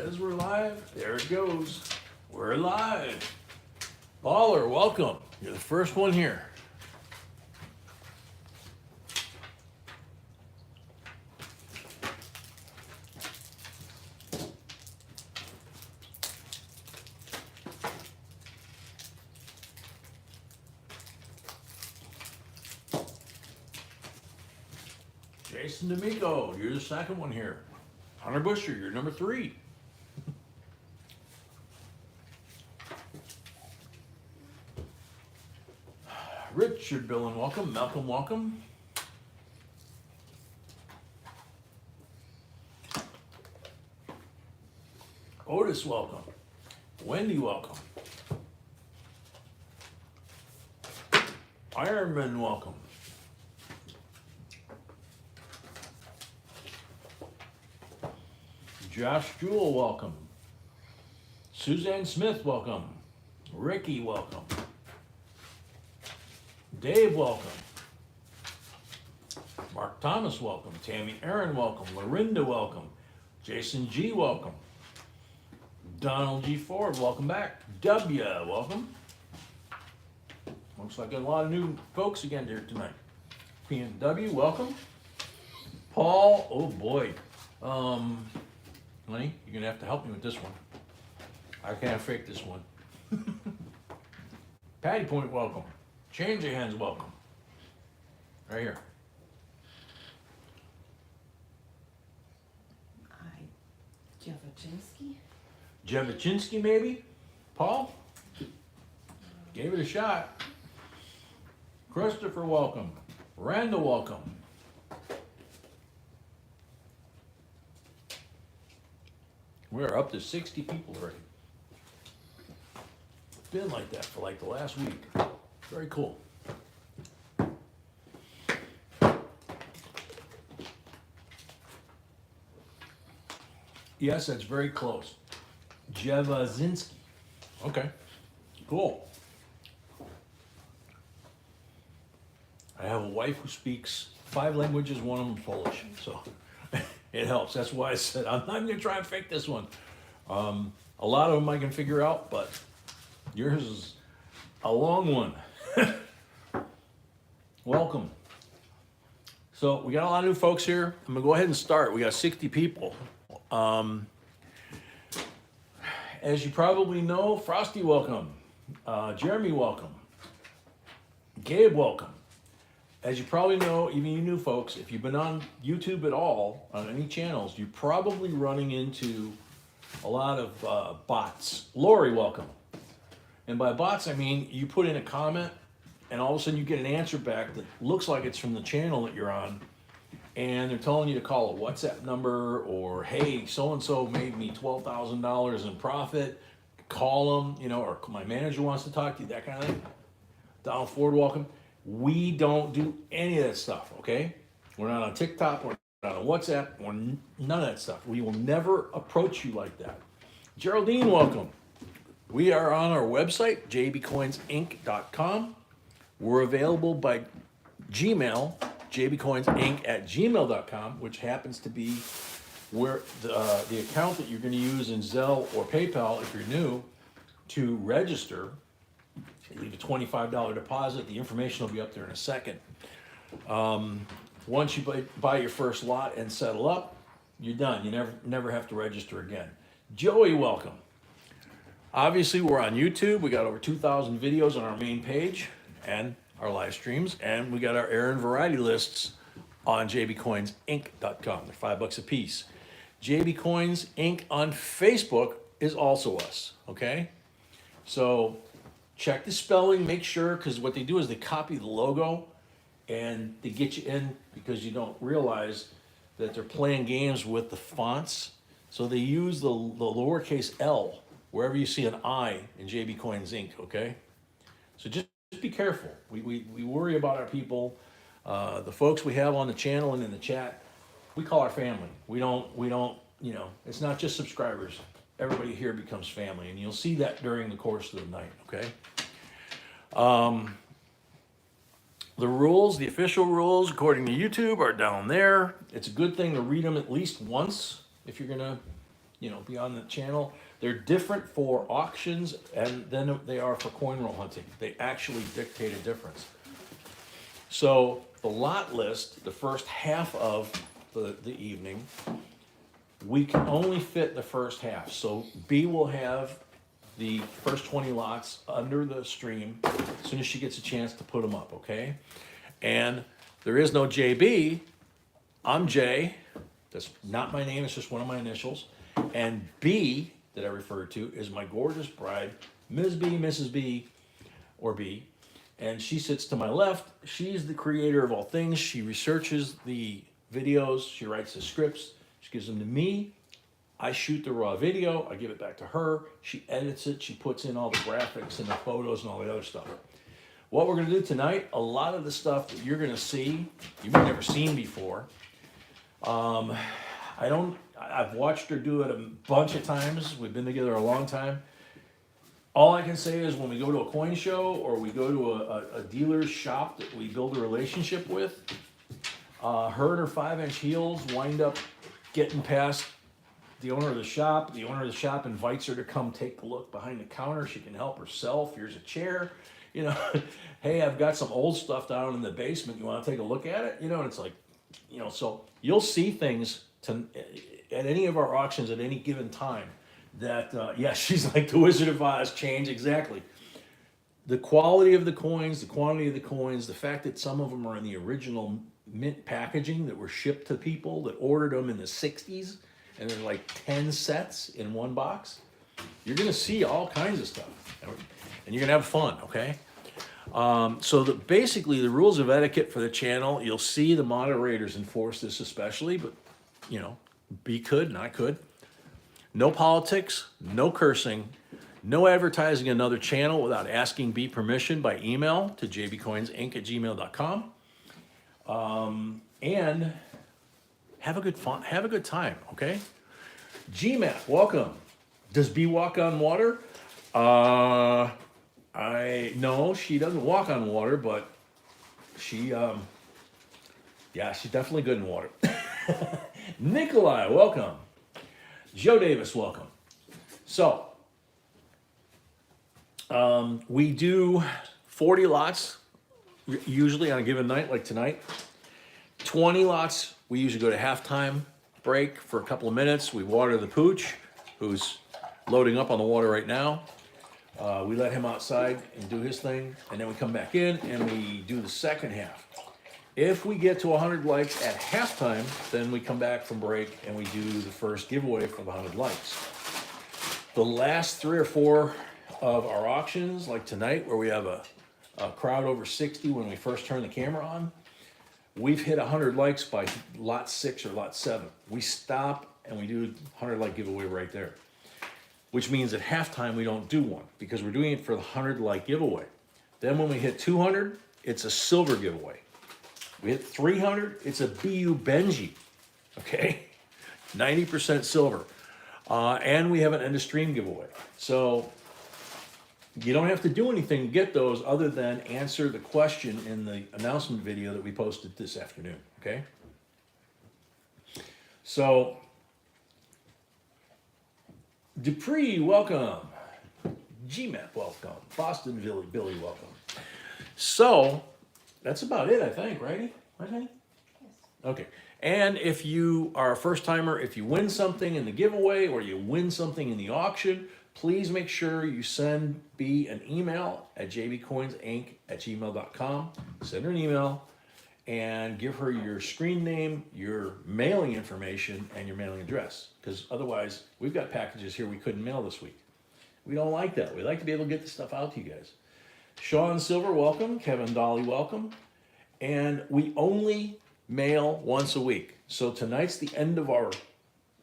says we're live. There it goes. We're live. Baller, welcome. You're the first one here. Jason D'Amico, you're the second one here. Hunter Busher, you're number 3. Richard Billen, welcome. Malcolm, welcome. Otis, welcome. Wendy, welcome. Ironman, welcome. Josh Jewell, welcome. Suzanne Smith, welcome. Ricky, welcome. Dave, welcome. Mark Thomas, welcome. Tammy Aaron, welcome. Lorinda, welcome. Jason G, welcome. Donald G. Ford, welcome back. W, welcome. Looks like a lot of new folks again here tonight. PNW, welcome. Paul, oh boy. Lenny, you're gonna have to help me with this one. I can't fake this one. Patty Point, welcome. Change your hands, welcome. Right here. Jevachinsky, maybe? Paul? Gave it a shot. Christopher, welcome. Randall, welcome. We're up to 60 people already. Been like that for like the last week. Very cool. Yes, that's very close. Jevazinski. Okay, cool. I have a wife who speaks 5 languages, one of them Polish, so it helps. That's why I said I'm not gonna try and fake this one. A lot of them I can figure out, but yours is a long one. Welcome. So we got a lot of new folks here. I'm gonna go ahead and start. We got 60 people. As you probably know, Frosty, welcome. Jeremy, welcome. Gabe, welcome. As you probably know, even you new folks, if you've been on YouTube at all, on any channels, you're probably running into a lot of bots. Lori, welcome. And by bots, I mean you put in a comment and all of a sudden you get an answer back that looks like it's from the channel that you're on, and they're telling you to call a WhatsApp number, or hey, so-and-so made me $12,000 in profit, call them, you know, or my manager wants to talk to you, that kind of thing. Donald Ford, welcome. We don't do any of that stuff, okay? We're not on TikTok, we're not on WhatsApp, we're none of that stuff. We will never approach you like that. Geraldine, welcome. We are on our website, jbcoinsinc.com. We're available by Gmail, jbcoinsinc@gmail.com, which happens to be where the account that you're going to use in Zelle or PayPal if you're new to register. You leave a $25 deposit. The information will be up there in a second. Once you buy your first lot and settle up, you're done. You never have to register again. Joey, welcome. Obviously, we're on YouTube. We got over 2,000 videos on our main page and our live streams, and we got our errand variety lists on jbcoinsinc.com. They're $5 a piece. JB Coins Inc. on Facebook is also us, okay? So check the spelling, make sure, because what they do is they copy the logo and they get you in because you don't realize that they're playing games with the fonts. So they use the lowercase L wherever you see an I in JB Coins Inc., okay? So just be careful. We worry about our people. The folks we have on the channel and in the chat, we call our family. We don't, you know, it's not just subscribers. Everybody here becomes family, and you'll see that during the course of the night, okay? The rules, the official rules, according to YouTube, are down there. It's a good thing to read them at least once if you're gonna, be on the channel. They're different for auctions and than they are for coin roll hunting. They actually dictate a difference. So the lot list, the first half of the evening, we can only fit the first half. So B will have the first 20 lots under the stream as soon as she gets a chance to put them up, okay? And there is no JB. I'm Jay. That's not my name, it's just one of my initials. And B, that I referred to, is my gorgeous bride, Ms. B, Mrs. B, or B. And she sits to my left. She's the creator of all things. She researches the videos. She writes the scripts. She gives them to me. I shoot the raw video. I give it back to her. She edits it. She puts in all the graphics and the photos and all the other stuff. What we're going to do tonight, a lot of the stuff that you're going to see, you've never seen before. I've watched her do it a bunch of times. We've been together a long time. All I can say is when we go to a coin show or we go to a dealer's shop that we build a relationship with, her and her 5-inch heels wind up getting past the owner of the shop. The owner of the shop invites her to come take a look behind the counter. She can help herself. Here's a chair. Hey, I've got some old stuff down in the basement. You want to take a look at it? And it's like, so you'll see things at any of our auctions at any given time that, she's like the Wizard of Oz, change, exactly. The quality of the coins, the quantity of the coins, the fact that some of them are in the original mint packaging that were shipped to people that ordered them in the 60s, and they're like 10 sets in one box. You're gonna see all kinds of stuff, and you're gonna have fun, okay? So basically the rules of etiquette for the channel, you'll see the moderators enforce this especially, but be could, not could. No politics, no cursing, no advertising another channel without asking B permission by email to jbcoinsinc@gmail.com. And have a good time, okay? GMAT, welcome. Does B walk on water? No, she doesn't walk on water, but she's definitely good in water. Nikolai, welcome. Joe Davis, welcome. So, we do 40 lots usually on a given night, like tonight. 20 lots, we usually go to halftime break for a couple of minutes. We water the pooch, who's loading up on the water right now. We let him outside and do his thing, and then we come back in and we do the second half. If we get to 100 likes at halftime, then we come back from break and we do the first giveaway for the 100 likes. The last 3 or 4 of our auctions, like tonight, where we have a crowd over 60 when we first turn the camera on, we've hit 100 likes by lot 6 or lot 7. We stop and we do 100 like giveaway right there, which means at halftime we don't do one because we're doing it for the 100 like giveaway. Then when we hit 200, it's a silver giveaway. We hit 300, it's a BU Benji, okay? 90% silver. And we have an end of stream giveaway. So you don't have to do anything to get those other than answer the question in the announcement video that we posted this afternoon, okay? So, Dupree, welcome. GMAP, welcome. Boston Billy, welcome. So, that's about it, I think, righty? Yes. Okay. And if you are a first timer, if you win something in the giveaway or you win something in the auction, please make sure you send B an email at jbcoinsinc@gmail.com. Send her an email and give her your screen name, your mailing information, and your mailing address. Because otherwise, we've got packages here we couldn't mail this week. We don't like that. We like to be able to get the stuff out to you guys. Sean Silver, welcome. Kevin Dolly, welcome. And we only mail once a week. So tonight's the end of our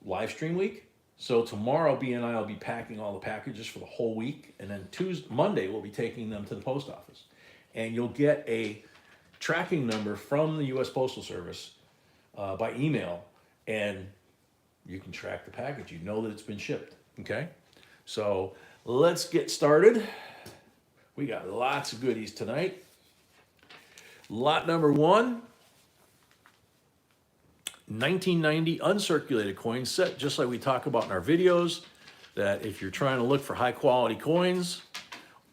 live stream week. So tomorrow, B and I will be packing all the packages for the whole week. And then Monday, we'll be taking them to the post office. And you'll get a tracking number from the U.S. Postal Service by email. And you can track the package. You know that it's been shipped. Okay? So let's get started. We got lots of goodies tonight. Lot number 1, 1990 uncirculated coin set, just like we talk about in our videos, that if you're trying to look for high quality coins,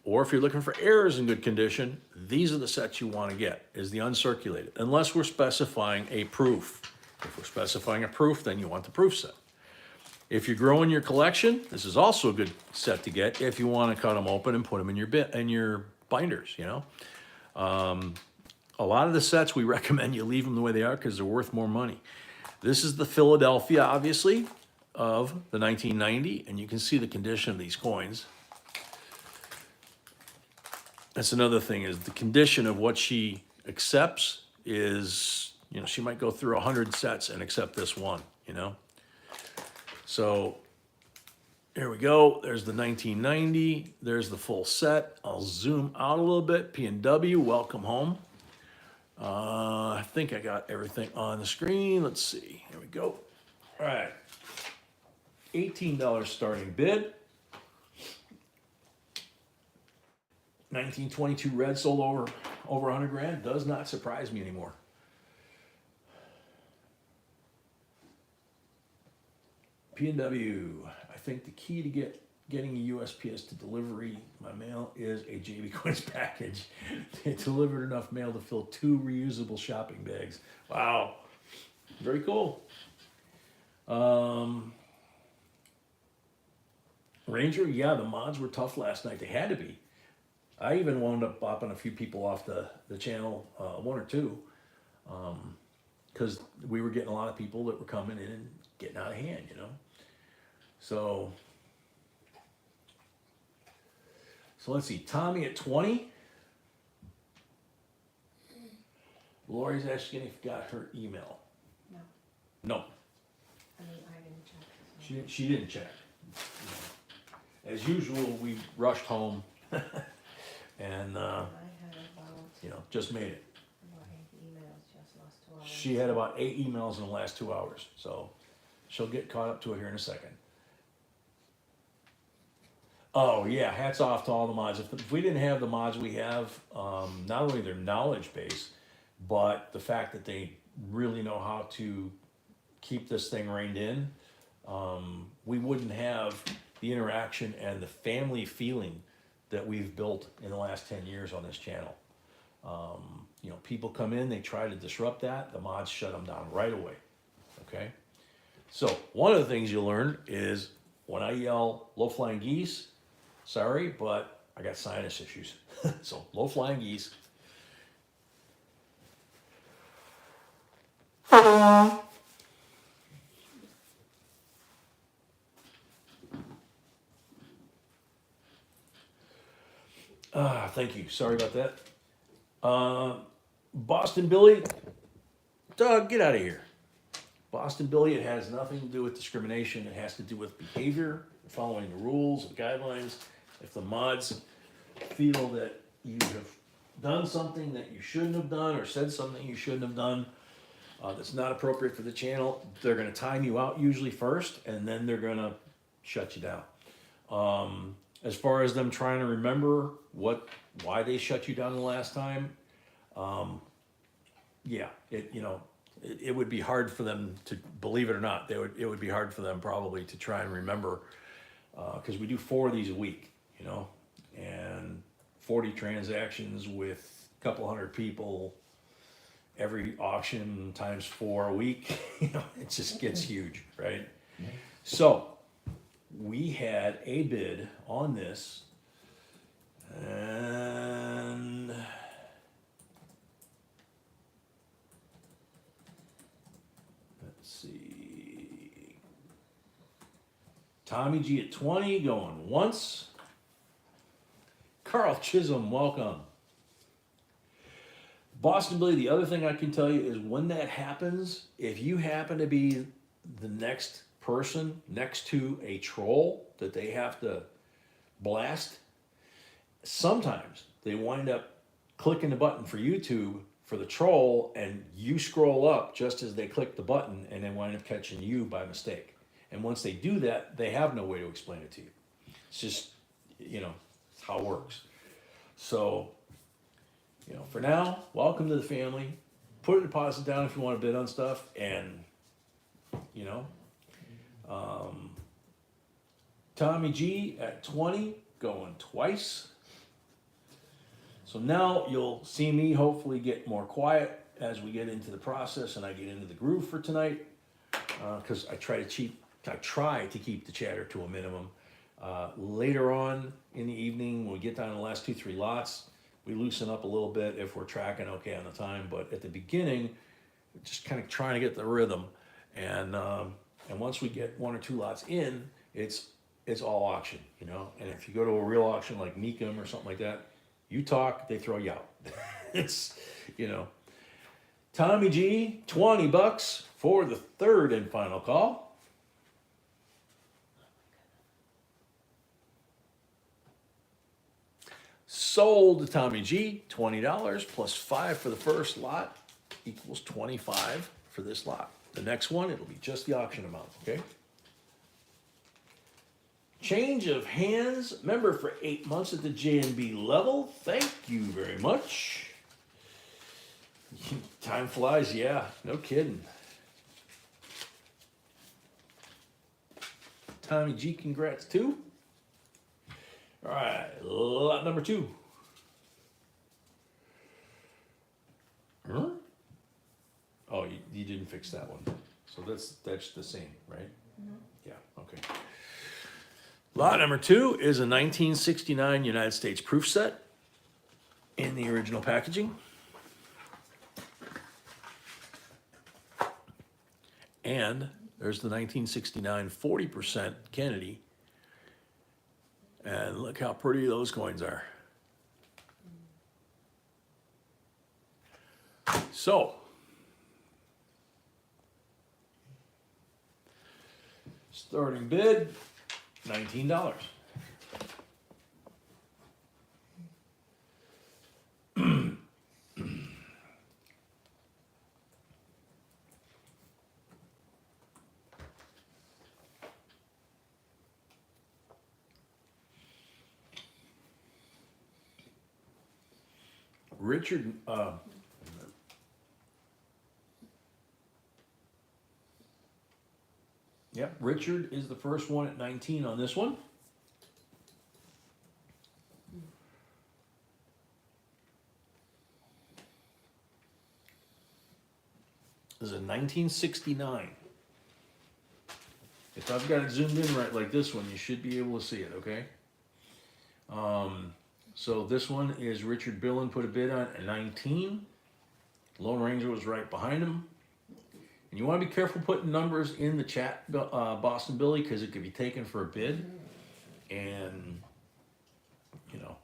or if you're looking for errors in good condition, these are the sets you want to get, is the uncirculated, unless we're specifying a proof. If we're specifying a proof, then you want the proof set. If you're growing your collection, this is also a good set to get if you want to cut them open and put them in your binders, you know. A lot of the sets, we recommend you leave them the way they are because they're worth more money. This is the Philadelphia, obviously, of the 1990, and you can see the condition of these coins. That's another thing, is the condition of what she accepts is, you know, she might go through 100 sets and accept this one, you know. So here we go. There's the 1990. There's the full set. I'll zoom out a little bit. P&W, welcome home. I think I got everything on the screen. Let's see. Here we go. All right. $18 starting bid. 1922 red sold over 100 grand. Does not surprise me anymore. P&W. I think the key to getting a USPS to delivery my mail is a JB Coins package. They delivered enough mail to fill 2 reusable shopping bags. Wow. Very cool. Ranger, yeah, the mods were tough last night. They had to be. I even wound up bopping a few people off the channel, 1 or 2, because we were getting a lot of people that were coming in and getting out of hand, you know. So let's see, Tommy at 20. Lori's asking if you got her email. No. No, I mean, I didn't check. So. she didn't check. As usual, we rushed home and, I had about, you know, just made it. about 8 emails just last 2 hours. She had about 8 emails in the last 2 hours, so she'll get caught up to it here in a second. Oh yeah, hats off to all the mods. If we didn't have the mods we have, not only their knowledge base, but the fact that they really know how to keep this thing reined in, we wouldn't have the interaction and the family feeling that we've built in the last 10 years on this channel. You know, people come in, they try to disrupt that, the mods shut them down right away, okay? So one of the things you learn is when I yell low-flying geese, sorry, but I got sinus issues. So low-flying geese. Thank you. Sorry about that. Boston Billy, Doug, get out of here. Boston Billy, it has nothing to do with discrimination. It has to do with behavior, following the rules and guidelines. If the mods feel that you have done something that you shouldn't have done or said something you shouldn't have done that's not appropriate for the channel, they're going to time you out usually first, and then they're going to shut you down. As far as them trying to remember why they shut you down the last time, yeah, it would be hard for them to, believe it or not, it would be hard for them probably to try and remember, because we do 4 of these a week, you know, and 40 transactions with a couple hundred people every auction times 4 a week, you know, it just gets huge, right? So we had a bid on this, and let's see, Tommy G at 20 going once. Carl Chisholm, welcome. Boston Billy, the other thing I can tell you is when that happens, if you happen to be the next person next to a troll that they have to blast, sometimes they wind up clicking the button for YouTube for the troll, and you scroll up just as they click the button, and they wind up catching you by mistake. And once they do that, they have no way to explain it to you. It's just, you know, it's how it works. So, you know, for now, welcome to the family. Put a deposit down if you want to bid on stuff, and you know. Tommy G at 20, going twice. So now you'll see me hopefully get more quiet as we get into the process and I get into the groove for tonight. Because I try to keep the chatter to a minimum. Later on in the evening, when we get down to the last 2-3 lots, we loosen up a little bit if we're tracking okay on the time. But at the beginning, just kind of trying to get the rhythm. And once we get 1 or 2 lots in, it's all auction, you know. And if you go to a real auction like Meekum or something like that, you talk, they throw you out. It's, you know. Tommy G, $20 for the third and final call. Sold to Tommy G, $20 plus 5 for the first lot equals 25 for this lot. The next one, it'll be just the auction amount, okay? Change of hands, member for 8 months at the J&B level. Thank you very much. Time flies, yeah, no kidding. Tommy G, congrats too. All right, lot number 2. Huh? Oh, you didn't fix that one. So that's the same, right? Mhm. Yeah, okay. Lot number 2 is a 1969 United States proof set in the original packaging. And there's the 1969 40% Kennedy. And look how pretty those coins are. So, starting bid, $19. Richard, yep, Richard is the first one at 19 on this one. This is a 1969. If I've got it zoomed in right like this one, you should be able to see it, okay? So this one is Richard Billen put a bid on at 19. Lone Ranger was right behind him. And you want to be careful putting numbers in the chat, Boston Billy, because it could be taken for a bid. And, you know,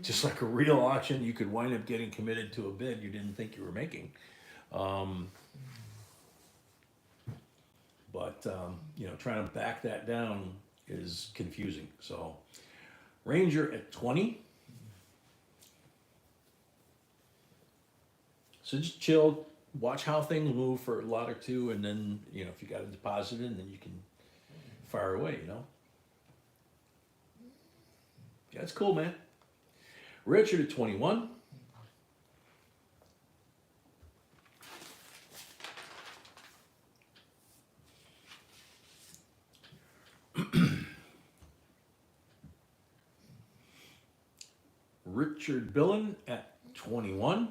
just like a real auction, you could wind up getting committed to a bid you didn't think you were making. You know, trying to back that down is confusing. So, Ranger at 20. So just chill, watch how things move for a lot or two, and then, you know, if you got a deposit in, then you can fire away, you know? Yeah, it's cool, man. Richard at 21. Richard Billen at 21.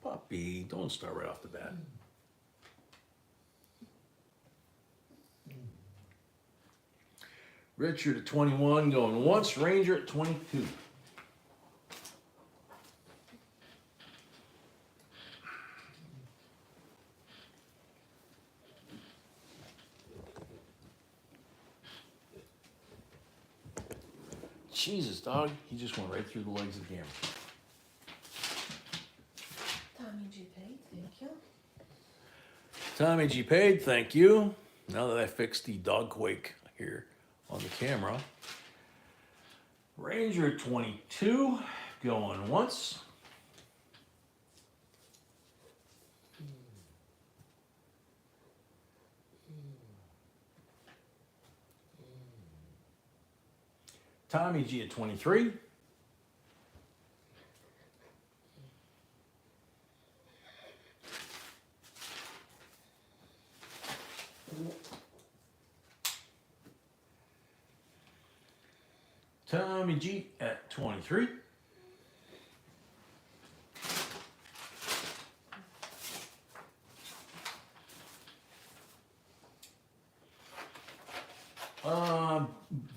Puppy, don't start right off the bat. Richard at 21 going once, Ranger at 22. Jesus, dog, he just went right through the legs of the camera. Tommy G paid, thank you. Tommy G paid, thank you. Now that I fixed the dog quake here on the camera. Ranger at 22, going once. Tommy G at 23. Tommy G at 23.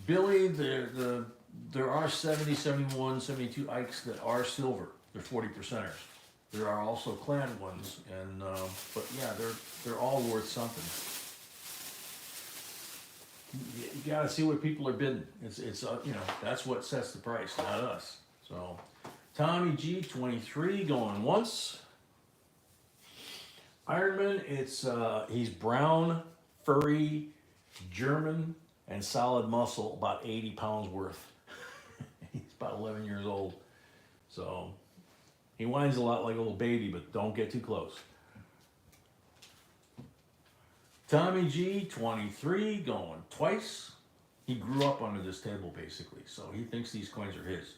Billy, there are 70, 71, 72 Ikes that are silver. They're 40%ers. There are also clan ones, and but yeah, they're all worth something. You gotta see what people are bidding. It's you know, that's what sets the price, not us. So Tommy G 23 going once. Ironman, he's brown, furry, German, and solid muscle, about 80 pounds worth. He's about 11 years old. So he whines a lot like a little baby, but don't get too close. Tommy G 23 going twice. He grew up under this table basically, so he thinks these coins are his.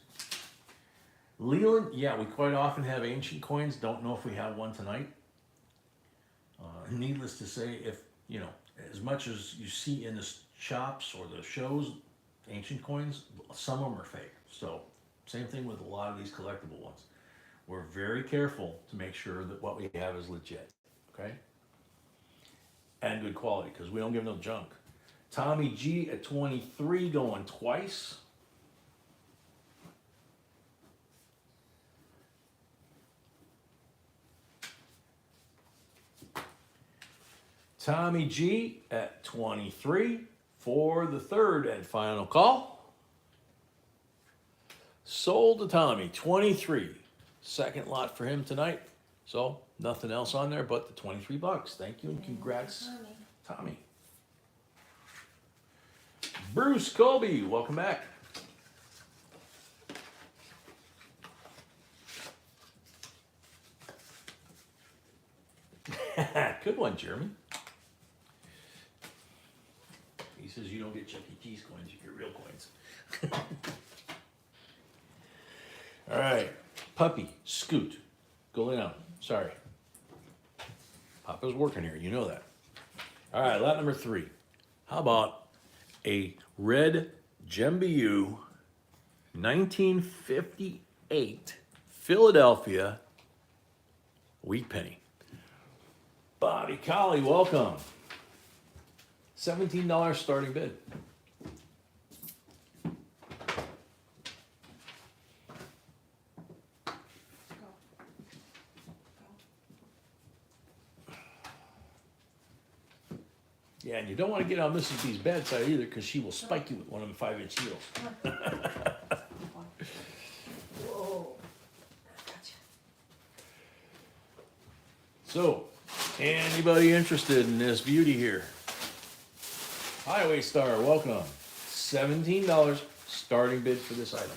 Leland, yeah, we quite often have ancient coins. Don't know if we have one tonight. Needless to say, if you know, as much as you see in the shops or the shows, ancient coins, some of them are fake. So same thing with a lot of these collectible ones. We're very careful to make sure that what we have is legit, okay? And good quality, because we don't give no junk. Tommy G at 23 going twice. Tommy G at 23 for the third and final call. Sold to Tommy, 23. Second lot for him tonight. So nothing else on there but the 23 bucks. Thank you and congrats, Tommy. Bruce Colby, welcome back. Good one, Jeremy. He says you don't get Chuck E. Cheese coins, you get real coins. All right, Puppy, Scoot, go lay down. Sorry. Papa's working here, you know that. All right, lot number 3. How about a red Gembu 1958 Philadelphia wheat penny. Bobby Collie, welcome. $17 starting bid. Yeah, and you don't want to get on Mrs. B's bad side either, because she will spike you with one of them 5-inch heels. Whoa. Gotcha. So, anybody interested in this beauty here? Highway Star, welcome. $17 starting bid for this item.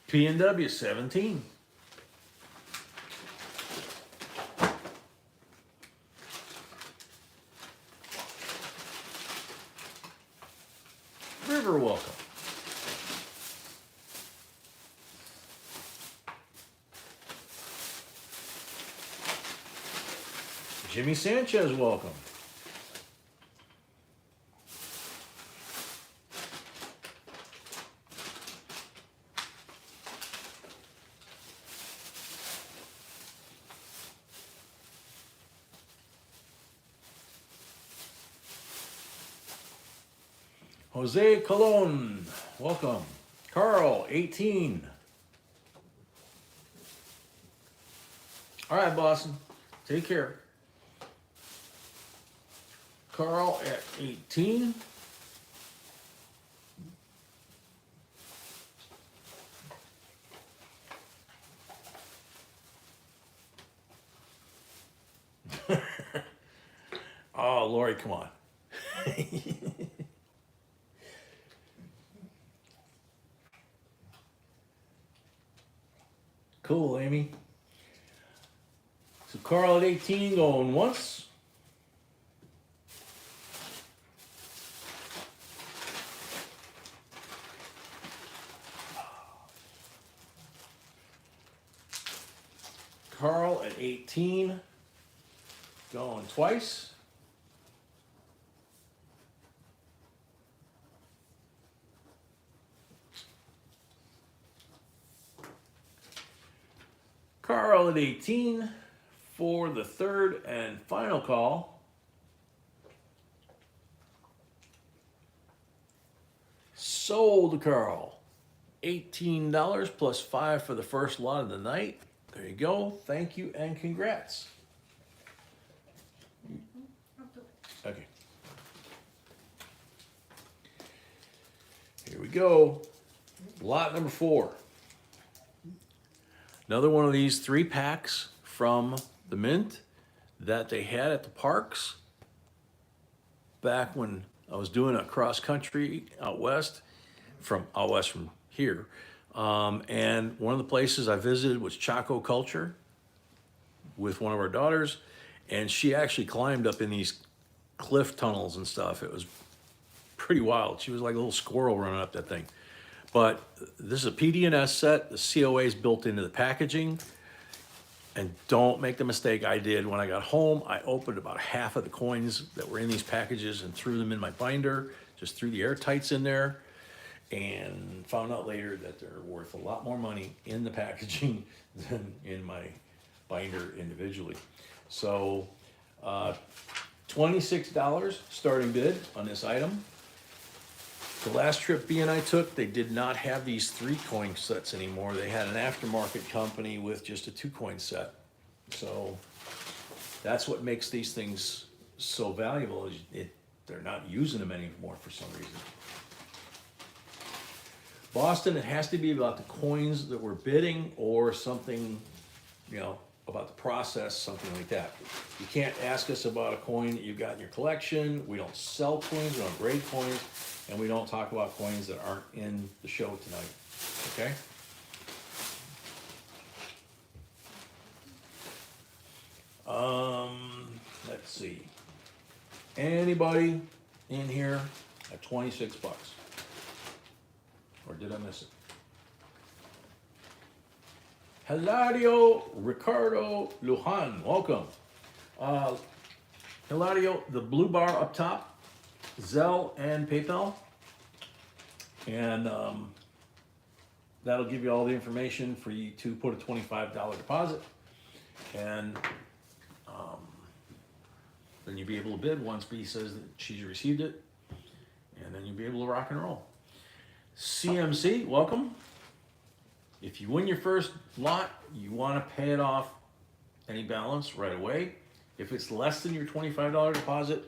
P&W, 17. River, welcome. Jimmy Sanchez, welcome. Jose Colon, welcome. Carl, 18. All right, Boston, take care. Carl at 18. Oh, Lori, come on. Cool, Amy. So Carl at 18 going once. Carl at 18 going twice. Carl at 18 for the third and final call. Sold, Carl. $18 plus 5 for the first lot of the night. There you go. Thank you and congrats. I'll do it. Okay. Here we go. Lot number 4. Another one of these 3 packs from the Mint that they had at the parks back when I was doing a cross country out west from here. And one of the places I visited was Chaco Culture with one of our daughters, and she actually climbed up in these cliff tunnels and stuff. It was pretty wild. She was like a little squirrel running up that thing. But this is a PD&S set. The COA is built into the packaging. And don't make the mistake I did when I got home. I opened about half of the coins that were in these packages and threw them in my binder, just threw the air tights in there, and found out later that they're worth a lot more money in the packaging than in my binder individually. So $26 starting bid on this item. The last trip B and I took, they did not have these 3 coin sets anymore. They had an aftermarket company with just a 2 coin set. So that's what makes these things so valuable, is they're not using them anymore for some reason. Boston, it has to be about the coins that we're bidding or something, about the process, something like that. You can't ask us about a coin that you've got in your collection. We don't sell coins, we don't grade coins. And we don't talk about coins that aren't in the show tonight, okay? Let's see. Anybody in here at 26 bucks? Or did I miss it? Hilario Ricardo Lujan, welcome. Hilario, the blue bar up top, Zelle and PayPal, and that'll give you all the information for you to put a $25 deposit, and then you'll be able to bid once B says that she's received it, and then you'll be able to rock and roll. CMC, welcome. If you win your first lot, you want to pay it off any balance right away. If it's less than your $25 deposit,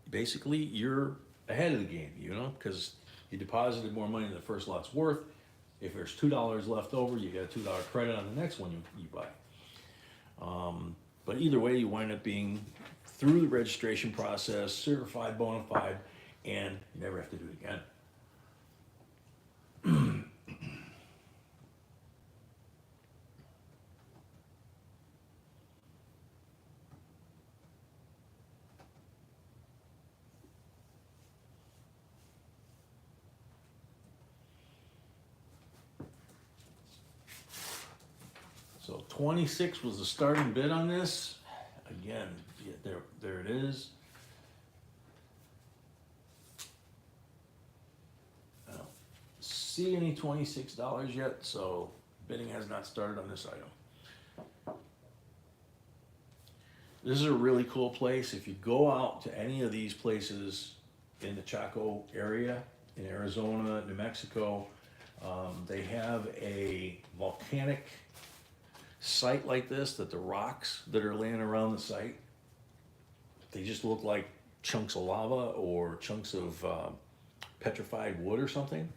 basically you're ahead of the game, because you deposited more money than the first lot's worth. If there's $2 left over, you get a $2 credit on the next one you buy. But either way, you wind up being through the registration process, certified, bona fide, and you never have to do it again. So 26 was the starting bid on this. Again, there it is. I don't see any $26 yet, so bidding has not started on this item. This is a really cool place. If you go out to any of these places in the Chaco area, in Arizona, New Mexico, they have a volcanic site like this, that the rocks that are laying around the site, they just look like chunks of lava or chunks of petrified wood or something.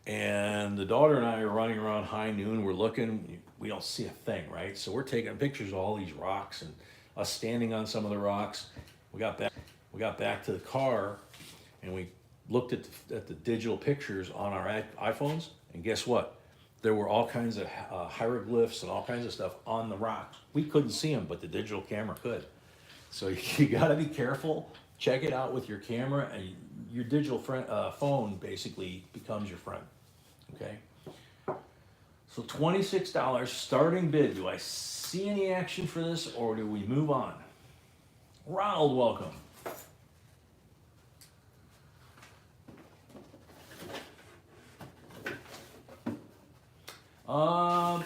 And the daughter and I are running around high noon, we're looking, we don't see a thing, right? So we're taking pictures of all these rocks and us standing on some of the rocks. We got back to the car and we looked at the digital pictures on our iPhones, and guess what? There were all kinds of hieroglyphs and all kinds of stuff on the rocks. We couldn't see them, but the digital camera could. So you gotta be careful. Check it out with your camera, and your digital phone basically becomes your friend, okay? So $26 starting bid. Do I see any action for this, or do we move on? Ronald, welcome.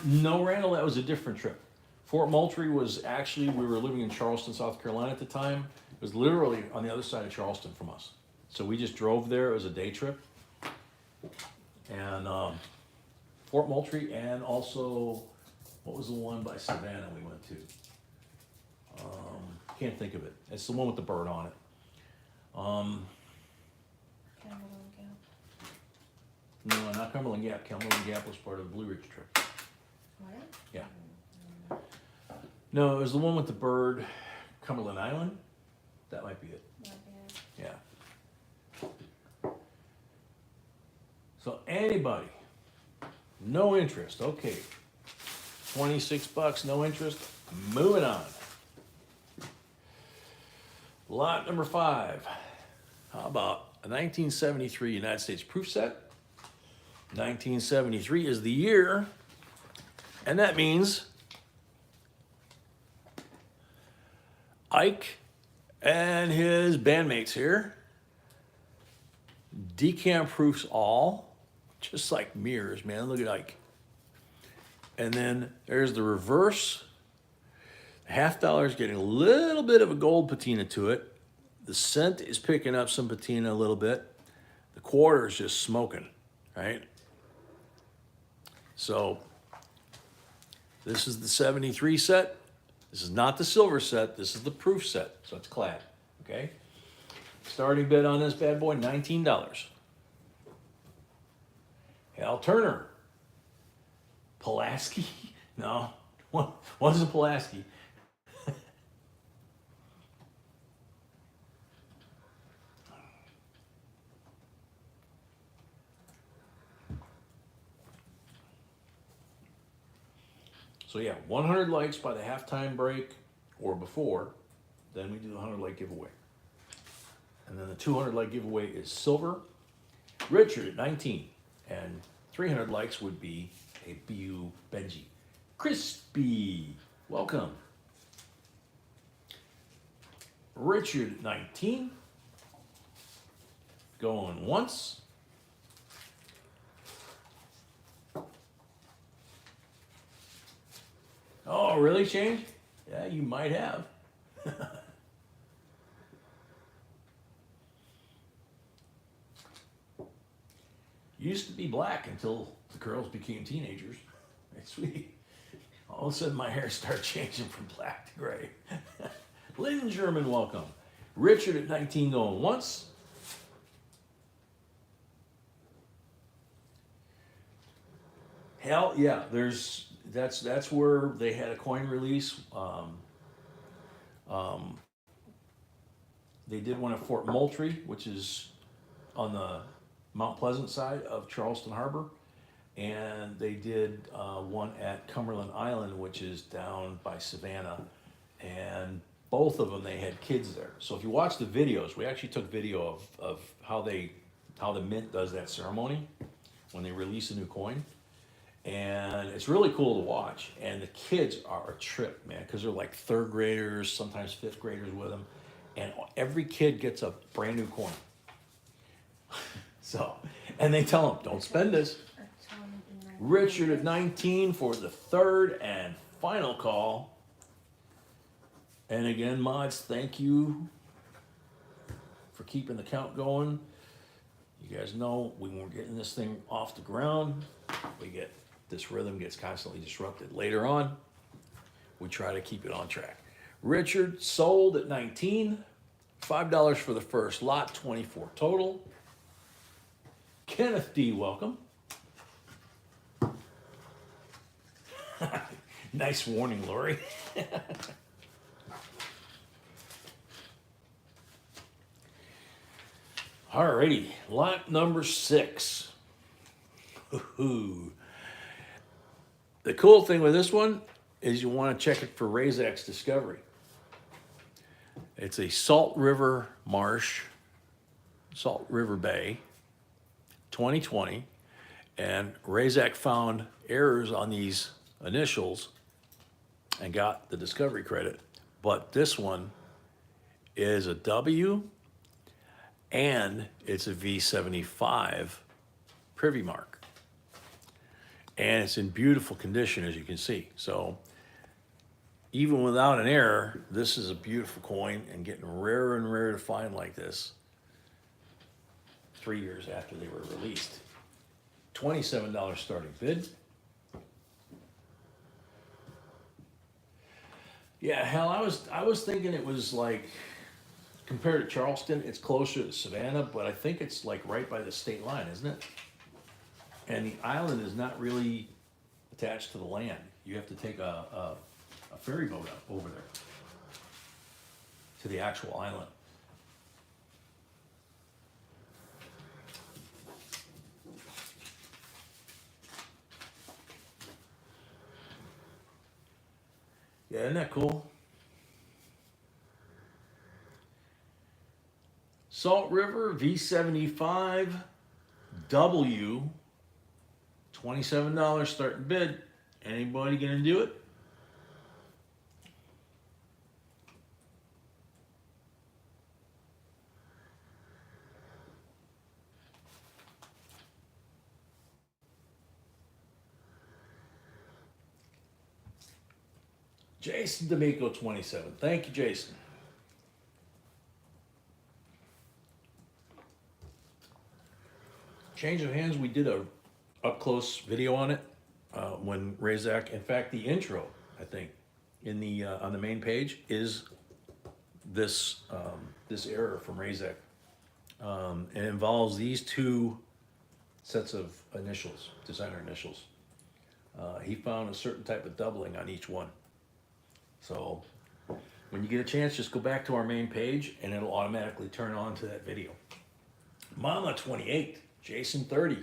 No, Randall, that was a different trip. Fort Moultrie was actually, we were living in Charleston, South Carolina at the time. It was literally on the other side of Charleston from us. So we just drove there. It was a day trip. And Fort Moultrie, and also, what was the one by Savannah we went to? Can't think of it. It's the one with the bird on it. Cumberland Gap. No, not Cumberland Gap. Cumberland Gap was part of the Blue Ridge trip. What? Yeah. No, it was the one with the bird, Cumberland Island. That might be it. Yeah. So anybody, no interest, okay. 26 bucks, no interest, moving on. Lot number 5. How about a 1973 United States proof set? 1973 is the year, and that means Ike and his bandmates here, decant proofs all, just like mirrors, man. Look at Ike. And then there's the reverse. $50 is getting a little bit of a gold patina to it. The cent is picking up some patina a little bit. The quarter is just smoking, right? So this is the 73 set. This is not the silver set. This is the proof set. So it's clad, okay? Starting bid on this bad boy, $19. Hal Turner. Pulaski? No, wasn't Pulaski. So yeah, 100 likes by the halftime break or before, then we do the 100 like giveaway. And then the 200 like giveaway is silver. Richard at 19, and 300 likes would be a BU Benji. Crispy, welcome. Richard at 19, going once. Oh, really, Shane? Yeah, you might have. Used to be black until the girls became teenagers. It's sweet. All of a sudden, my hair started changing from black to gray. Lynn German, welcome. Richard at 19 going once. Hell yeah, that's where they had a coin release. They did one at Fort Moultrie, which is on the Mount Pleasant side of Charleston Harbor, and they did one at Cumberland Island, which is down by Savannah, and both of them they had kids there. So if you watch the videos, we actually took video of how the mint does that ceremony when they release a new coin. And it's really cool to watch. And the kids are a trip, man, because they're like third graders, sometimes fifth graders with them. And every kid gets a brand new coin. So, and they tell them, don't spend this. Richard at 19 for the third and final call. And again, mods, thank you for keeping the count going. You guys know we weren't getting this thing off the ground. This rhythm gets constantly disrupted. Later on, we try to keep it on track. Richard sold at 19, $5 for the first lot, 24 total. Kenneth D, welcome. Nice warning, Lori. Alrighty, lot number 6. Ooh. The cool thing with this one is you want to check it for Razak's Discovery. It's a Salt River Marsh, Salt River Bay, 2020, and Razak found errors on these initials and got the discovery credit. But this one is a W and it's a V75 privy mark. and it's in beautiful condition, as you can see. So even without an error, this is a beautiful coin and getting rarer and rarer to find like this 3 years after they were released. $27 starting bid. Yeah, hell, I was thinking it was like, compared to Charleston, it's closer to Savannah, but I think it's like right by the state line, isn't it? And the island is not really attached to the land. You have to take a ferry boat up over there to the actual island. Yeah, isn't that cool? Salt River V75 W, $27 starting bid. Anybody gonna do it? Jason D'Amico, 27. Thank you, Jason. Change of hands, we did a up close video on it when Razak, in fact, the intro, I think, in the on the main page is this this error from Razak. It involves these two sets of initials, designer initials. He found a certain type of doubling on each one. So when you get a chance, just go back to our main page and it'll automatically turn on to that video. Mama 28, Jason 30.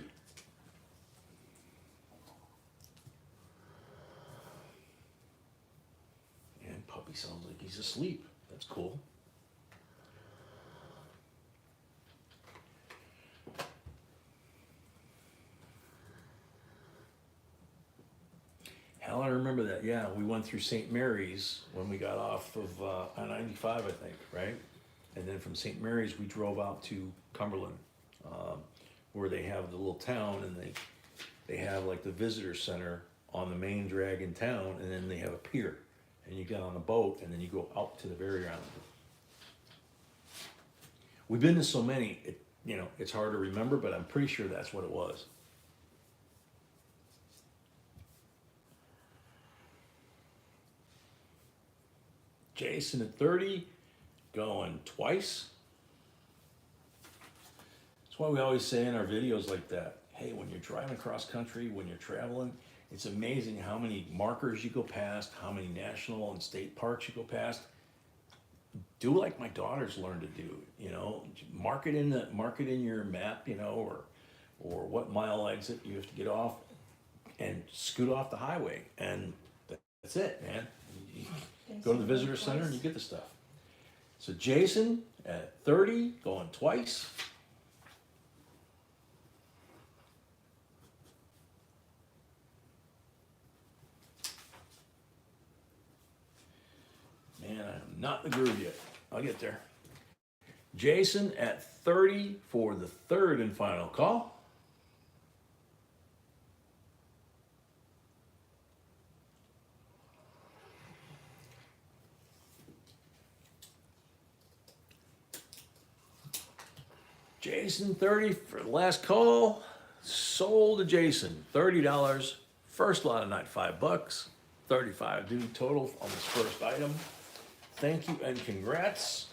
And puppy sounds like he's asleep. That's cool. Hell, I remember that. Yeah, we went through St. Mary's when we got off of I-95, I think, right? And then from St. Mary's, we drove out to Cumberland, where they have the little town, and they have like the visitor center on the main drag in town, and then they have a pier, and you get on a boat, and then you go out to the very island. We've been to so many, it's hard to remember, but I'm pretty sure that's what it was. Jason at 30, going twice. That's why we always say in our videos like that, hey, when you're driving across country, when you're traveling, it's amazing how many markers you go past, how many national and state parks you go past. Do like my daughters learn to do, mark it in your map, or what mile exit you have to get off and scoot off the highway. And that's it, man. Go to the visitor center and you get the stuff. So Jason at 30, going twice. Man, I'm not in the groove yet. I'll get there. Jason at 30 for the third and final call. Jason 30 for the last call. Sold to Jason, $30. First lot of night, $5. 35 due total on this first item. Thank you and congrats.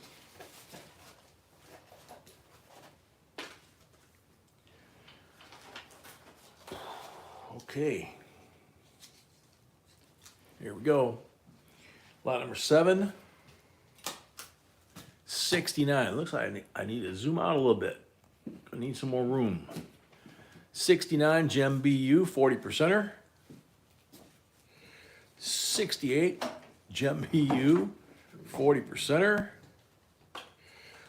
Okay. Here we go. Lot number 7. 69. Looks like I need to zoom out a little bit. I need some more room. 69 Gem BU 40%er. 68 Gem BU 40%er.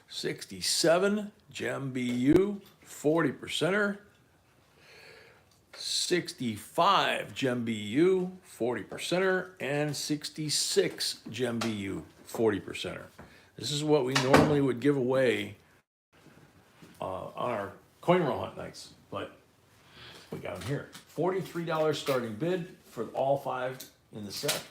67 Gem BU 40%er. 65 Gem BU 40%er. And 66 Gem BU 40%er. This is what we normally would give away on our coin roll hunt nights, but We got them here. $43 starting bid for all 5 in the set.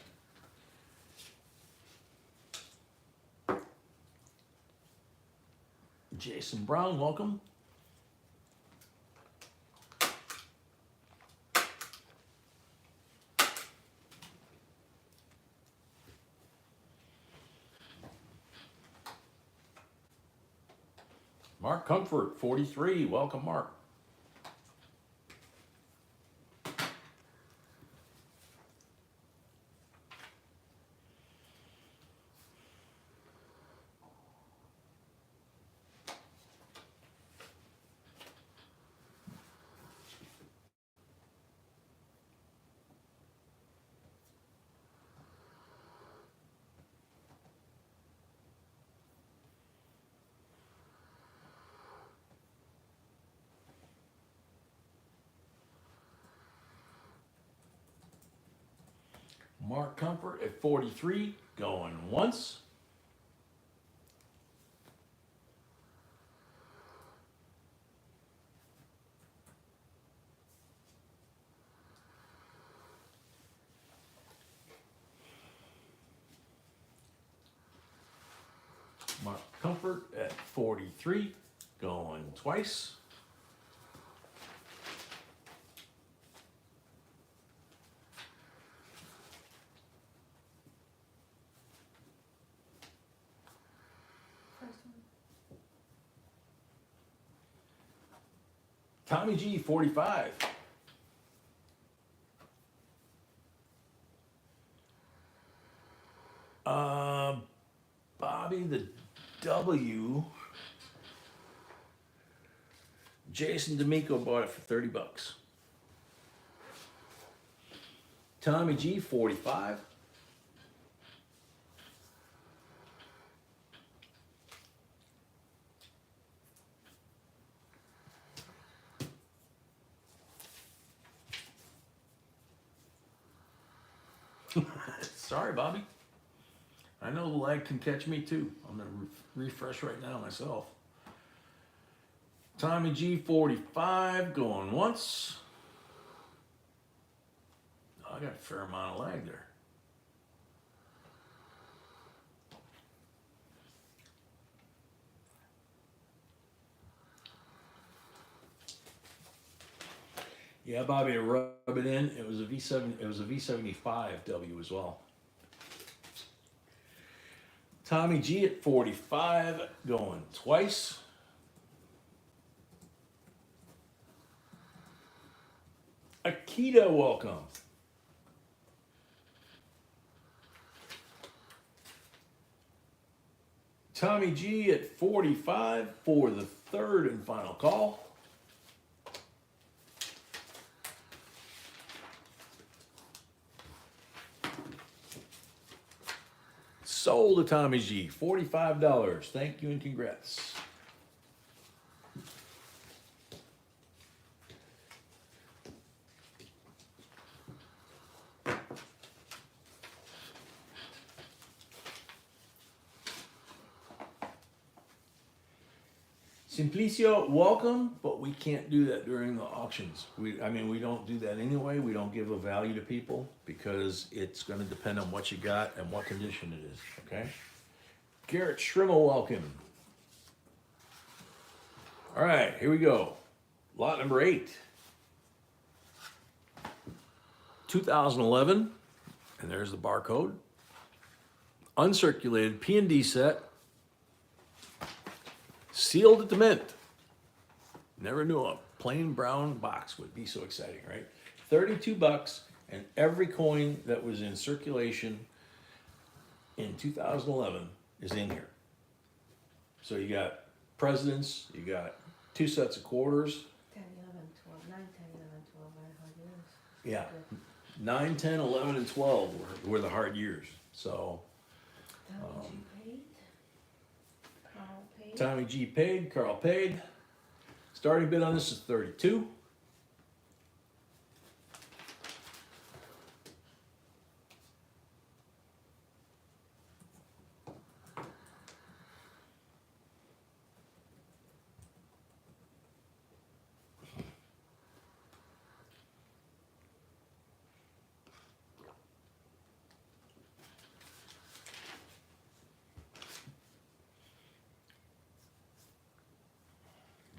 Jason Brown, welcome. Mark Comfort, 43. Welcome, Mark. Mark Comfort at 43, going once. Mark Comfort at 43, going twice. First one. Tommy G, 45. Bobby the W. Jason D'Amico bought it for 30 bucks. Tommy G, 45. Sorry, Bobby. I know the lag can catch me too. I'm gonna refresh right now myself. Tommy G, 45, going once. Oh, I got a fair amount of lag there. Yeah, Bobby, to rub it in. It was a V7. It was a V75W as well. Tommy G at 45, going twice. Akita, welcome. Tommy G at 45 for the third and final call. Sold to Tommy G, $45. Thank you and congrats. Simplicio, welcome, but we can't do that during the auctions. We don't do that anyway. We don't give a value to people because it's going to depend on what you got and what condition it is, okay? Garrett Schrimmel, welcome. All right, here we go. Lot number 8. 2011, and there's the barcode. Uncirculated P&D set. Sealed at the mint. Never knew a plain brown box would be so exciting, right? 32 bucks, and every coin that was in circulation in 2011 is in here. So you got presidents, you got 2 sets of quarters. 10, 11, 12, 9, 10, 11, 12, very hard years. Yeah. Good. 9, 10, 11, and 12 were the hard years. So Tommy G paid. Carl paid. Tommy G paid, Carl paid. Starting bid on this is 32.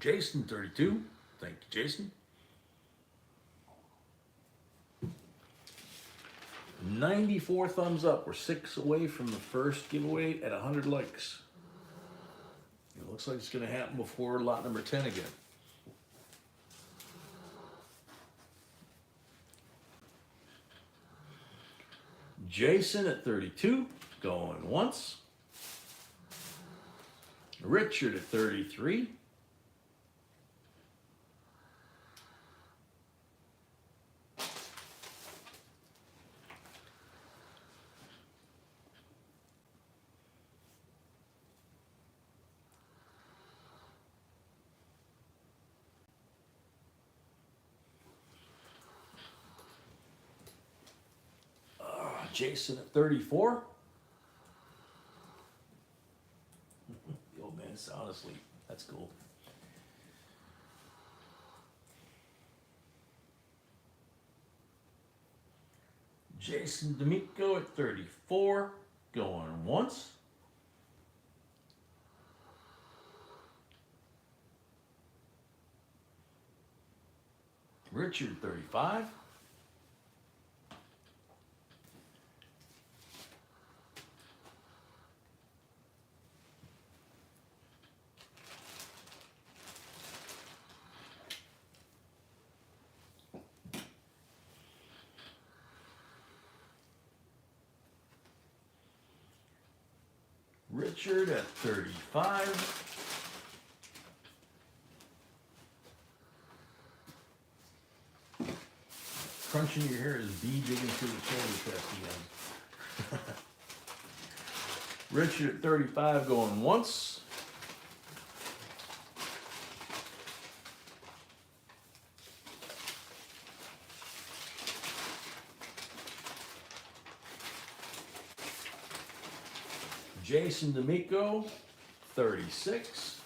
Jason, 32. Thank you, Jason. 94 thumbs up. We're 6 away from the first giveaway at 100 likes. It looks like it's going to happen before lot number 10 again. Jason at 32, going once. Richard at 33. Jason at 34. The old man's sound asleep. That's cool. Jason D'Amico at 34. Going once. Richard 35. Richard at 35. Crunching your hair is bee digging through the shoulder chest again. Richard at 35 going once. Jason D'Amico, 36.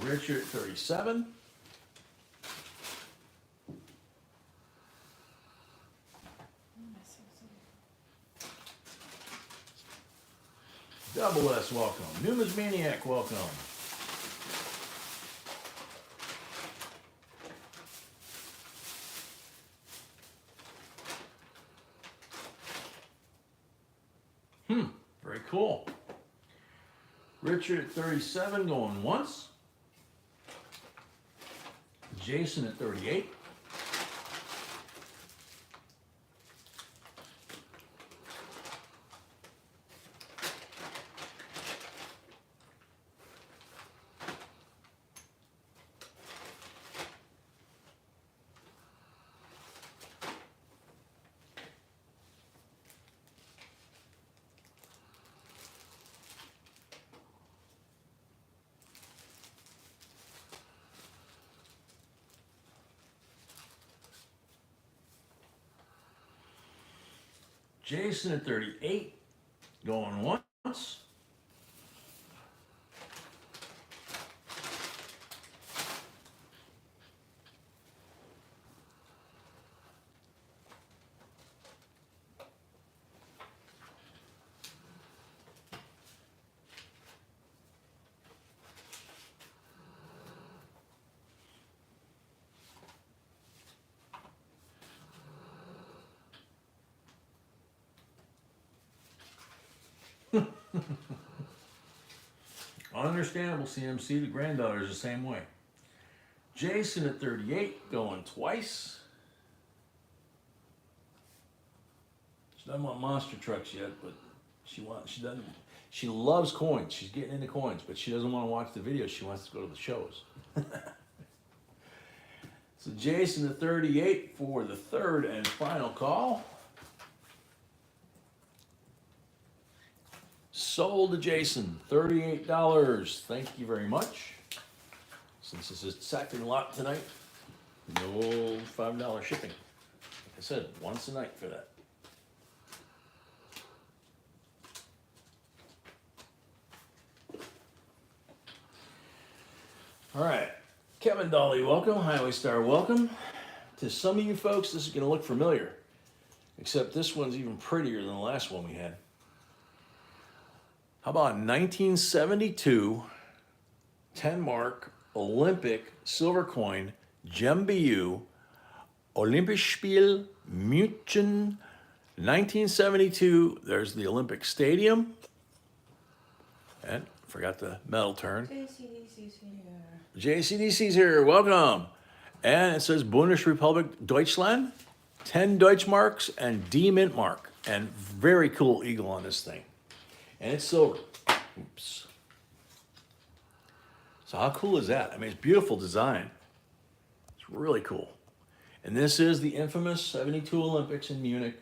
Richard at 37. Double S, welcome. Numismaniac, welcome. Very cool. Richard at 37 going once. Jason at 38. Jason at 38, going once. Understandable, CMC. The granddaughter is the same way. Jason at 38, going twice. She doesn't want monster trucks yet, but she loves coins. She's getting into coins, but she doesn't want to watch the videos. She wants to go to the shows. So Jason at 38 for the third and final call. Sold to Jason, $38. Thank you very much. Since this is second lot tonight, no $5 shipping. Like I said, once a night for that. All right, Kevin Dolly, welcome. Highway Star, welcome. To some of you folks, this is going to look familiar. Except this one's even prettier than the last one we had. How about 1972 10 mark Olympic silver coin, GmbU, Olympischspiel München, 1972. There's the Olympic Stadium. And forgot the metal turn. JCDC's here. JCDC's here, welcome. And it says Bundesrepublik Deutschland, 10 Deutschmarks and D Mint mark. And very cool eagle on this thing. And it's silver. Oops. So how cool is that? I mean, it's beautiful design. It's really cool. And this is the infamous 72 Olympics in Munich,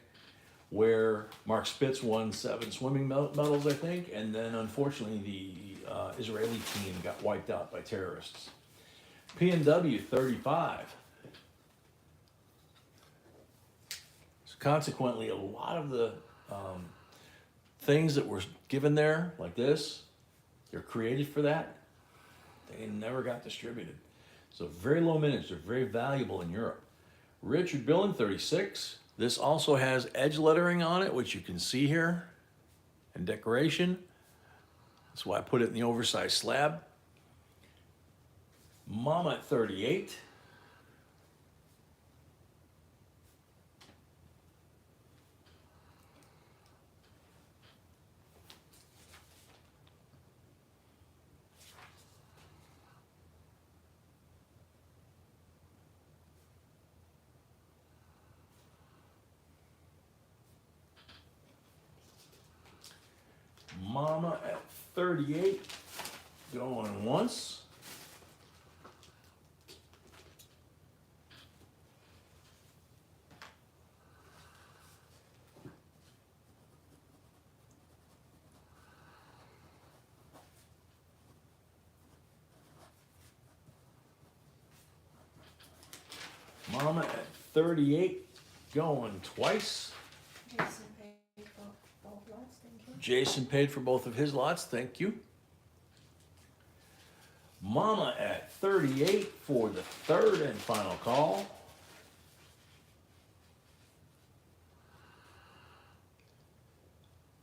where Mark Spitz won 7 swimming medals, I think, and then unfortunately the Israeli team got wiped out by terrorists. PNW 35. So consequently, a lot of the things that were given there, like this, they're created for that. They never got distributed. So very low mintage, they're very valuable in Europe. Richard Billen 36. This also has edge lettering on it, which you can see here, and decoration. That's why I put it in the oversized slab. Mama at 38. Mama at 38, going once. Mama at 38, going twice. Jason paid for both lots, thank you. Jason paid for both of his lots, thank you. Mama at 38 for the third and final call.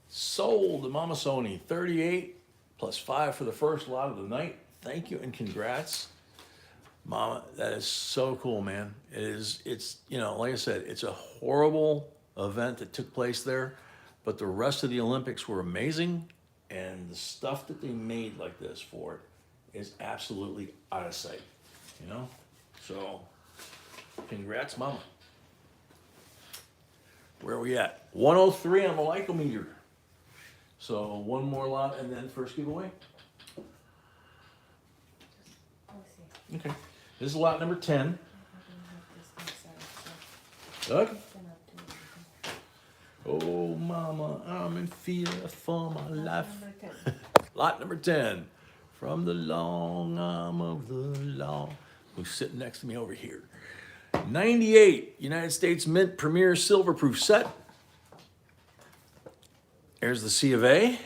Sold to Mama Sony, 38 plus 5 for the first lot of the night. Thank you and congrats. Mama, that is so cool, man. It's, you know, like I said, it's a horrible event that took place there, but the rest of the Olympics were amazing, and the stuff that they made like this for it is absolutely out of sight, you know? So, congrats, Mama. Where are we at? 103 on the Lycometer. So one more lot and then first giveaway. I'll see. Okay. This is lot number 10. I don't have this inside, Doug? so I cannot do anything. Oh, Mama, I'm in fear for my life. Number 10. Lot number 10. From the long arm of the law. Who's sitting next to me over here? 98 United States Mint Premier Silver Proof Set. There's the C of A.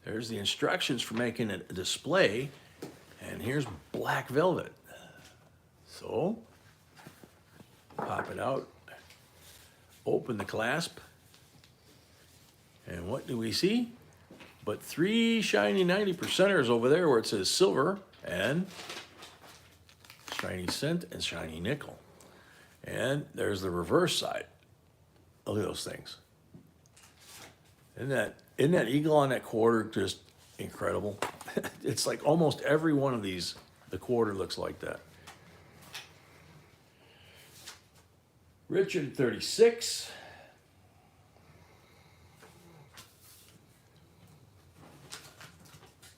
There's the instructions for making it a display. And here's black velvet. So, pop it out. Open the clasp. And what do we see? But 3 shiny 90%ers over there where it says silver and shiny cent and shiny nickel. And there's the reverse side. Look at those things. Isn't that eagle on that quarter just incredible? It's like almost every one of these, the quarter looks like that. Richard 36.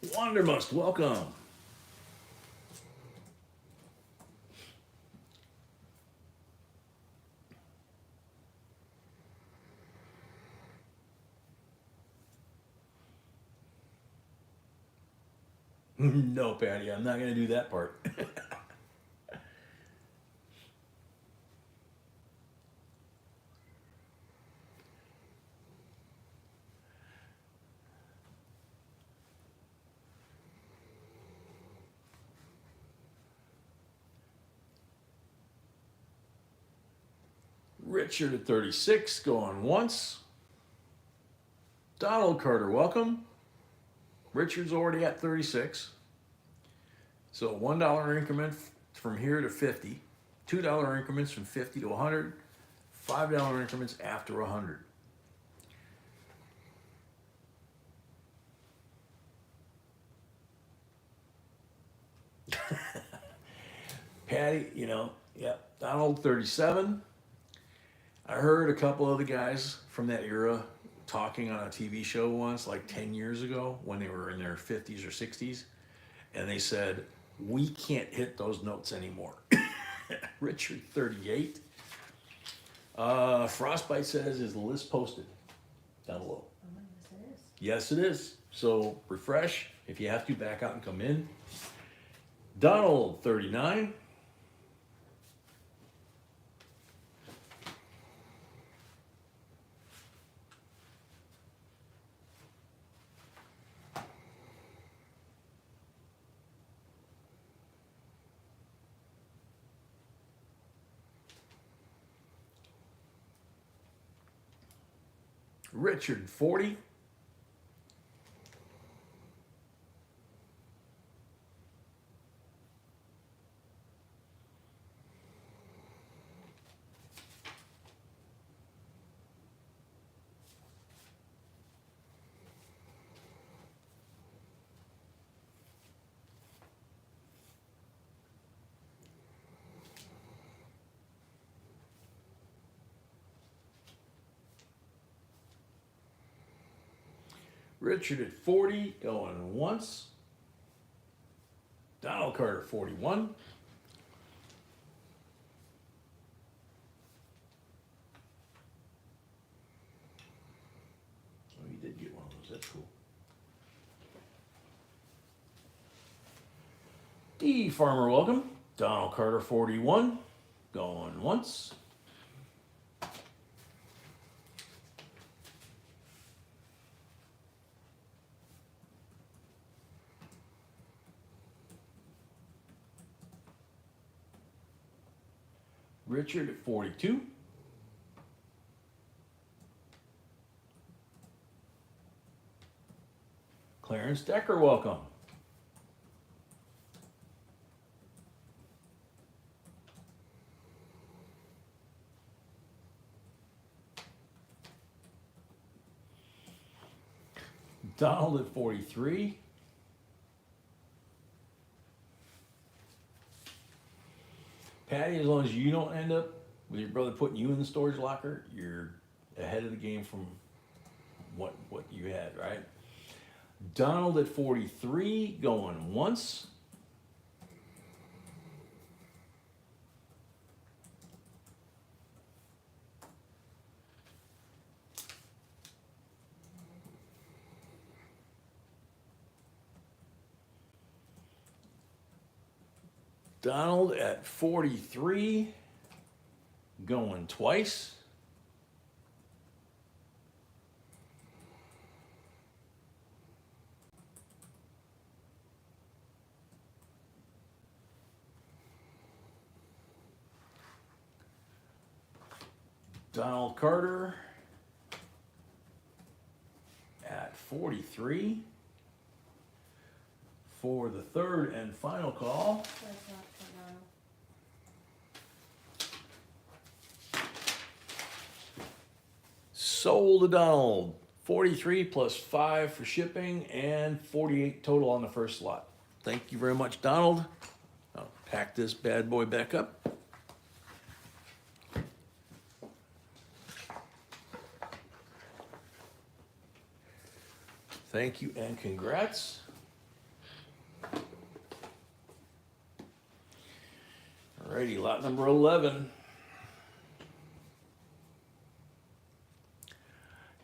Wandermust, welcome. No, Patty, I'm not going to do that part. Richard at 36 going once. Donald Carter, welcome. Richard's already at 36. So $1 increment from here to 50. $2 increments from 50 to 100. $5 increments after 100. Patty, Donald 37. I heard a couple of the guys from that era talking on a TV show once, like 10 years ago, when they were in their 50s or 60s, and they said, we can't hit those notes anymore. Richard 38. Frostbite says, is the list posted? Down below. Yes, it is. Yes, it is. So refresh. If you have to, back out and come in. Donald 39. Richard 40. Richard at 40, going once. Donald Carter 41. Oh, he did get one of those. That's cool. D Farmer, welcome. Donald Carter 41, going once. Richard at 42. Clarence Decker, welcome. Donald at 43. Patty, as long as you don't end up with your brother putting you in the storage locker, you're ahead of the game from what you had, right? Donald at 43, going once. Donald at 43, going twice. Donald Carter at 43 for the third and final call. That's not for now. Sold to Donald. 43 plus 5 for shipping and 48 total on the first lot. Thank you very much, Donald. I'll pack this bad boy back up. Thank you and congrats. Alrighty, lot number 11.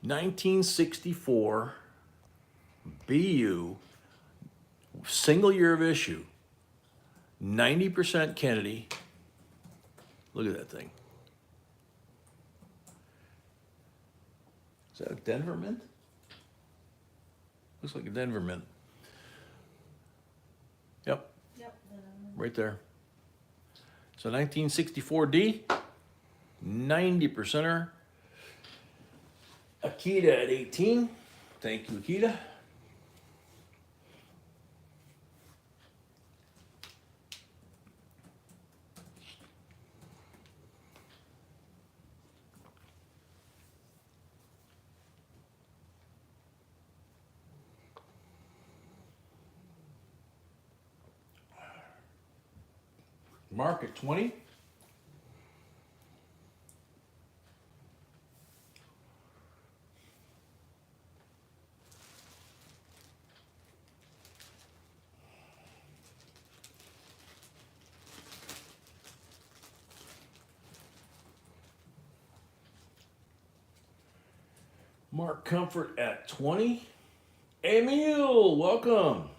1964 BU, single year of issue, 90% Kennedy. Look at that thing. Is that a Denver mint? Looks like a Denver mint. Yep, Yep. right there. So 1964D, 90%er. Akita at 18. Thank you, Akita. Mark at 20. Mark Comfort at 20. Emil, welcome.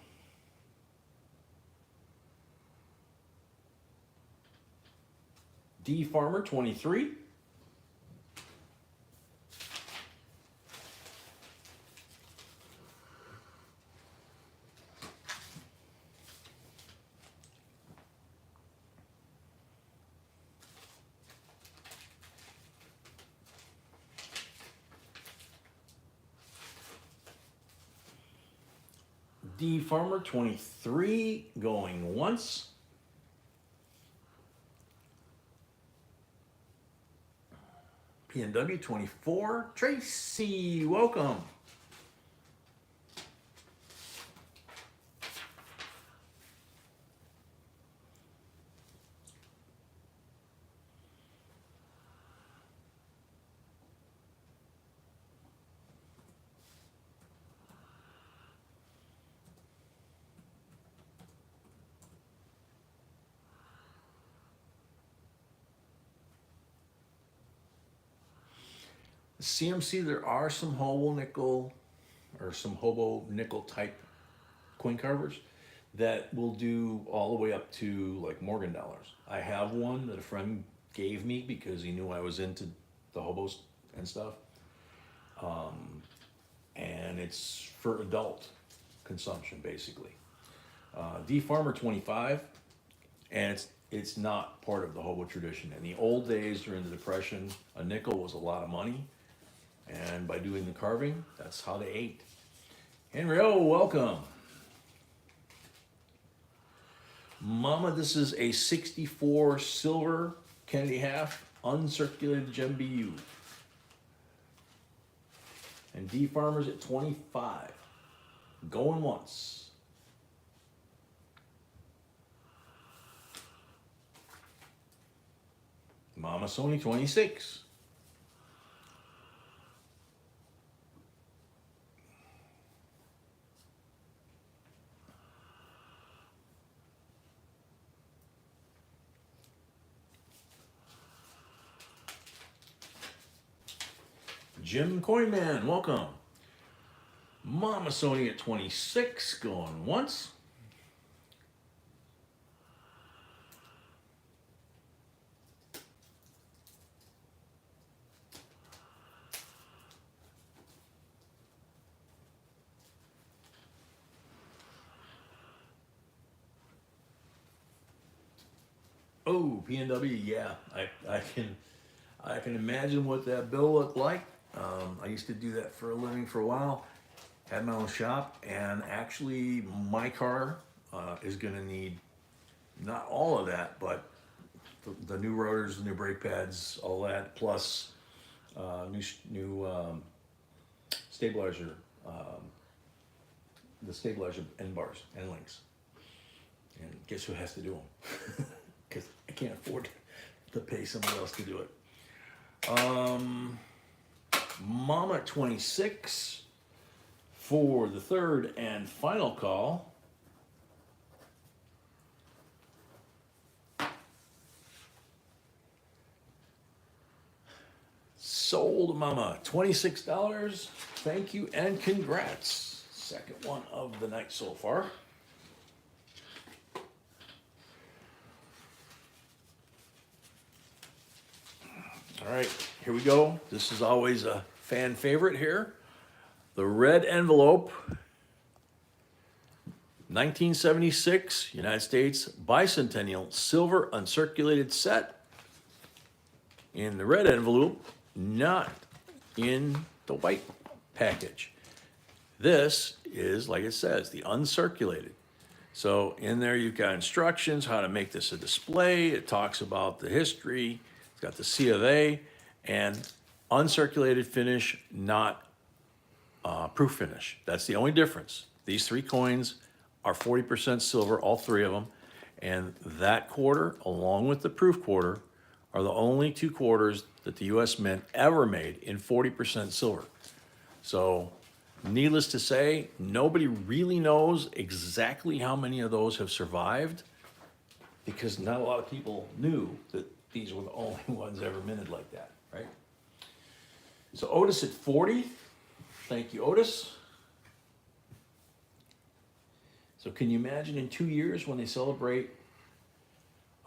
D Farmer 23. D Farmer 23 going once. PNW 24. Tracy, welcome. CMC, there are some hobo nickel type coin carvers that will do all the way up to like Morgan dollars. I have one that a friend gave me because he knew I was into the hobos and stuff. And it's for adult consumption basically. D Farmer 25, and it's not part of the hobo tradition. In the old days during the Depression, a nickel was a lot of money. And by doing the carving, that's how they ate. Henry, oh, welcome. Mama, this is a 64 silver Kennedy half, uncirculated gem BU. And D Farmer's at 25. Going once. Mama Sony 26. Jim Coinman, welcome. Mama Sony at 26, going once. Oh, PNW, yeah, I can imagine what that bill looked like. I used to do that for a living for a while. Had my own shop, and actually my car is going to need not all of that, but the new rotors, the new brake pads, all that, plus new stabilizer, the stabilizer end bars, end links. And guess who has to do them? Because I can't afford to pay somebody else to do it. Mama 26 for the third and final call. Sold, Mama, $26. Thank you and congrats. Second one of the night so far. All right, here we go. This is always a fan favorite here. The red envelope, 1976 United States bicentennial silver uncirculated set in the red envelope, not in the white package. This is, like it says, the uncirculated. So in there you've got instructions how to make this a display. It talks about the history. It's got the C of A and uncirculated finish, not proof finish. That's the only difference. These 3 coins are 40% silver, all 3 of them. And that quarter, along with the proof quarter, are the only 2 quarters that the US Mint ever made in 40% silver. So needless to say, nobody really knows exactly how many of those have survived because not a lot of people knew that these were the only ones ever minted like that, right? So Otis at 40. Thank you, Otis. So can you imagine in 2 years when they celebrate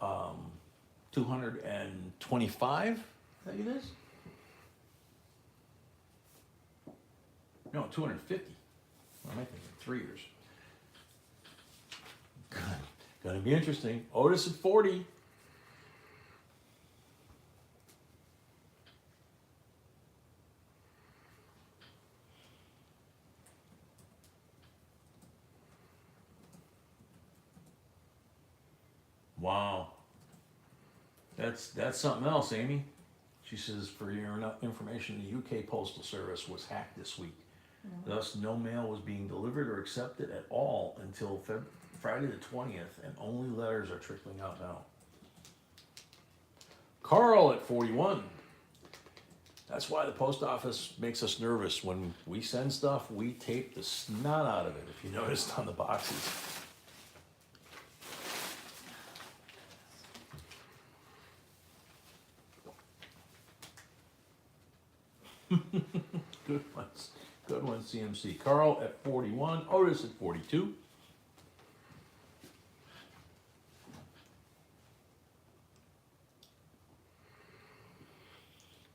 225? I think it is? No, 250. What am I thinking? 3 years. Gonna be interesting. Otis at 40. Wow. That's something else, Amy. She says, for your information, the UK Postal Service was hacked this week. Thus, no mail was being delivered or accepted at all until Friday the 20th, and only letters are trickling out now. Carl at 41. That's why the post office makes us nervous. When we send stuff, we tape the snot out of it, if you noticed on the boxes. Good ones. Good one, CMC. Carl at 41. Otis at 42.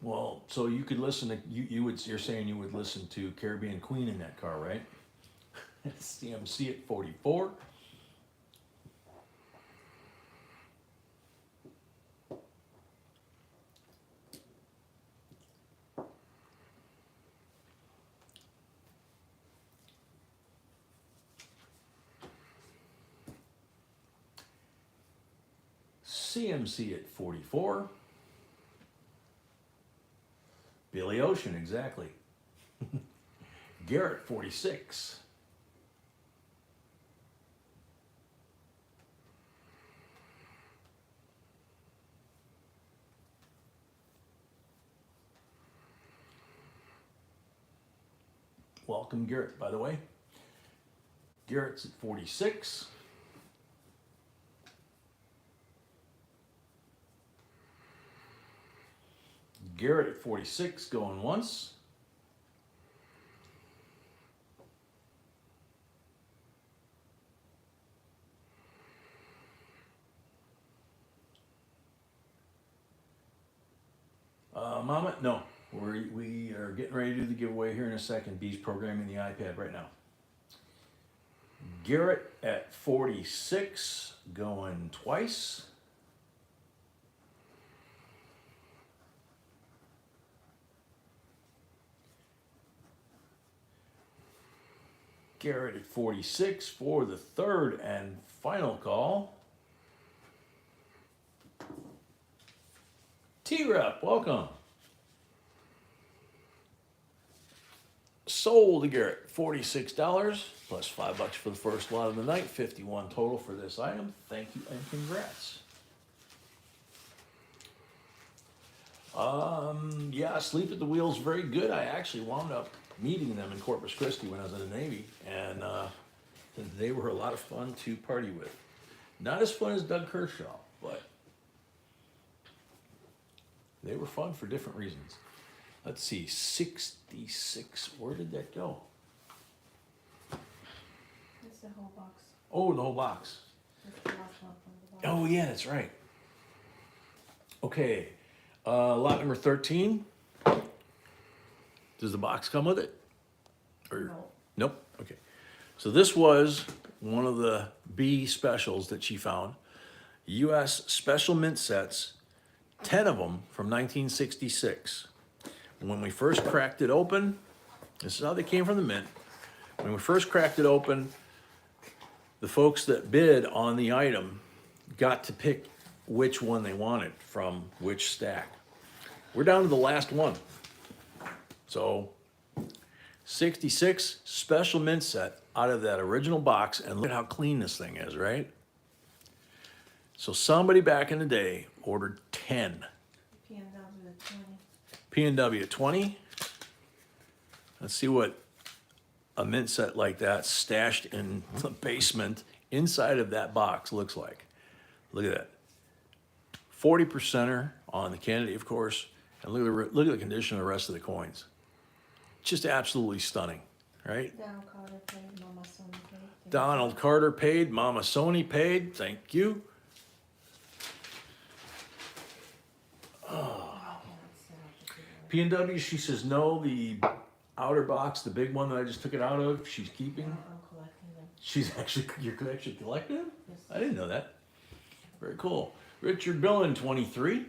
Well, so you could listen to you're saying you would listen to Caribbean Queen in that car, right? CMC at 44. CMC at 44. Billy Ocean, exactly. Garrett, 46. Welcome, Garrett, by the way. Garrett's at 46. Garrett at 46, going once. Mama, no, we are getting ready to do the giveaway here in a second. B's programming the iPad right now. Garrett at 46, going twice. Garrett at 46 for the third and final call. T-Rep, welcome. Sold to Garrett, $46 plus $5 for the first lot of the night, 51 total for this item. Thank you and congrats. Yeah, Sleep at the Wheel's very good. I actually wound up meeting them in Corpus Christi when I was in the Navy, and they were a lot of fun to party with. Not as fun as Doug Kershaw, but they were fun for different reasons. Let's see, 66, where did that go? It's the whole box. Oh, the whole box. It's the last one from the box. Oh yeah, that's right. Okay, lot number 13. Does the box come with it? Or, No. nope, okay. So this was one of the B specials that she found. US Special Mint Sets, 10 of them from 1966. When we first cracked it open, this is how they came from the mint. When we first cracked it open, the folks that bid on the item got to pick which one they wanted from which stack. We're down to the last one. So 66 special mint set out of that original box, and look at how clean this thing is, right? So somebody back in the day ordered 10. P&W at 20. P&W at 20. Let's see what a mint set like that stashed in the basement inside of that box looks like. Look at that. 40%er on the Kennedy, of course, and look at the condition of the rest of the coins. Just absolutely stunning, right? Donald Carter paid, Mama Sony paid. Donald Carter paid, Mama Sony paid, thank you. P&W, she says no, the outer box, the big one that I just took it out of, she's keeping. I'm collecting them. You're actually collecting them? Yes. I didn't know that. Very cool. Richard Billen, 23.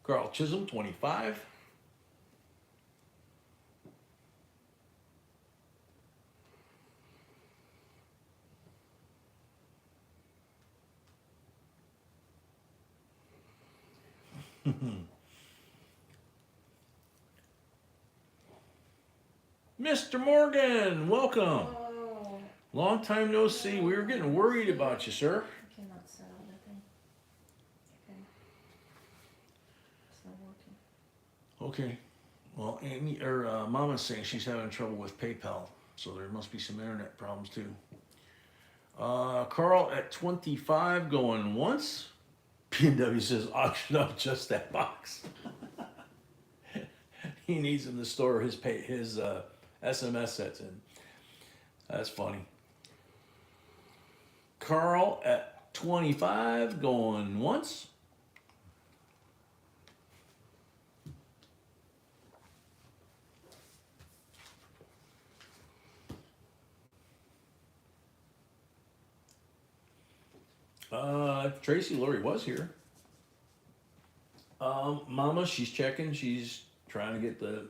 Carl Chisholm, 25. Mr. Morgan, welcome. Oh, Long time no see. We were getting worried about you, sir. I cannot set up that thing. Okay. It's not working. Okay. Well, Amy or Mama's saying she's having trouble with PayPal, so there must be some internet problems too. Carl at 25 going once. P&W says auction up just that box. He needs him to store his SMS sets in. That's funny. Carl at 25 going once. Tracy Lori was here. Mama, she's checking. She's trying to get the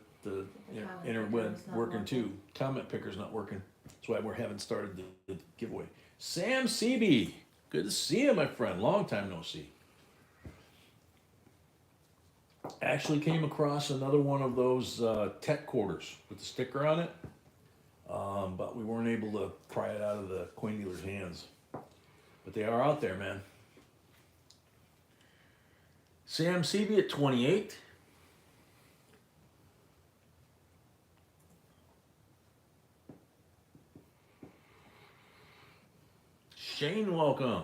interweb working too. Comment picker's not working. That's why we haven't started the giveaway. Sam Seeby, good to see you, my friend. Long time no see. Actually came across another one of those tech quarters with the sticker on it, but we weren't able to pry it out of the coin dealer's hands. But they are out there, man. Sam Seeby at 28. Shane, welcome.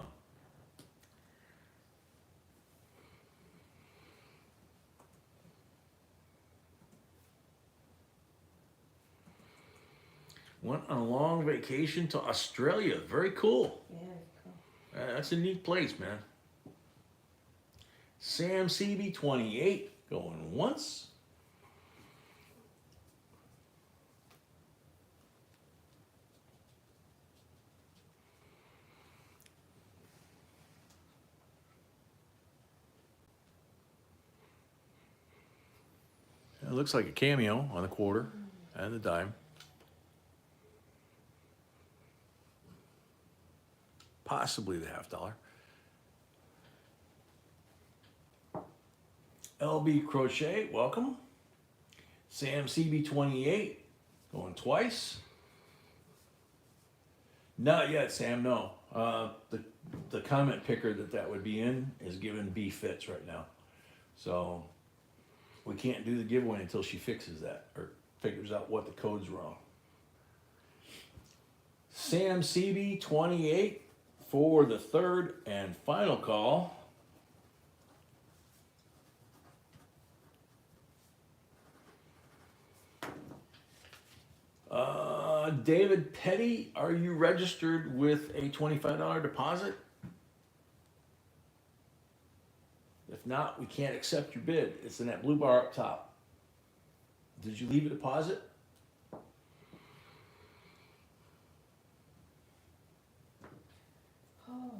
Went on a long vacation to Australia. Very cool. Yeah, cool. That's a neat place, man. Sam CB 28 going once. It looks like a cameo on the quarter and the dime. Possibly the $50. LB Crochet, welcome. Sam CB 28 going twice. Not yet, Sam, no. The comment picker that would be in is giving B fits right now. So we can't do the giveaway until she fixes that or figures out what the code's wrong. Sam CB 28 for the third and final call. David Petty, are you registered with a $25 deposit? If not, we can't accept your bid. It's in that blue bar up top. Did you leave a deposit? Oh,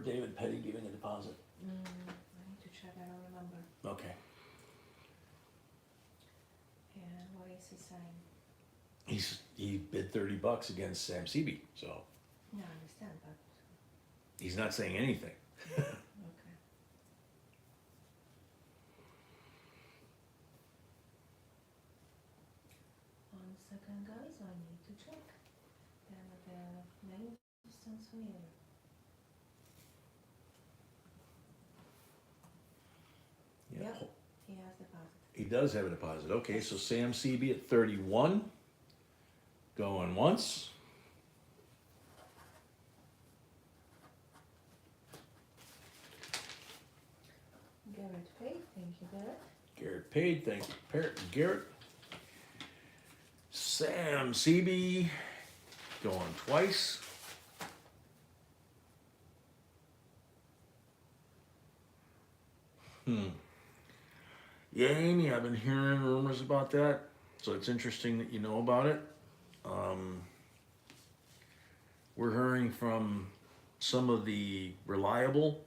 David Petty giving a deposit? I need to check, I don't remember. Okay. And what is he saying? He bid $30 against Sam Seaby, so No, I understand, but, he's not saying anything. okay. One second, guys, I need to check. And the name sounds familiar. Yeah. Yep. He has deposit. He does have a deposit. Okay, so Sam Seaby at 31. Going once. Garrett paid, thank you, Garrett. Garrett paid, thank you, Garrett. Sam Seaby going twice. Yeah, Amy, I've been hearing rumors about that, so it's interesting that you know about it. We're hearing from some of the reliable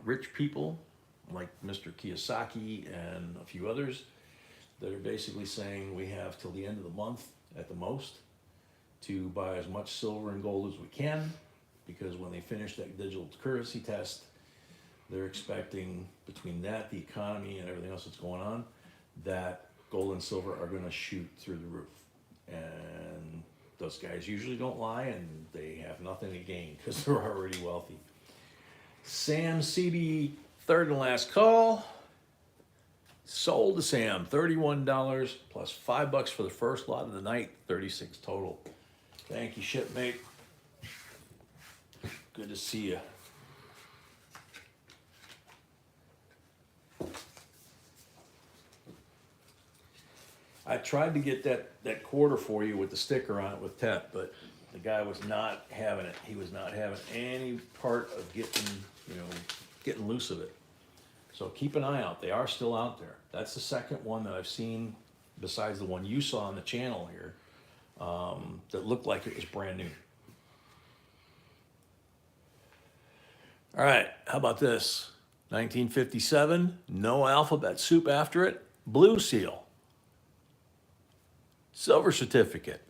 rich people, like Mr. Kiyosaki and a few others, that are basically saying we have till the end of the month at the most to buy as much silver and gold as we can, because when they finish that digital currency test, they're expecting, between that, the economy, and everything else that's going on, that gold and silver are going to shoot through the roof. And those guys usually don't lie, and they have nothing to gain because they're already wealthy. Sam Seaby, third and last call. Sold to Sam, $31 plus $5 for the first lot of the night, 36 total. Thank you, shipmate. Good to see you. I tried to get that quarter for you with the sticker on it with TEP, but the guy was not having it. He was not having any part of getting loose of it. So keep an eye out. They are still out there. That's the second one that I've seen, besides the one you saw on the channel here, that looked like it was brand new. All right, how about this? 1957, no alphabet soup after it, blue seal. Silver certificate,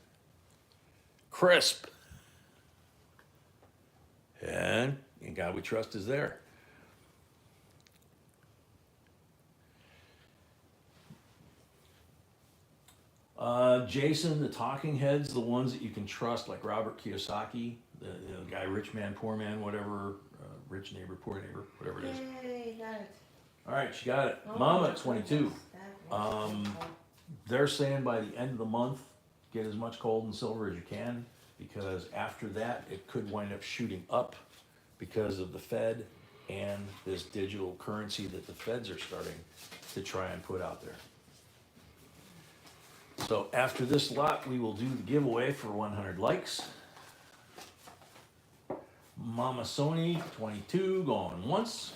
crisp, and In God We Trust is there. Jason, the talking heads, the ones that you can trust, like Robert Kiyosaki, the guy, Rich Man, Poor Man, whatever, Rich Neighbor, Poor Neighbor, whatever it is. Yay, got it. All right, she got it. Oh, Mama at that's 22. that was They're saying by the end of the month, get as much gold and silver as you can, because after that, it could wind up shooting up because of the Fed and this digital currency that the Feds are starting to try and put out there. So after this lot, we will do the giveaway for 100 likes. Mama Sony, 22, going once.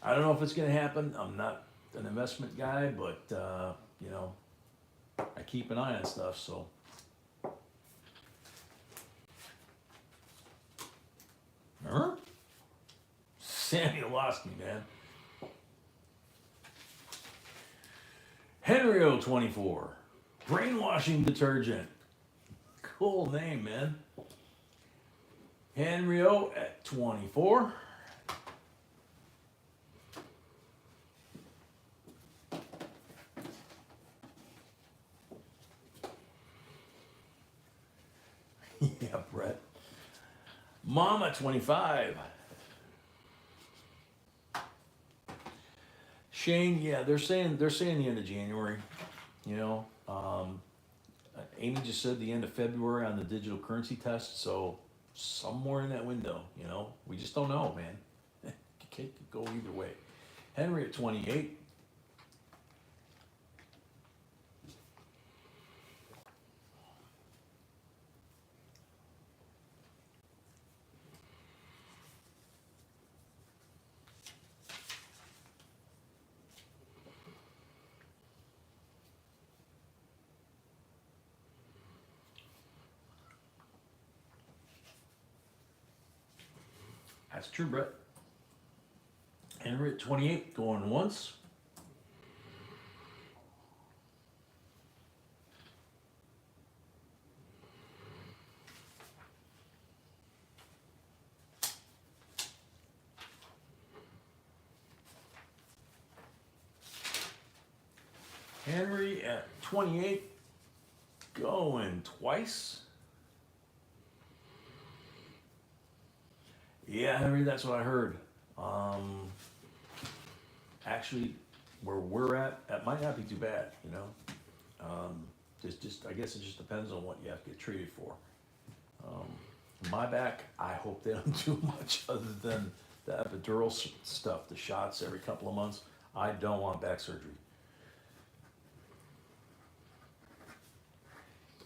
I don't know if it's gonna happen. I'm not an investment guy, but, you know, I keep an eye on stuff, so. Huh? Sammy lost me, man. Henry 24, brainwashing detergent. Cool name, man. Henry at 24. Yeah, Brett. Mama 25. Shane, yeah, they're saying the end of January. You know, Amy just said the end of February on the digital currency test. So somewhere in that window, you know, we just don't know, man. It could go either way. Henry at 28. That's true, Brett. Henry at 28, going once. Henry at 28, going twice. Yeah, Henry, that's what I heard. Actually, where we're at, that might not be too bad, you know? I guess it just depends on what you have to get treated for. My back, I hope they don't do much other than the epidural stuff, the shots every couple of months. I don't want back surgery.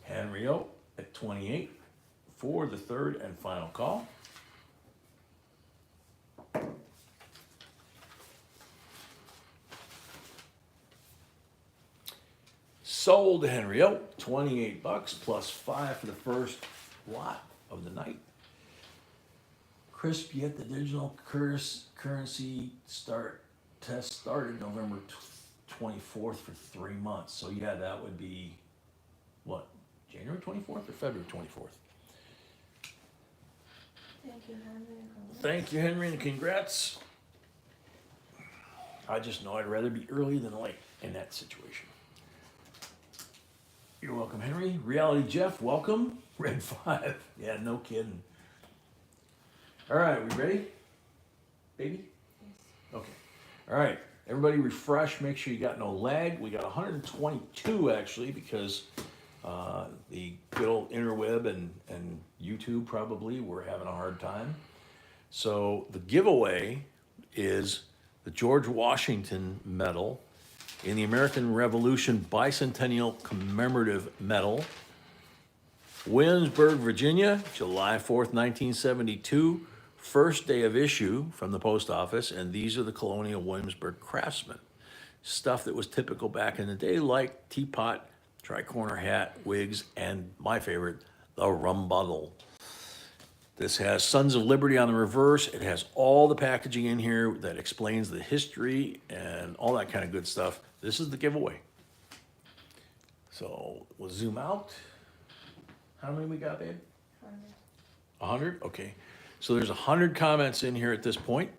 Henry O at 28 for the third and final call. Sold Henry O, $28 plus 5 for the first lot of the night. Crisp yet the digital currency test started November 24th for 3 months. So yeah, that would be what, January 24th or February 24th? Thank you, Henry. Thank you, Henry, and congrats. I just know I'd rather be early than late in that situation. You're welcome, Henry. Reality Jeff, welcome. Red 5. Yeah, no kidding. All right, we ready? Baby? Yes. Okay. All right. Everybody refresh. Make sure you got no lag. We got 122 actually because the good old interweb and YouTube probably were having a hard time. So the giveaway is the George Washington Medal in the American Revolution Bicentennial Commemorative Medal, Williamsburg, Virginia, July 4th, 1972, first day of issue from the post office, and these are the Colonial Williamsburg craftsmen. Stuff that was typical back in the day, like teapot, tri-corner hat, wigs, and my favorite, the rum bottle. This has Sons of Liberty on the reverse. It has all the packaging in here that explains the history and all that kind of good stuff. This is the giveaway. So we'll zoom out. How many we got, babe? 100? Okay. So there's 100 comments in here at this point.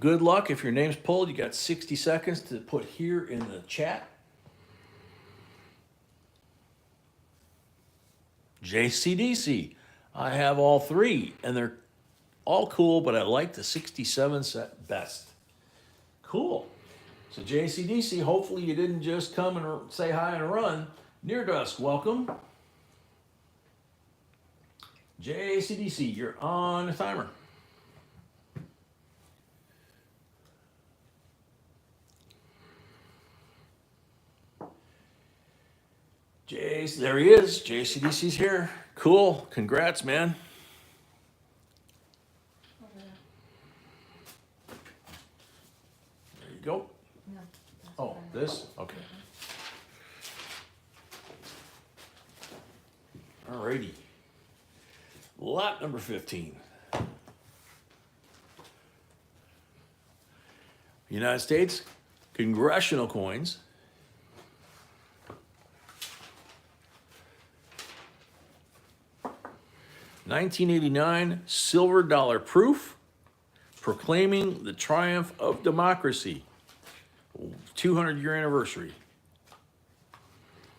Good luck. If your name's pulled, you got 60 seconds to put here in the chat. JCDC. I have all three, and they're all cool, but I like the 67 set best. Cool. So JCDC, hopefully you didn't just come and say hi and run. Near Dusk, welcome. JCDC, you're on the timer. There he is. JCDC's here. Cool. Congrats, man. Over there. There you go. No. That's Oh, better. this? Okay. Alrighty. Lot number 15. United States congressional coins. $1989 silver dollar proof proclaiming the triumph of democracy. 200-year anniversary.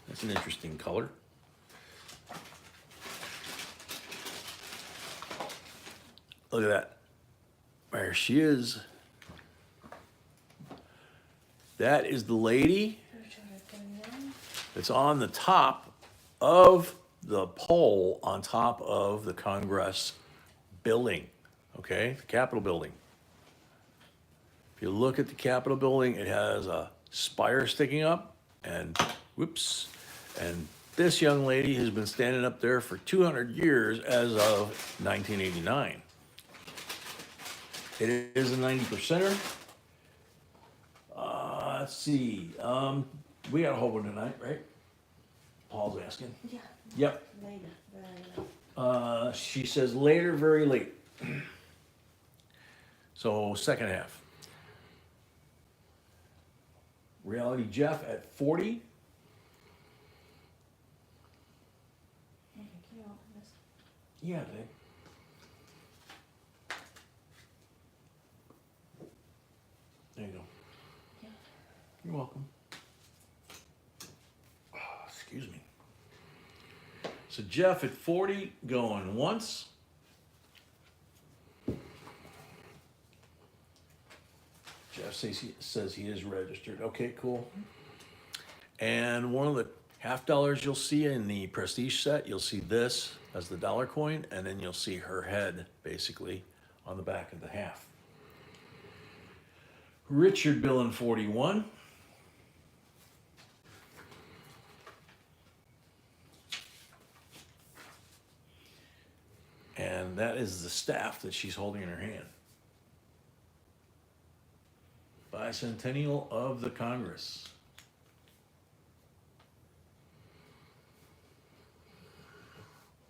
That's an interesting color. Look at that. There she is. That is the lady that's on the top of the pole on top of the Congress building, okay? The Capitol building. If you look at the Capitol building, it has a spire sticking up, and whoops, and this young lady has been standing up there for 200 years as of 1989. It is a 90%er. Let's see. We got a whole one tonight, right? Paul's asking. Yeah. Yep. Later. Very later. She says later, very late. So second half. Reality Jeff at 40. Okay, can you open this? Yeah, they. There you go. Yeah. You're welcome. Oh, excuse me. So Jeff at 40 going once. Jeff says he is registered. Okay, cool. And one of the $50 you'll see in the prestige set, you'll see this as the dollar coin, and then you'll see her head basically on the back of the half. Richard billing 41. And that is the staff that she's holding in her hand. Bicentennial of the Congress.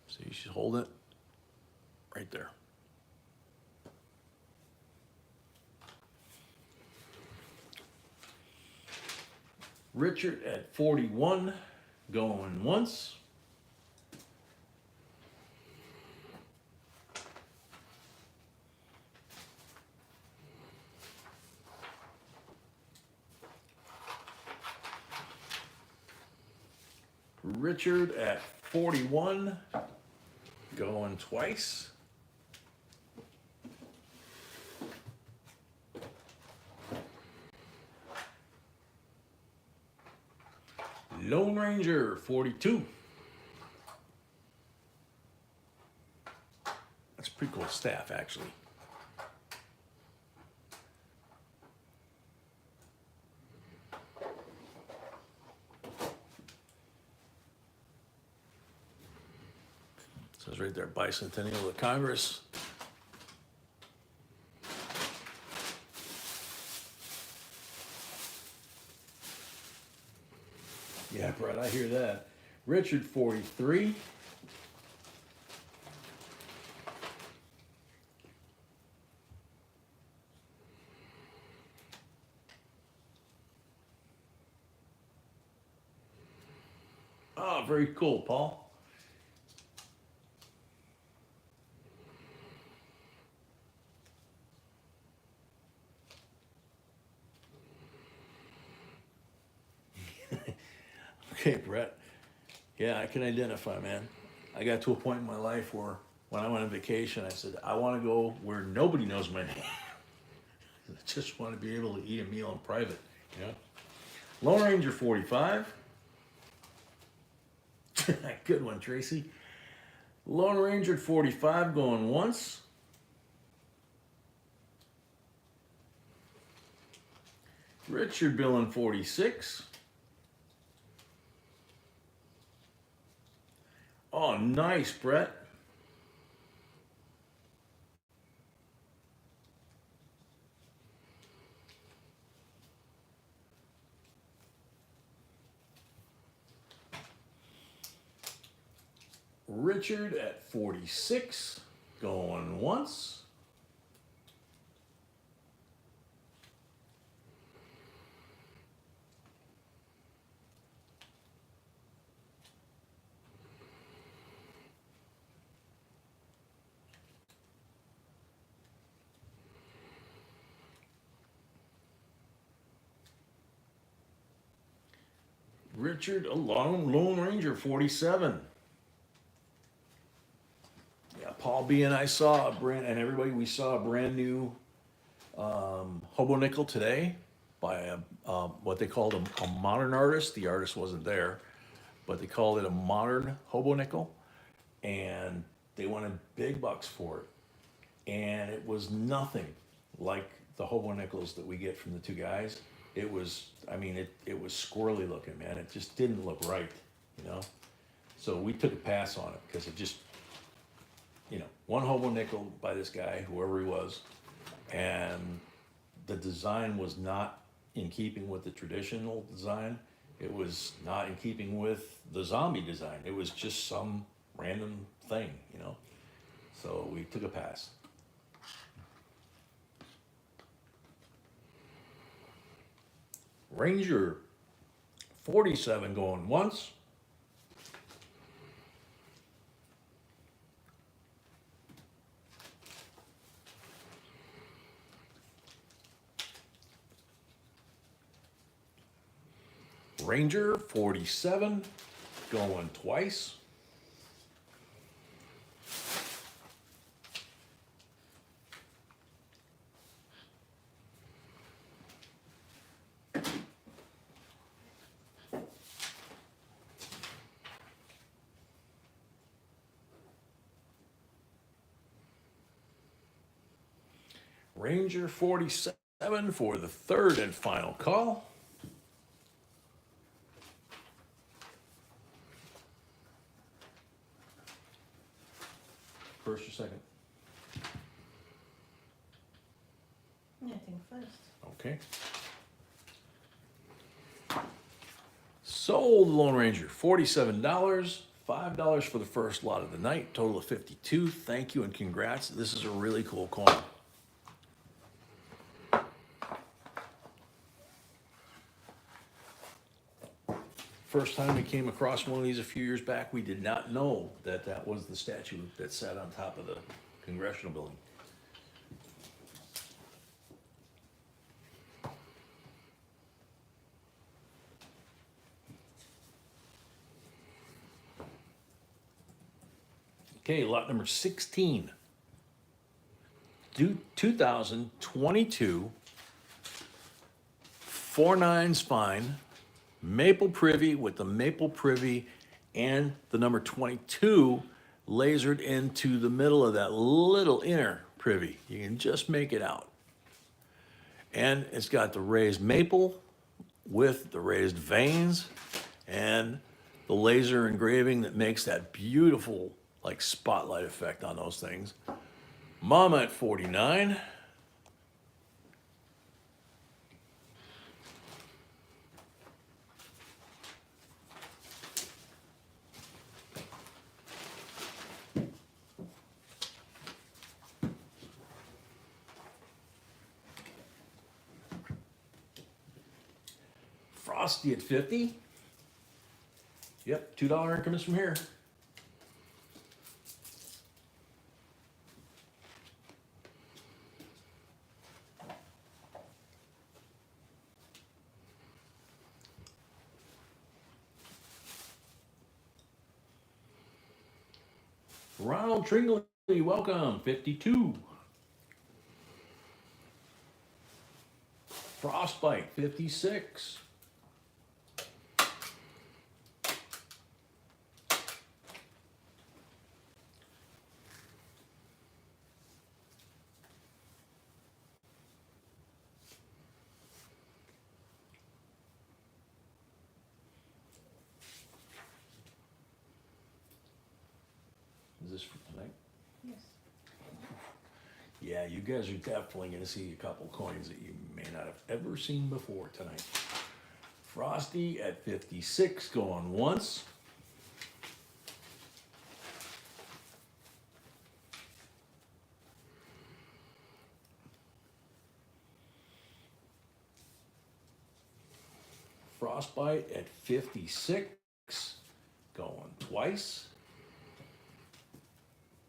See, she's holding it right there. Richard at 41, going once. Richard at 41, going twice. Lone Ranger 42. That's a pretty cool staff, actually. Says right there, Bicentennial of the Congress. Yeah, Brett, I hear that. Richard 43. Oh, very cool, Paul. Okay, Brett. Yeah, I can identify, man. I got to a point in my life where when I went on vacation, I said, I want to go where nobody knows my name. I just want to be able to eat a meal in private, you know? Lone Ranger 45. Good one, Tracy. Lone Ranger 45 going once. Richard billing 46. Oh, nice, Brett. Richard at 46, going once. Richard, a Lone Ranger 47. Yeah, Paul B and I saw a brand, and everybody, we saw a brand new hobo nickel today by what they called a modern artist. The artist wasn't there, but they called it a modern hobo nickel, and they wanted big bucks for it. And it was nothing like the hobo nickels that we get from the two guys. It was, I mean, it was squirrely looking, man. It just didn't look right, you know? So we took a pass on it because it just, you know, one hobo nickel by this guy, whoever he was, and the design was not in keeping with the traditional design. It was not in keeping with the zombie design. It was just some random thing, you know? So we took a pass. Ranger 47 going once. Ranger 47 going twice. Ranger 47 for the third and final call. First or second? Yeah, I think first. Okay. Sold the Lone Ranger, $47, $5 for the first lot of the night, total of 52. Thank you and congrats. This is a really cool coin. First time we came across one of these a few years back, we did not know that that was the statue that sat on top of the Congressional Building. Okay, lot number 16. 2022, 4/9's fine, maple privy with the maple privy and the number 22 lasered into the middle of that little inner privy. You can just make it out. And it's got the raised maple with the raised veins and the laser engraving that makes that beautiful like spotlight effect on those things. Mama at 49. Frosty at 50. Yep, $2 increments from here. Ronald Tringley, welcome, 52. Frostbite, 56. Is this for tonight? Yes. Yeah, you guys are definitely gonna see a couple coins that you may not have ever seen before tonight. Frosty at 56 going once. Frostbite at 56 going twice.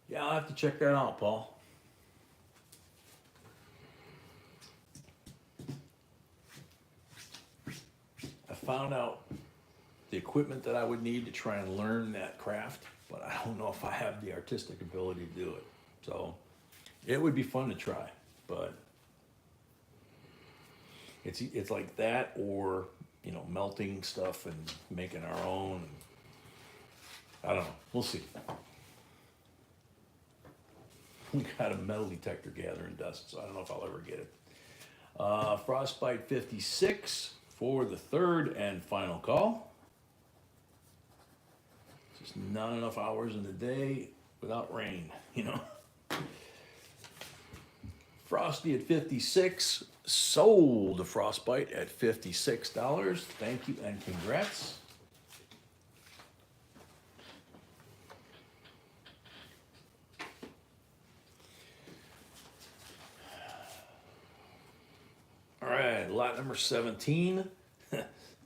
Yeah, I'll have to check that out, Paul. I found out the equipment that I would need to try and learn that craft, but I don't know if I have the artistic ability to do it. So it would be fun to try, but it's like that or, you know, melting stuff and making our own. I don't know. We'll see. We got a metal detector gathering dust, so I don't know if I'll ever get it. Frostbite 56 for the third and final call. Just not enough hours in the day without rain, you know. Frosty at 56, sold the Frostbite at $56. Thank you and congrats. lot number 17.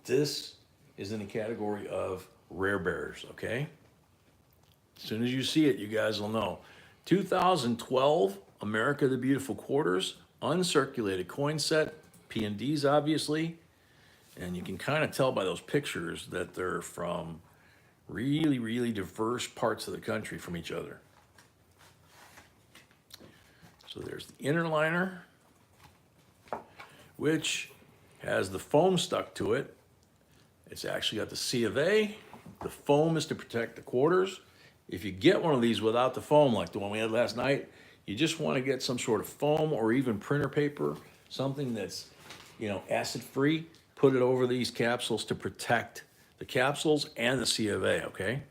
This is in the category of rare bears, okay? As soon as you see it, you guys will know. 2012, America the Beautiful Quarters, uncirculated coin set, P&Ds obviously, and you can kind of tell by those pictures that they're from really, really diverse parts of the country from each other. So there's the inner liner, which has the foam stuck to it. It's actually got the C of A. The foam is to protect the quarters. If you get one of these without the foam, like the one we had last night, you just want to get some sort of foam or even printer paper, something that's, acid-free. Put it over these capsules to protect the capsules and the C of A, okay?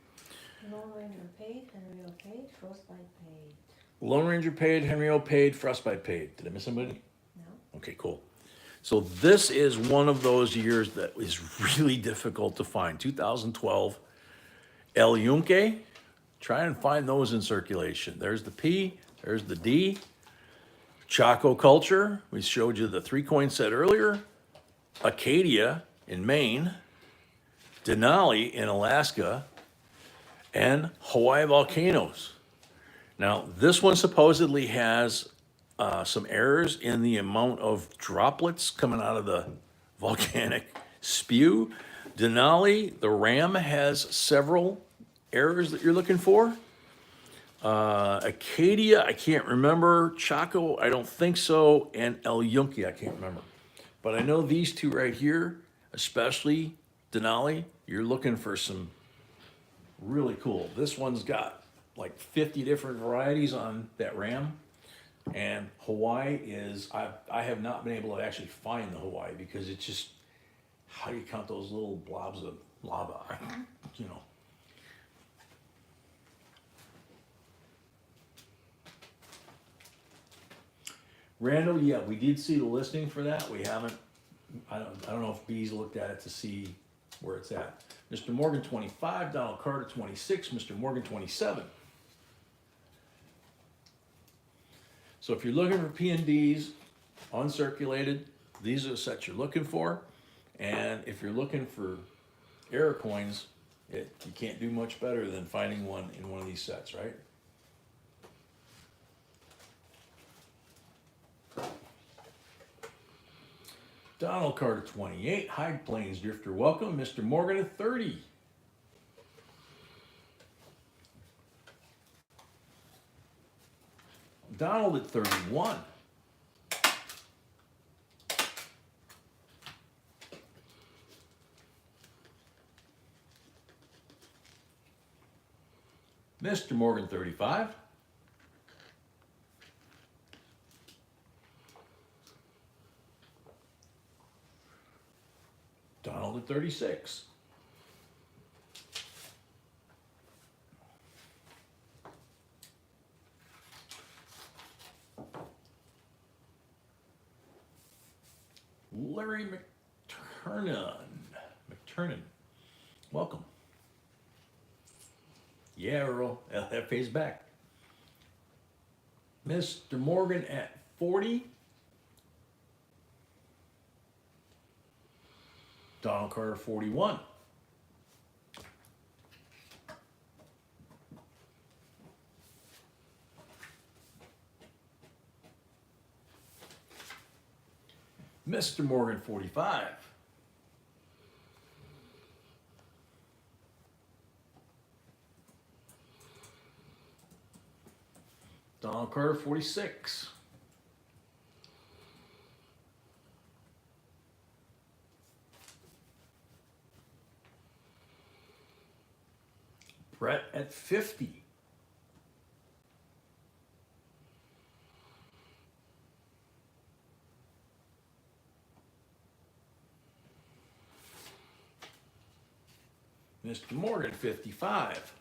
Lone Ranger paid, Henry paid, Frostbite paid. Lone Ranger paid, Henry O paid, Frostbite paid. Did I miss somebody? No. Okay, cool. So this is one of those years that is really difficult to find. 2012, El Yunque. Try and find those in circulation. There's the P, there's the D. Chaco culture. We showed you the 3-coin set earlier. Acadia in Maine. Denali in Alaska. And Hawaii volcanoes. Now, this one supposedly has some errors in the amount of droplets coming out of the volcanic spew. Denali, the RAM, has several errors that you're looking for. Acadia, I can't remember. Chaco, I don't think so. And El Yunque, I can't remember. But I know these two right here, especially Denali, you're looking for some really cool. This one's got like 50 different varieties on that RAM. And Hawaii is, I have not been able to actually find the Hawaii because it's just, how do you count those little blobs of lava, Randall, yeah, we did see the listing for that. We haven't, I don't know if B's looked at it to see where it's at. Mr. Morgan 25, Donald Carter 26, Mr. Morgan 27. So if you're looking for P&Ds, uncirculated, these are the sets you're looking for. And if you're looking for error coins, you can't do much better than finding one in one of these sets, right? Donald Carter 28, High Plains Drifter, welcome. Mr. Morgan at 30. Donald at 31. Mr. Morgan 35. Donald at 36. Larry McTurnan, welcome. Yeah, Earl, that pays back. Mr. Morgan at 40. Donald Carter 41. Mr. Morgan 45. Donald Carter 46. Brett at 50. Mr. Morgan, 55.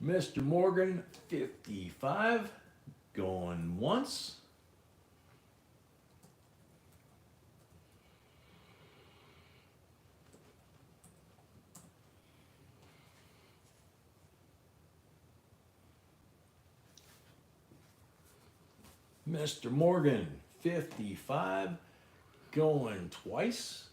Mr. Morgan, 55. Going once. Mr. Morgan, 55, going twice.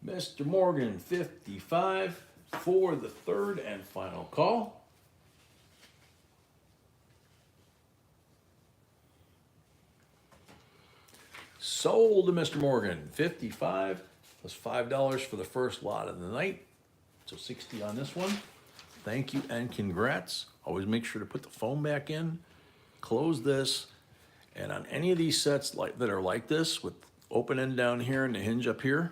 Mr. Morgan, 55, for the third and final call. Sold to Mr. Morgan, 55, plus $5 for the first lot of the night. So 60 on this one. Thank you and congrats. Always make sure to put the phone back in, close this, and on any of these sets that are like this with open end down here and the hinge up here,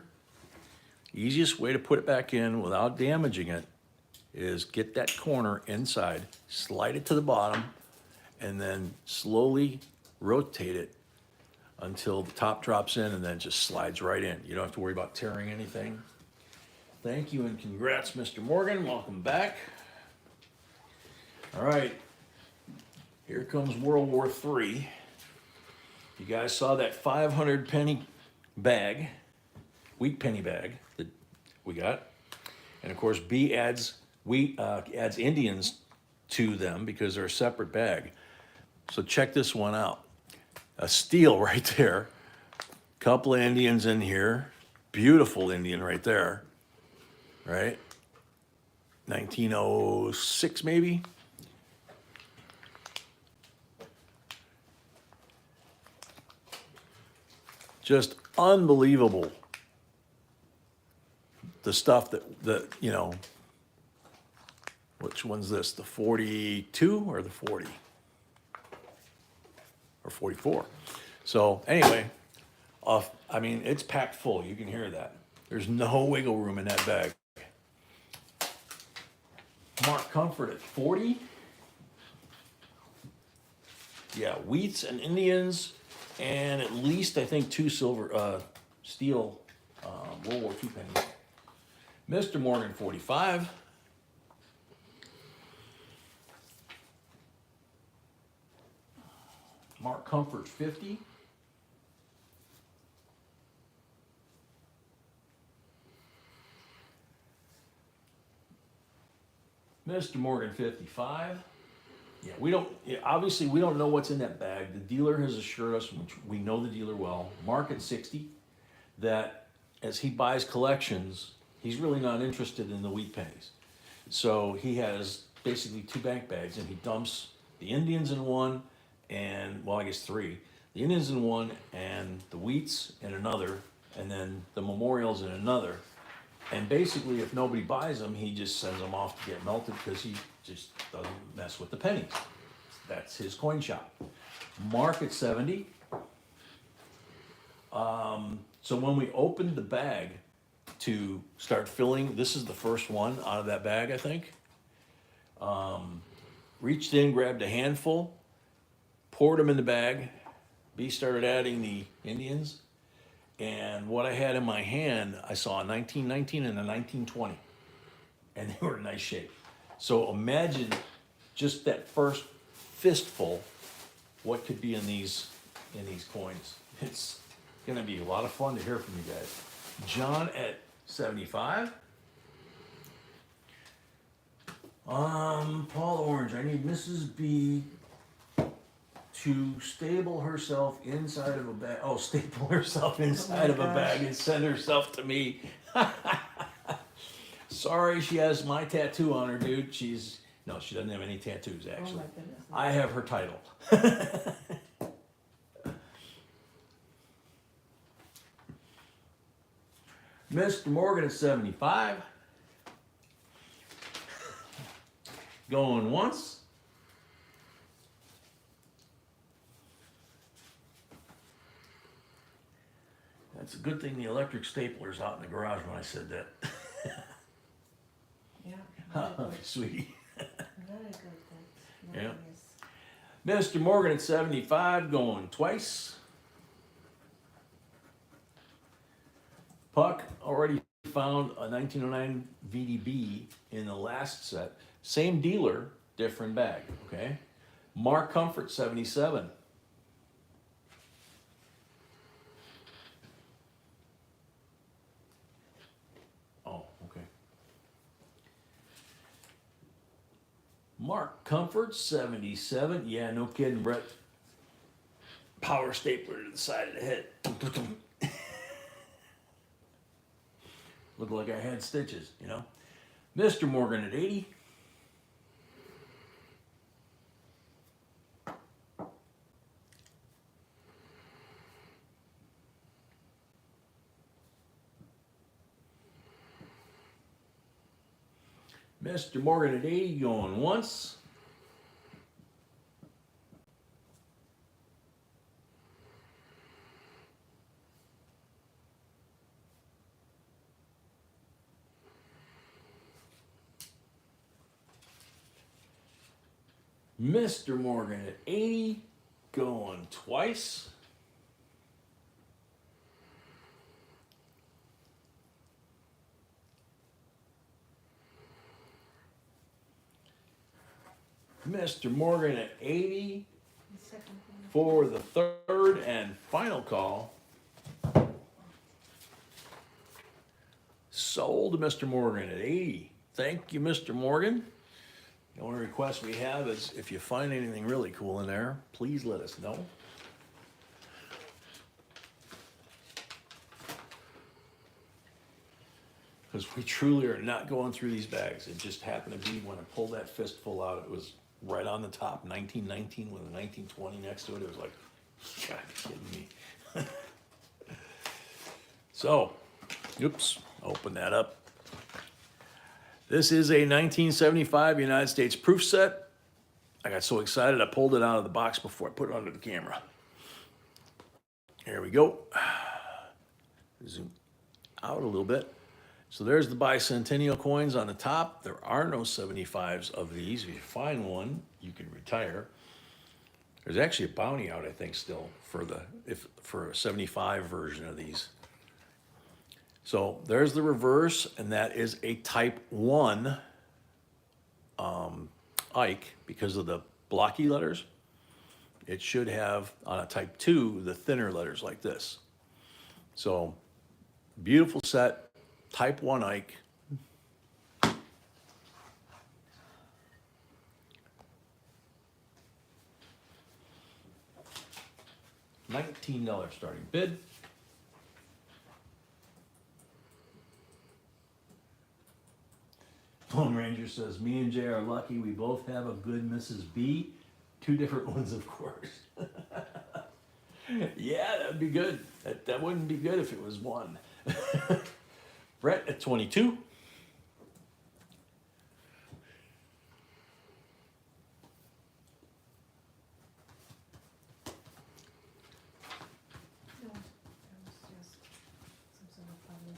easiest way to put it back in without damaging it is get that corner inside, slide it to the bottom, and then slowly rotate it until the top drops in and then just slides right in. You don't have to worry about tearing anything. Thank you and congrats, Mr. Morgan. Welcome back. All right, here comes World War III. You guys saw that 500 penny bag, wheat penny bag that we got. And of course, B adds Indians to them because they're a separate bag. So check this one out. A steal right there. Couple of Indians in here. Beautiful Indian right there. Right? 1906 maybe. Just unbelievable. The stuff that you know, which one's this? The 42 or the 40? Or 44. So anyway, I mean, it's packed full. You can hear that. There's no wiggle room in that bag. Mark Comfort at 40. Yeah, wheats and Indians, and at least I think 2 steel World War II pennies. Mr. Morgan, 45. Mark Comfort, 50. Mr. Morgan, 55. Obviously we don't know what's in that bag. The dealer has assured us, which we know the dealer well, Mark at 60, that as he buys collections, he's really not interested in the wheat pennies. So he has basically 2 bank bags, and he dumps the Indians in one, and, well, I guess 3. The Indians in one, and the wheats in another, and then the memorials in another. And basically, if nobody buys them, he just sends them off to get melted because he just doesn't mess with the pennies. That's his coin shop. Mark at 70. So when we opened the bag to start filling, this is the first one out of that bag, I think. Reached in, grabbed a handful, poured them in the bag. B started adding the Indians. And what I had in my hand, I saw a 1919 and a 1920. And they were in nice shape. So imagine just that first fistful, what could be in these coins. It's gonna be a lot of fun to hear from you guys. John at 75. Paul Orange, I need Mrs. B to staple herself inside of a bag. Oh, staple herself inside of a bag and send herself to me. Sorry, she has my tattoo on her, dude. No, she doesn't have any tattoos, actually. Oh my goodness. I have her title. Mr. Morgan at 75. Going once. That's a good thing the electric stapler's out in the garage when I said that. Yeah. Very good. Sweetie. Very good. Yeah. Nice. Mr. Morgan at 75, going twice. Puck already found a 1909 VDB in the last set. Same dealer, different bag, okay? Mark Comfort, 77. Mark Comfort, 77. Yeah, no kidding, Brett. Power stapler to the side of the head. Looked like I had stitches, you know. Mr. Morgan at 80. Mr. Morgan at 80 going once. Mr. Morgan at 80 going twice. Mr. Morgan at 80 The second one. for the third and final call. Sold to Mr. Morgan at 80. Thank you, Mr. Morgan. The only request we have is if you find anything really cool in there, please let us know. Because we truly are not going through these bags. It just happened to be when I pulled that fistful out, it was right on the top, 1919 with a 1920 next to it. It was like, God, you're kidding me. So, oops, open that up. This is a 1975 United States proof set. I got so excited I pulled it out of the box before I put it under the camera. Here we go. Zoom out a little bit. So there's the bicentennial coins on the top. There are no 75s of these. If you find one, you can retire. There's actually a bounty out, I think, still for a 75 version of these. So there's the reverse, and that is a type 1 Ike because of the blocky letters. It should have, on a type 2, the thinner letters like this. So beautiful set, type 1 Ike. $19 starting bid. Lone Ranger says, me and Jay are lucky we both have a good Mrs. B. Two different ones, of course. Yeah, that'd be good. That wouldn't be good if it was one. Brett at 22. No, that was just some sort of problem.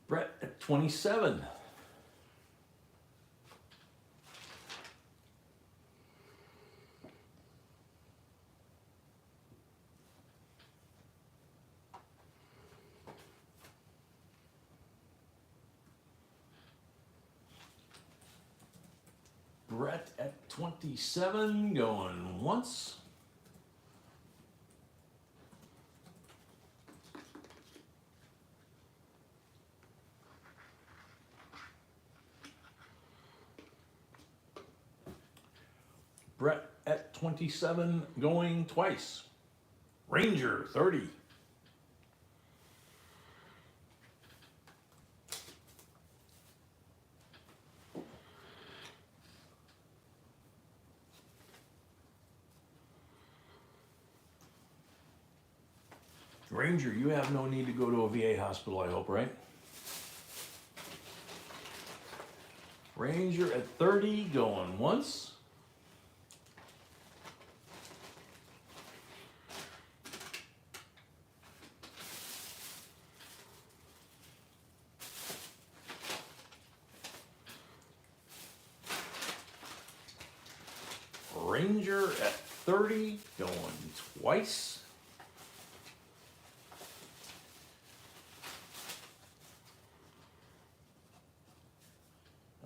Brett at 27. Brett at 27, going once. Brett at 27, going twice. Ranger, 30. Ranger, you have no need to go to a VA hospital, I hope, right? Ranger at 30, going once. Ranger at 30, going twice.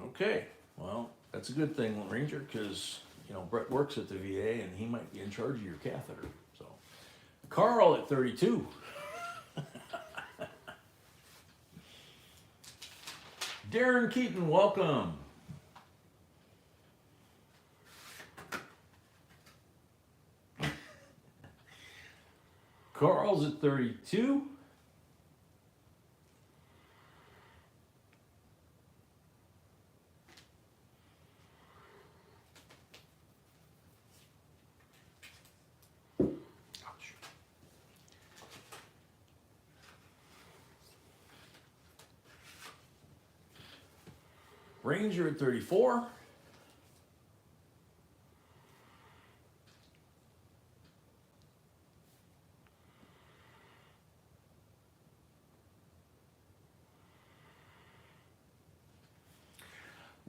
Okay, well, that's a good thing, Ranger, because, you know, Brett works at the VA and he might be in charge of your catheter. So, Carl at 32. Darren Keaton, welcome. Carl's at 32. Ouch. Ranger at 34.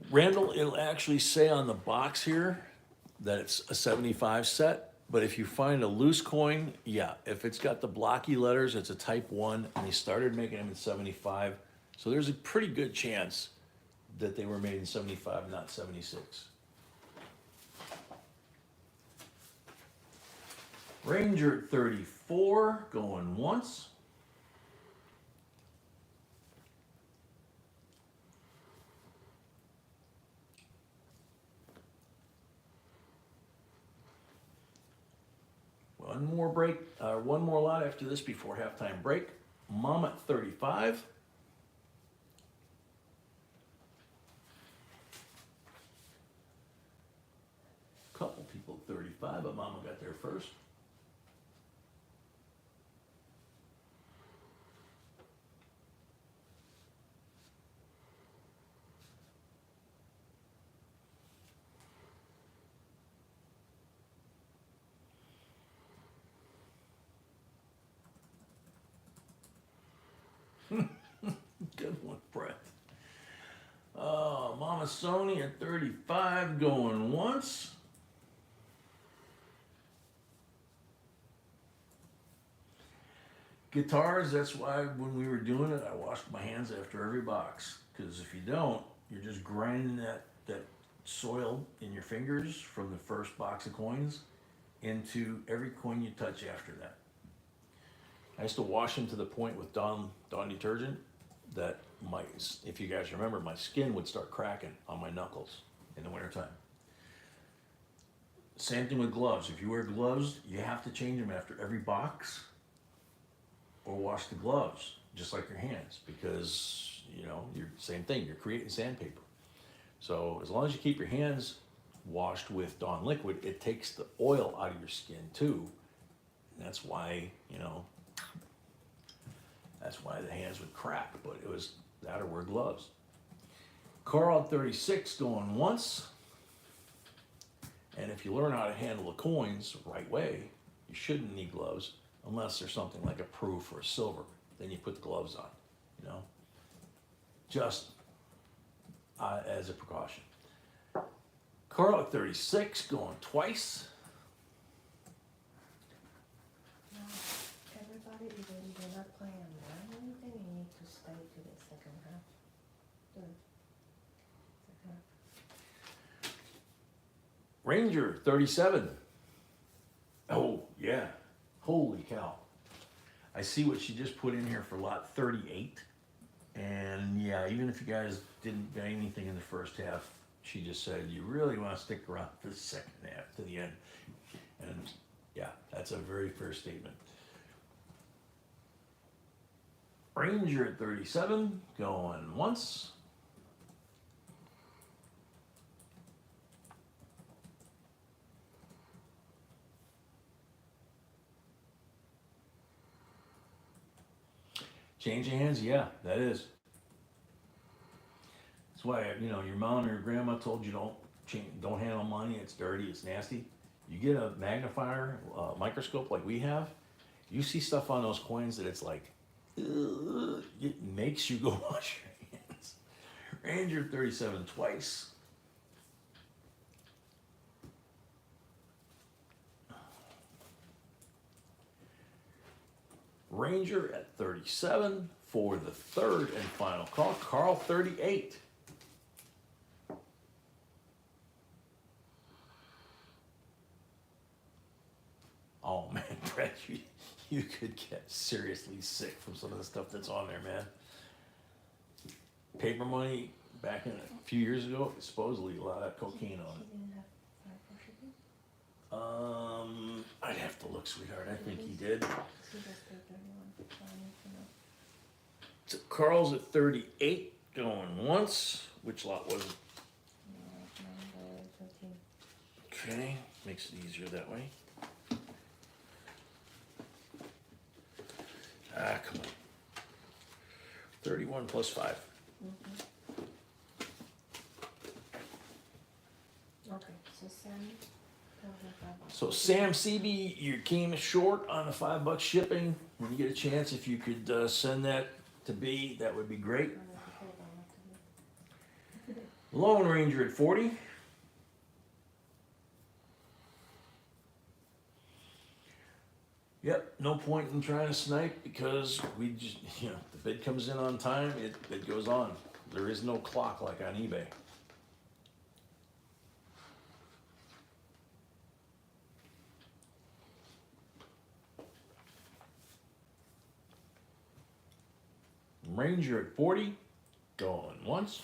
Randall, it'll actually say on the box here that it's a 75 set, but if you find a loose coin, yeah, if it's got the blocky letters, it's a type 1, and they started making them in 75. So there's a pretty good chance that they were made in 75, not 76. Ranger at 34, going once. One more lot after this before halftime break. Mom at 35. Couple people at 35, but Mama got there first. Good one, Brett. Mama Sony at 35, going once. Guitars, that's why when we were doing it, I washed my hands after every box. Because if you don't, you're just grinding that soil in your fingers from the first box of coins into every coin you touch after that. I used to wash them to the point with Dawn detergent that if you guys remember, my skin would start cracking on my knuckles in the wintertime. Same thing with gloves. If you wear gloves, you have to change them after every box or wash the gloves, just like your hands, because, you're same thing, you're creating sandpaper. So as long as you keep your hands washed with Dawn liquid, it takes the oil out of your skin too. And that's why, that's why the hands would crack, but it was that or wear gloves. Carl 36 going once. And if you learn how to handle the coins the right way, you shouldn't need gloves unless there's something like a proof or a silver. Then you put the gloves on, just as a precaution. Carl at 36 going twice. No, everybody, even if you're not playing one or anything, you need to stay to the second half. Good. Second half. Ranger 37. Oh, yeah. Holy cow. I see what she just put in here for lot 38. And yeah, even if you guys didn't get anything in the first half, she just said, you really want to stick around for the second half to the end. And yeah, that's a very fair statement. Ranger at 37, going once. Change of hands, yeah, that is. That's why, your mom or your grandma told you don't handle money, it's dirty, it's nasty. You get a magnifier, microscope like we have, you see stuff on those coins that it's like, ugh, it makes you go wash your hands. Ranger 37 twice. Ranger at 37 for the third and final call. Carl 38. Oh man, Brett, you could get seriously sick from some of the stuff that's on there, man. paper money back in a few years ago, supposedly a lot of cocaine on He it. didn't have 5 for shipping? I'd have to look, sweetheart. I think he did. He just paid 31, so I need to know. So Carl's at 38, going once. Which lot was it? Number 13. Okay, makes it easier that way. Ah, come on. 31 plus 5. Okay, so Sam, that was $5. So Sam CB, you came short on the $5 shipping. When you get a chance, if you could send that to B, that would be great. I'm gonna hold on, not to me. Lone Ranger at 40. Yep, no point in trying to snipe because we just, the bid comes in on time, it goes on. There is no clock like on eBay. Ranger at 40, going once.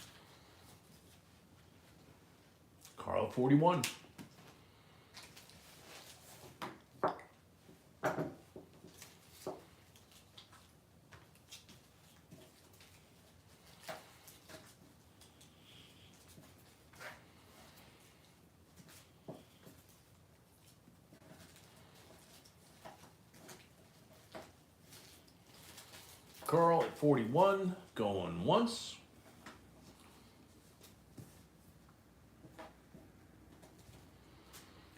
Carl at 41. Carl at 41, going once.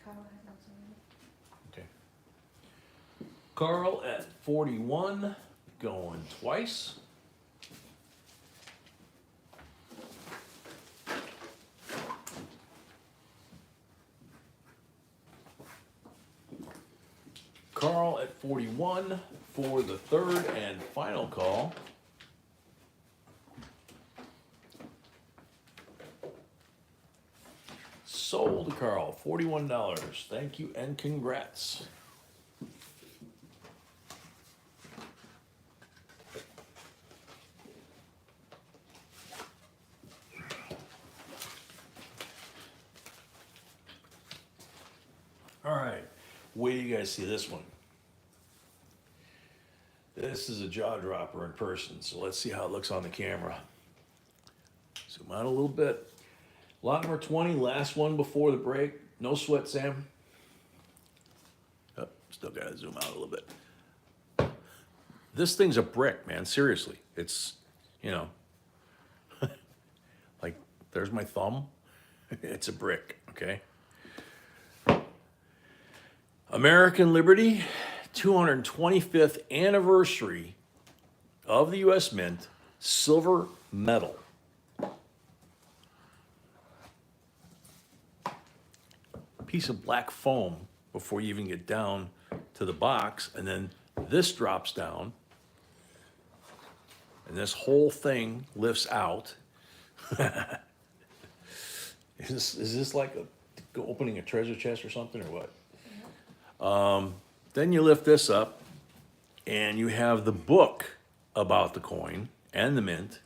Carl has lots of money. Okay. Carl at 41, going twice. Carl at 41 for the third and final call. Sold to Carl, $41. Thank you and congrats. All right, wait till you guys see this one. This is a jaw dropper in person, so let's see how it looks on the camera. Zoom out a little bit. Lot number 20, last one before the break. No sweat, Sam. Oh, still gotta zoom out a little bit. This thing's a brick, man, seriously. It's, like, there's my thumb. It's a brick, okay? American Liberty, 225th anniversary of the U.S. Mint, silver medal. Piece of black foam before you even get down to the box, and then this drops down, and this whole thing lifts out. Is this like opening a treasure chest or something, or what? Then you lift this up, and you have the book about the coin and the mint,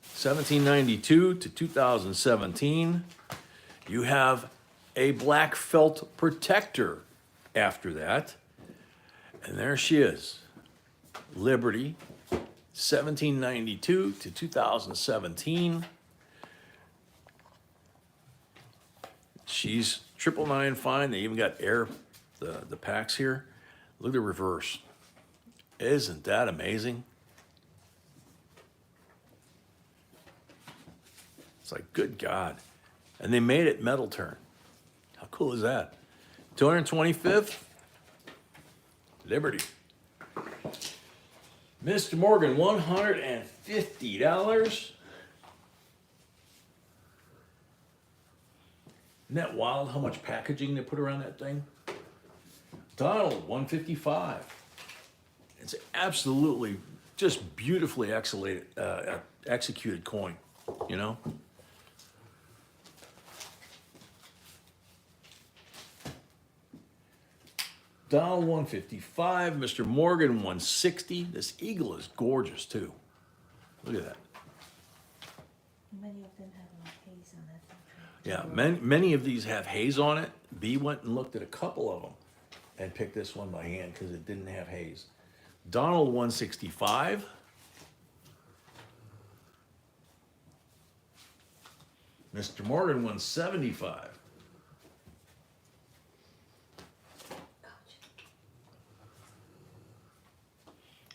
1792 to 2017. You have a black felt protector after that, and there she is, Liberty, 1792 to 2017. She's 999 fine. They even got air, the packs here. Look at the reverse. Isn't that amazing? It's like, good God. And they made it metal turn. How cool is that? 225th, Liberty. Mr. Morgan, $150. Isn't that wild how much packaging they put around that thing? Donald, $155. It's absolutely just beautifully executed coin, Donald, $155. Mr. Morgan, $160. This eagle is gorgeous too. Look at that. Many of them have like haze on it. Yeah, many of these have haze on it. B went and looked at a couple of them and picked this one by hand because it didn't have haze. Donald 165. Mr. Morgan 175.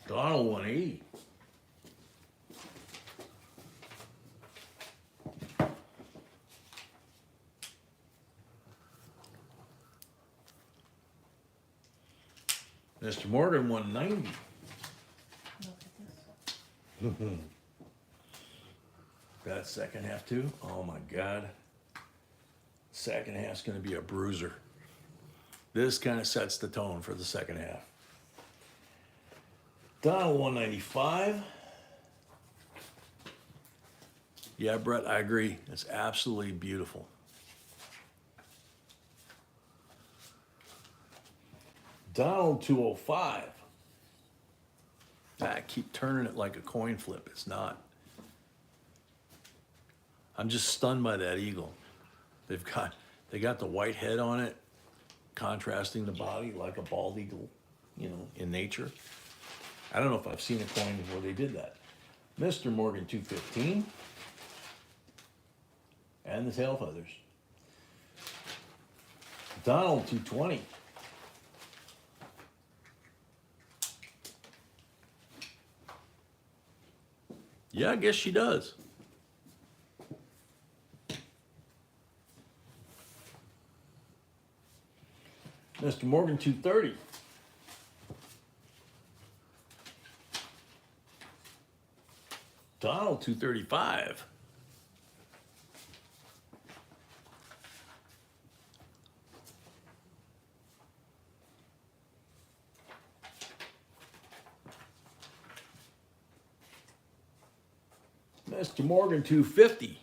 Donald 180. Mr. Morgan 190. Look at this. That second half too? Oh my God. Second half's gonna be a bruiser. This kind of sets the tone for the second half. Donald 195. Yeah, Brett, I agree. It's absolutely beautiful. Donald 205. I keep turning it like a coin flip. It's not. I'm just stunned by that eagle. They got the white head on it, contrasting the body like a bald eagle, you know, in nature. I don't know if I've seen a coin before they did that. Mr. Morgan 215. And the tail feathers. Donald 220. Yeah, I guess she does. Mr. Morgan 230. Donald 235. Mr. Morgan 250.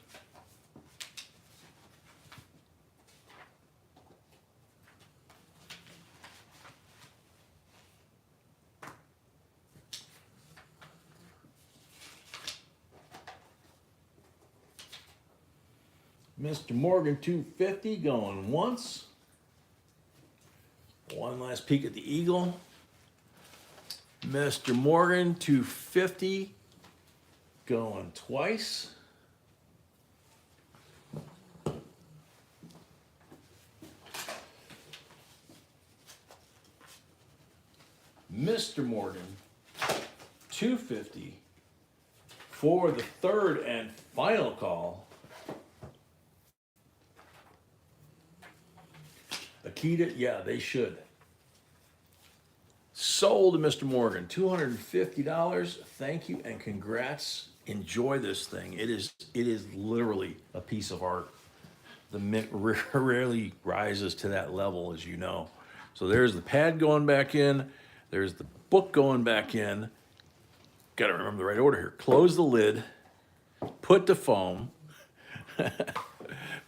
Mr. Morgan 250 going once. One last peek at the eagle. Mr. Morgan 250 going twice. Mr. Morgan 250 for the third and final call. Akita, yeah, they should. Sold to Mr. Morgan, $250. Thank you and congrats. Enjoy this thing. It is literally a piece of art. The mint rarely rises to that level, as you know. So there's the pad going back in. There's the book going back in. Got to remember the right order here. Close the lid. Put the foam.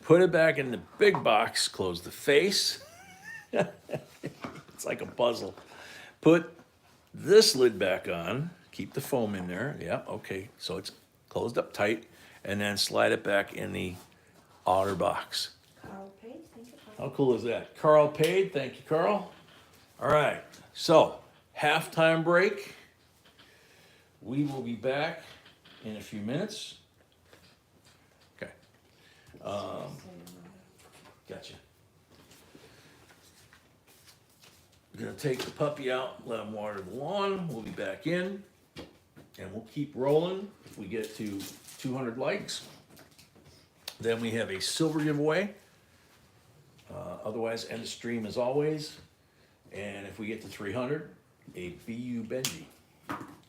Put it back in the big box. Close the face. It's like a puzzle. Put this lid back on. Keep the foam in there. Yeah, okay. So it's closed up tight. And then slide it back in the outer box. Carl Paid, thank you. Carl. How cool is that? Carl Paid. Thank you, Carl. All right. So, halftime break. We will be back in a few minutes. Okay. Gotcha. We're gonna take the puppy out, let him water the lawn. We'll be back in, and we'll keep rolling. If we get to 200 likes, then we have a silver giveaway. Otherwise, end of stream as always. And if we get to 300, a BU Benji.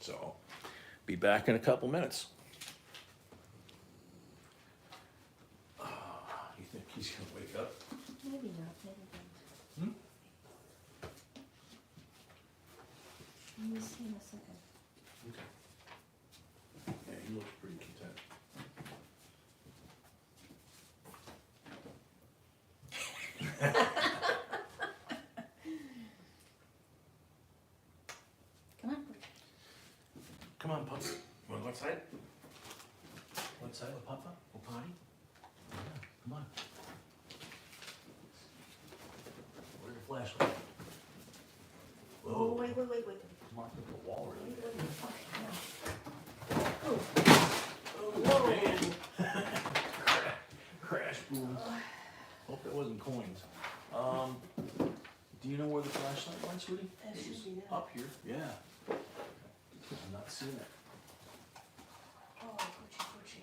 So, be back in a couple minutes. You think he's gonna wake up? Maybe not, maybe not. Let me see in a second. Okay. Yeah, he looks pretty content. Come on. Come on, puppy. Want to go outside? Let's outside with Papa? Go potty? Yeah, come on. Where's the flashlight? Oh, wait. Mark up the wall really Wait. good. Oh, man. Crash boom. Hope that wasn't coins. Do you know where the flashlight went, sweetie? That should be there. Up here. Yeah. I'm not seeing it. Oh, Gucci.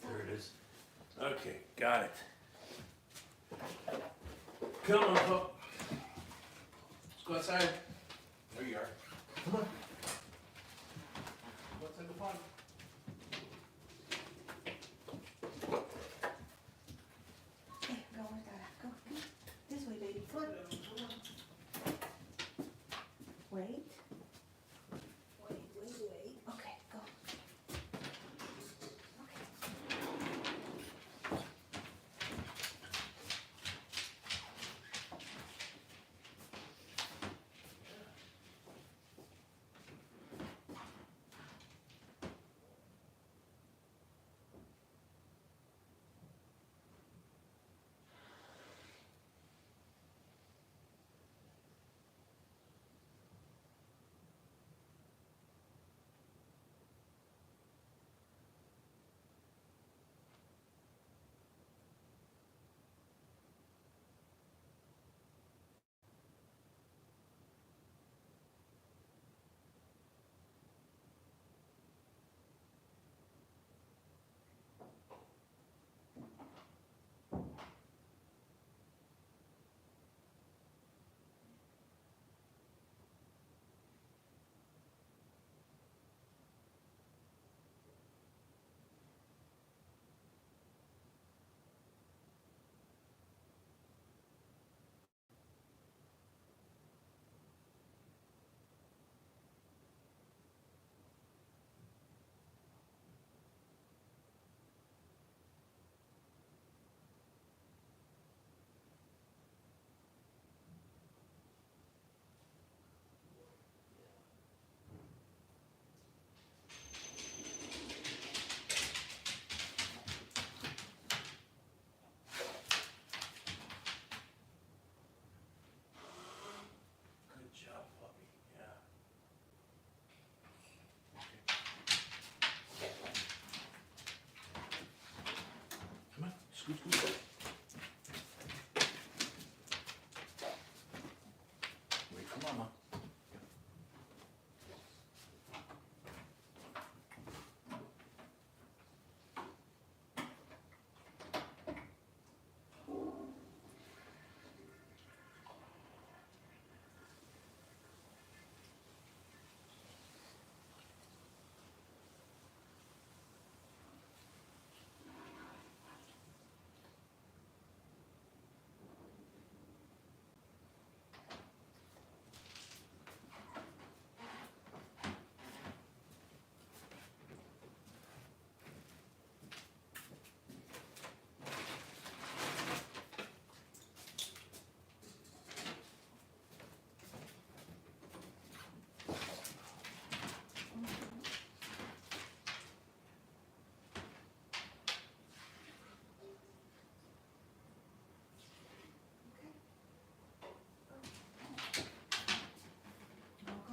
There it is. Okay, got it. Come on, pup. Let's go outside. There you are. Come on. Go outside, go potty. Hey, go with that. Go. This way, baby. Come on. Wait. Okay, go. Okay. Good job, puppy. Yeah. Come on, scoot. Wait for mama.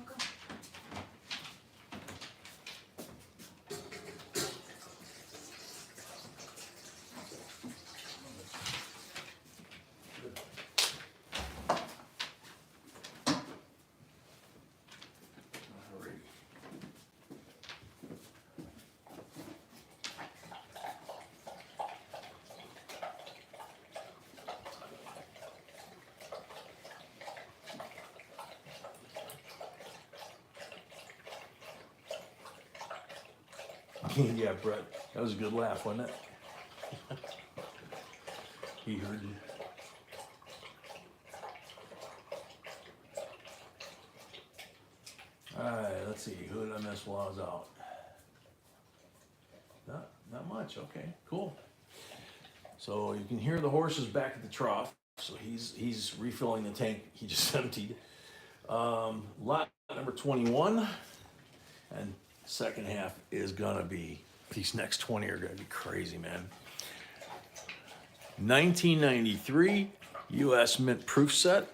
Go. Alrighty. Yeah, Brett, that was a good laugh, wasn't it? He heard you. Alright, let's see, who did I miss while I was out? Not much, okay, cool. So you can hear the horses back at the trough, so he's refilling the tank he just emptied. Lot number 21, and Second half is gonna be, these next 20 are gonna be crazy, man. 1993 US Mint proof set.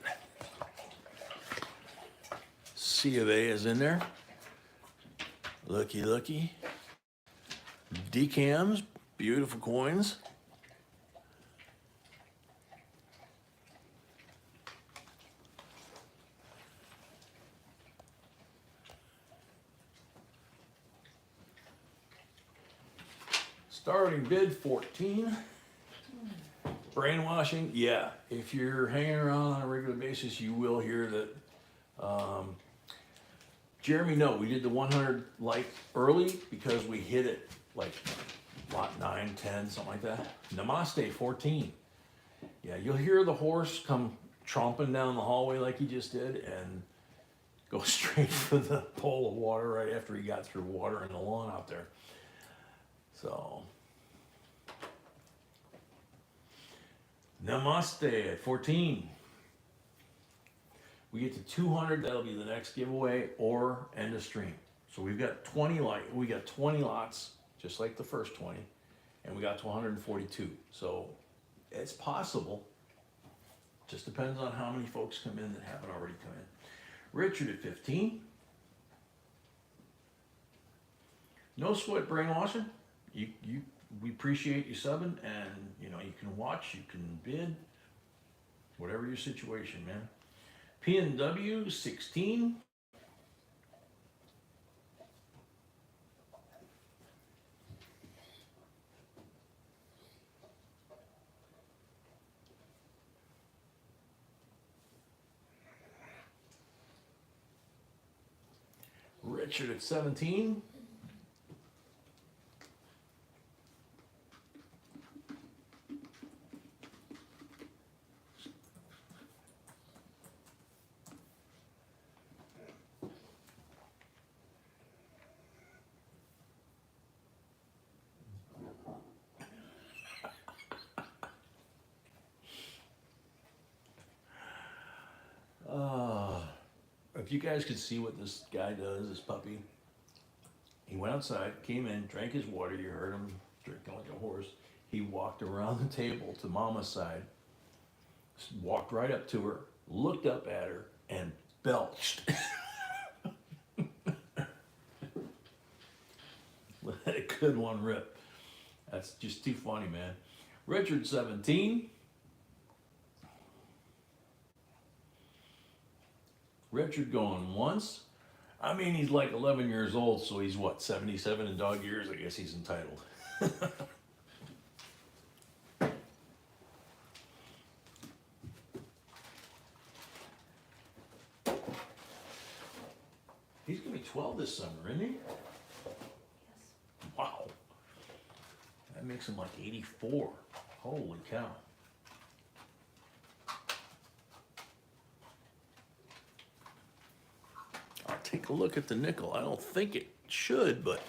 C of A is in there. Looky, looky. Decams, beautiful coins. Starting bid 14. Brainwashing, yeah. If you're hanging around on a regular basis, you will hear that. Jeremy, no, we did the 100 like early because we hit it like lot 9, 10, something like that. Namaste 14. Yeah, you'll hear the horse come tromping down the hallway like he just did and go straight for the bowl of water right after he got through watering the lawn out there. So, Namaste at 14. We get to 200, that'll be the next giveaway or end of stream. So we've got 20 lots, just like the first 20, and we got to 142. So it's possible. Just depends on how many folks come in that haven't already come in. Richard at 15. No sweat brainwashing. We appreciate you subbing, and you can watch, you can bid, whatever your situation, man. P&W 16. Richard at 17. If you guys could see what this guy does, this puppy, he went outside, came in, drank his water, you heard him drinking like a horse. He walked around the table to Mama's side, walked right up to her, looked up at her, and belched. Let a good one rip. That's just too funny, man. Richard 17. Richard going once. I mean, he's like 11 years old, so he's what, 77 in dog years? I guess he's entitled. He's gonna be 12 this summer, isn't he? Yes. Wow. That makes him like 84. Holy cow. I'll take a look at the nickel. I don't think it should, but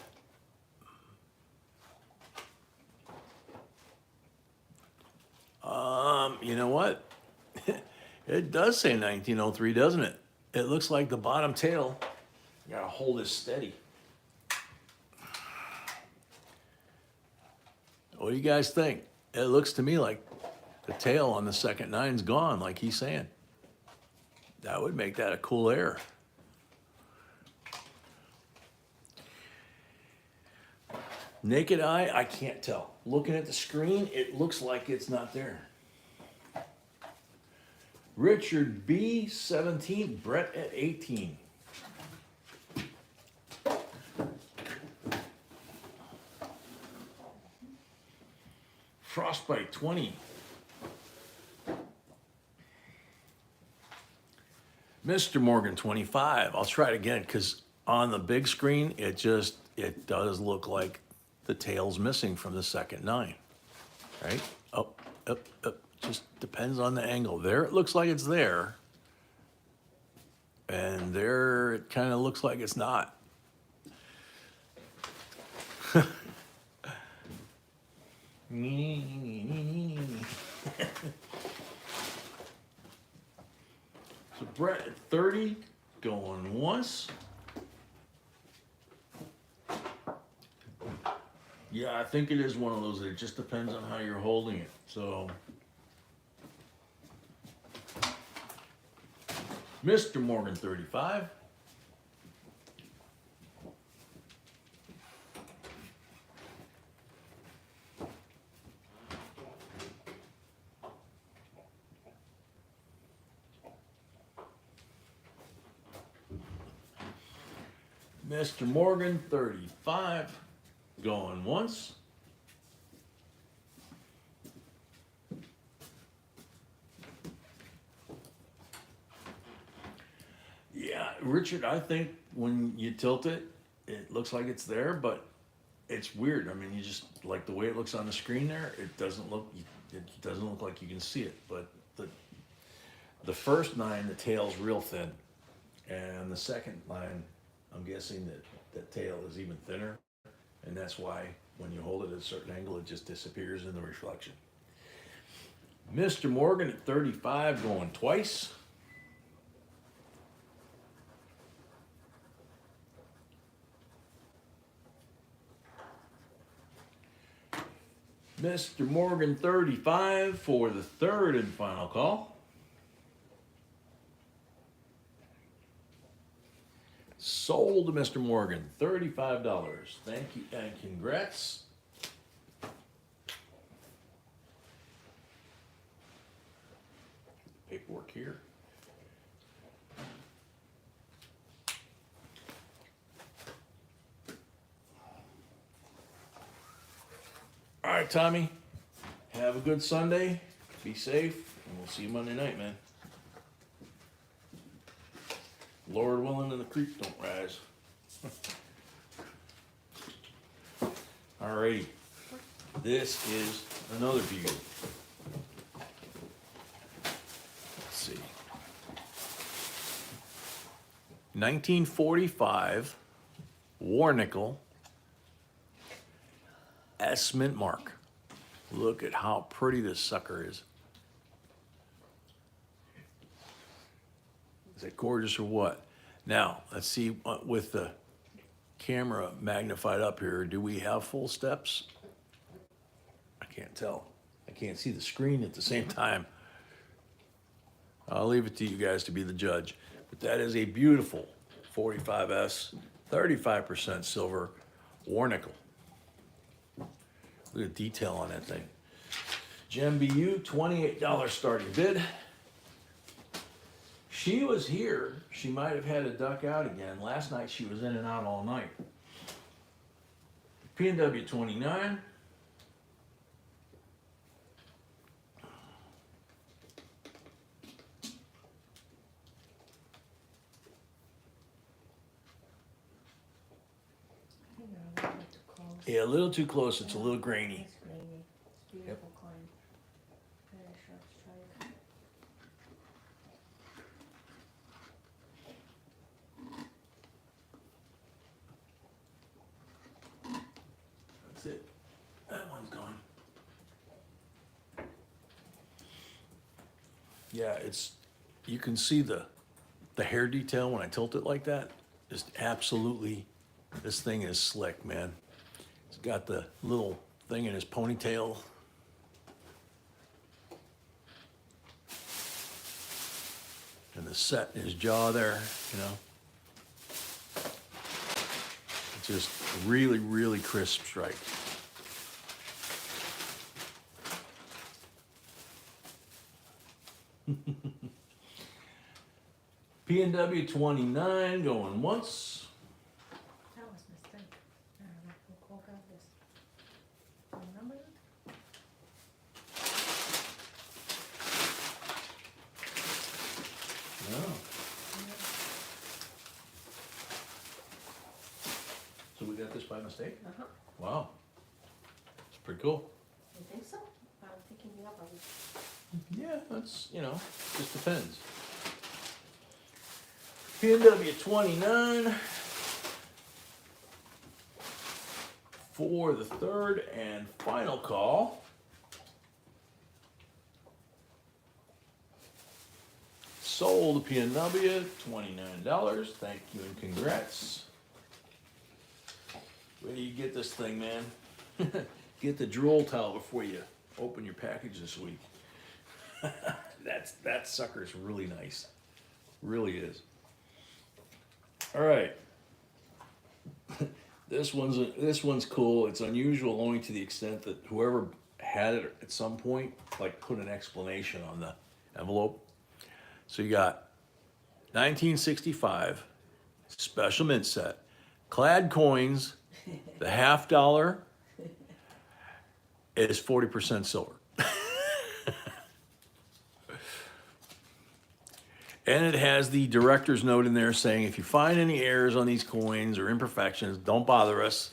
you know what? It does say 1903, doesn't it? It looks like the bottom tail. You gotta hold this steady. What do you guys think? It looks to me like the tail on the second nine's gone, like he's saying. That would make that a cool error. Naked eye, I can't tell. Looking at the screen, it looks like it's not there. Richard B, 17, Brett at 18. Frostbite 20. Mr. Morgan 25. I'll try it again because on the big screen, it does look like the tail's missing from the second nine, right? Up, up, up. Just depends on the angle. There it looks like it's there. And there it kind of looks like it's not. So Brett at 30, going once. Yeah, I think it is one of those. It just depends on how you're holding it. So, Mr. Morgan 35. Mr. Morgan 35. Going once. Yeah, Richard, I think when you tilt it, it looks like it's there, but it's weird. I mean, you just like the way it looks on the screen there. It doesn't look like you can see it. But the first line, the tail's real thin, and the second line, I'm guessing that the tail is even thinner, and that's why when you hold it at a certain angle, it just disappears in the reflection. Mr. Morgan at 35 going twice. Mr. Morgan 35 for the third and final call. Sold to Mr. Morgan, $35. Thank you and congrats. Paperwork here. All right, Tommy, have a good Sunday. Be safe, and we'll see you Monday night, man. Lord willing, and the creek don't rise. Alrighty, this is another beauty. Let's see. 1945 war nickel S mint mark. Look at how pretty this sucker is. Is it gorgeous or what? Now, let's see with the camera magnified up here, do we have full steps? I can't tell. I can't see the screen at the same time. I'll leave it to you guys to be the judge. But that is a beautiful 45S, 35% silver war nickel. Look at the detail on that thing. Gem BU, $28 starting bid. She was here. She might have had to duck out again. Last night she was in and out all night. P&W 29. Yeah, a little too close. It's a little grainy. It's grainy. It's beautiful climb. Very sharp strike. That's it. That one's gone. Yeah, it's, you can see the hair detail when I tilt it like that. Just absolutely, this thing is slick, man. He's got the little thing in his ponytail. And the set in his jaw there, you know. It's just really, really crisp strike. P&W 29 going once. That was a mistake. We'll grab this. Remember it? No. So we got this by mistake? Uh-huh. Wow. It's pretty cool. You think so? I'm picking you up. Yeah, that's, you know, just depends. P&W 29 for the third and final call. Sold P&W, $29. Thank you and congrats. Where do you get this thing, man? Get the drool towel before you open your package this week. That sucker's really nice. Really is. All right. This one's cool. It's unusual only to the extent that whoever had it at some point, like, put an explanation on the envelope. So you got 1965 special mint set, clad coins. The $50 is 40% silver. And it has the director's note in there saying, if you find any errors on these coins or imperfections, don't bother us.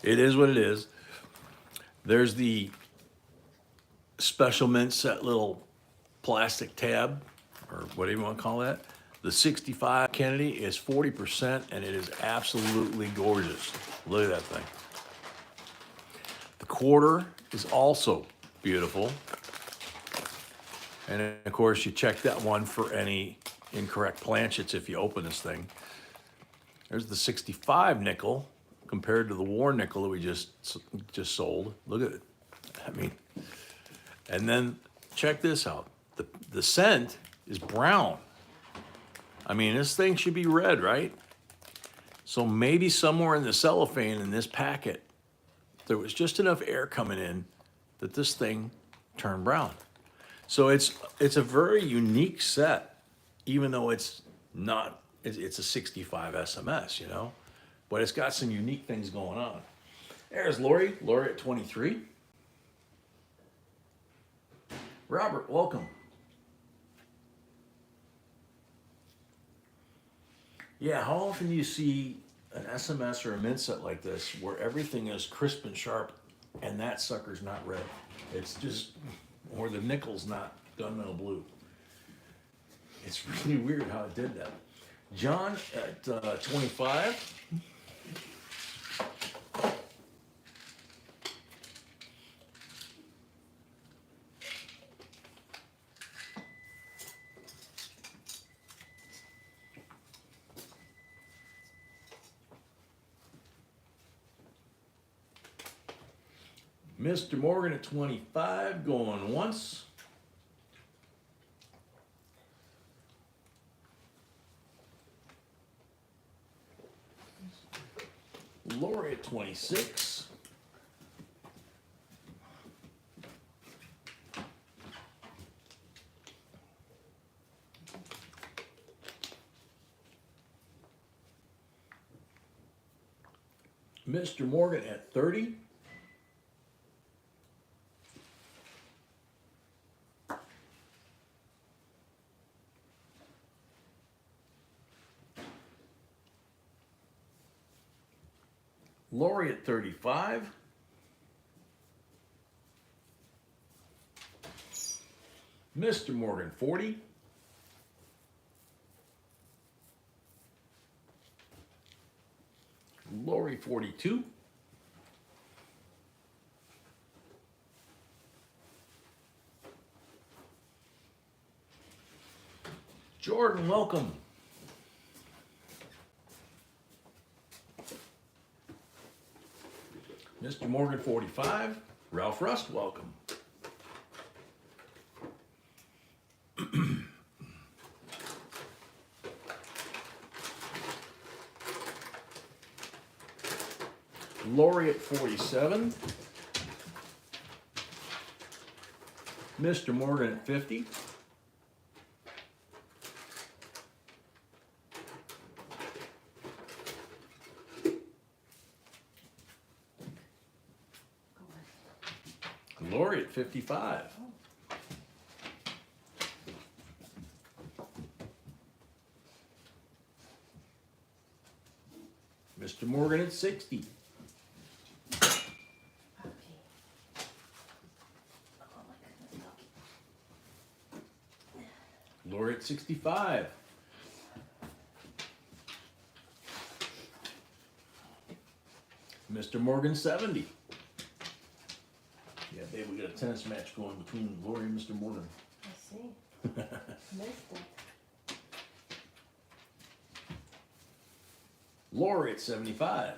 It is what it is. There's the special mint set little plastic tab, or whatever you want to call that. The 65 Kennedy is 40%, and it is absolutely gorgeous. Look at that thing. The quarter is also beautiful. And of course, you check that one for any incorrect planchets if you open this thing. There's the 65 nickel compared to the war nickel that we just sold. Look at it. I mean, and then check this out. The cent is brown. I mean, this thing should be red, right? So maybe somewhere in the cellophane in this packet, there was just enough air coming in that this thing turned brown. So it's a very unique set, even though it's not, it's a 65 SMS, you know, but it's got some unique things going on. There's Lori at 23. Robert, welcome. Yeah, how often do you see an SMS or a mint set like this where everything is crisp and sharp and that sucker's not red? It's just, or the nickel's not gunmetal blue. It's really weird how it did that. John at 25. Mr. Morgan at 25, going once. Lori at 26. Mr. Morgan at 30. Lori at 35. Mr. Morgan, 40. Lori, 42. Jordan, welcome. Mr. Morgan, 45. Ralph Rust, welcome. Lori at 47. Mr. Morgan at 50. Lori at 55. Mr. Morgan at 60. Lori at 65. Mr. Morgan, 70. Yeah, babe, we got a tennis match going between Lori and Mr. Morgan. I see. Missed it. Lori at 75.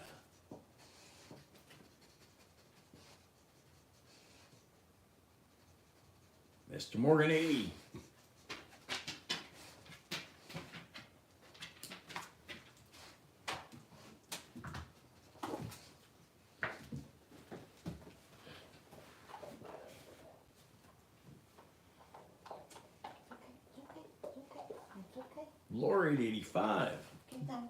Morgan 80. It's okay. Lori at 85. Keep going.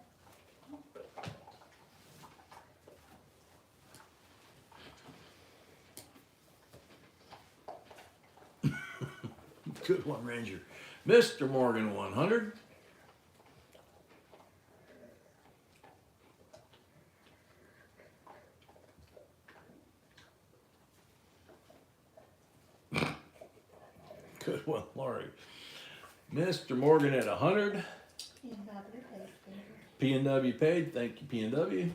Good one, Ranger. Mr. Morgan 100. Good one, Lori. Mr. Morgan at 100. P&W paid. Thank you, P&W.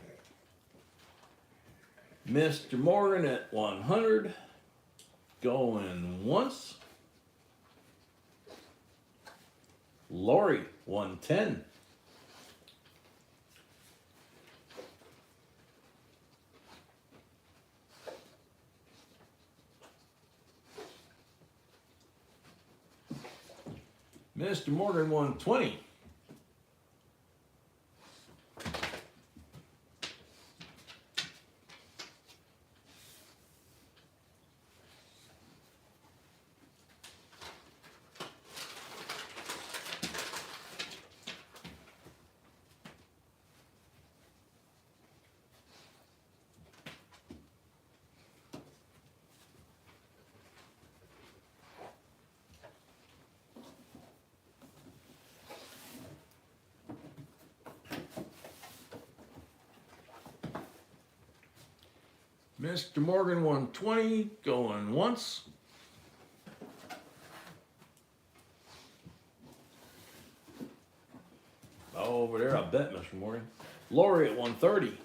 Mr. Morgan at 100. Going once. Lori 110. Mr. Morgan 120. Mr. Morgan 120. Going once. Oh, over there, I bet, Mr. Morgan. Lori at 130.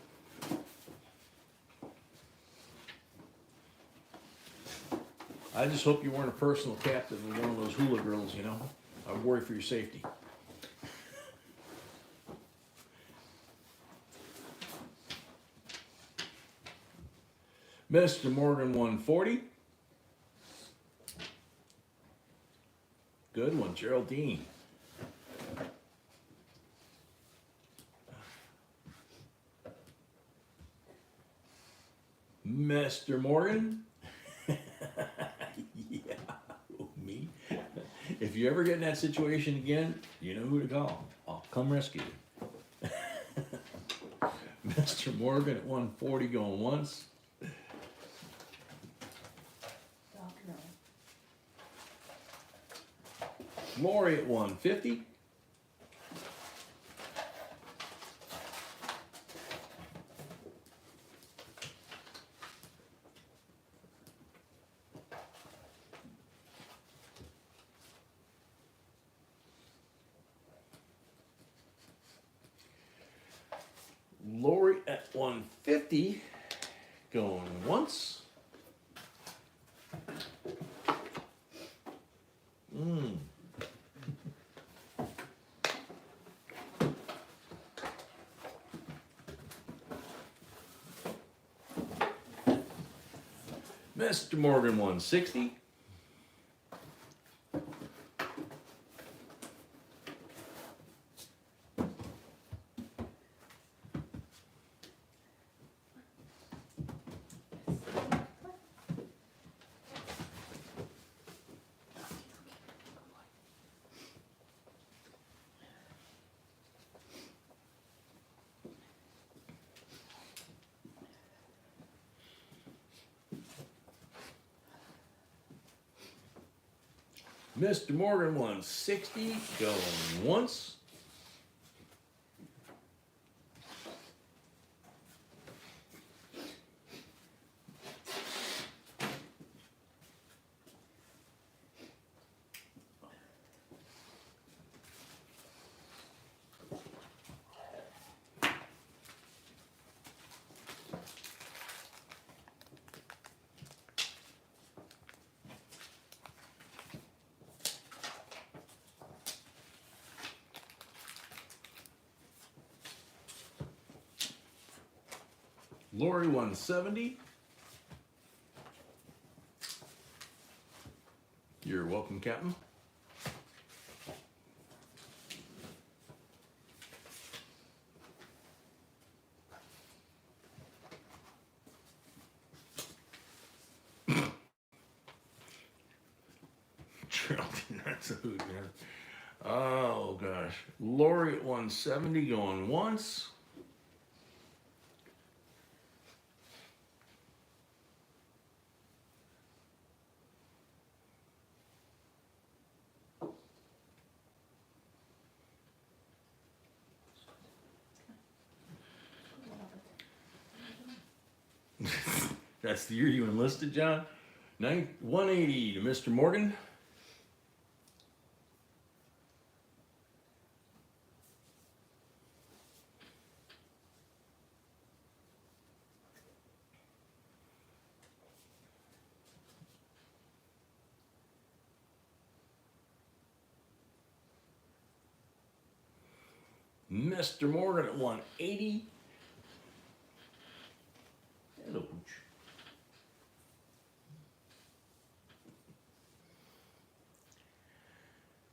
I just hope you weren't a personal captive of one of those hula girls, you know. I worry for your safety. Mr. Morgan 140. Good one, Geraldine. Mr. Morgan. Yeah, me. If you ever get in that situation again, you know who to call. I'll come rescue you. Mr. Morgan at 140 going once. Lori at 150. Lori at 150 going once. Mr. Morgan 160. Mr. Morgan 160 going once. Lori 170. You're welcome. welcome, Captain. Geraldine, that's a hoot, man. Oh gosh. Lori at 170 going once. That's the year you enlisted, John. 180 to Mr. Morgan. Mr. Morgan at 180. Hello, Pooch.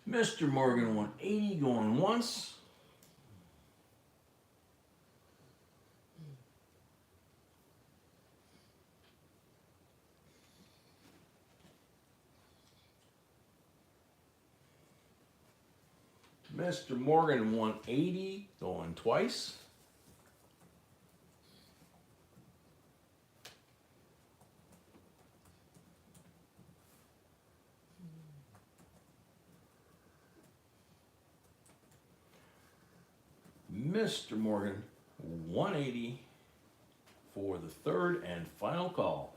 Mr. Morgan 180 going once. Mr. Morgan 180 going twice. Mr. Morgan 180 for the third and final call.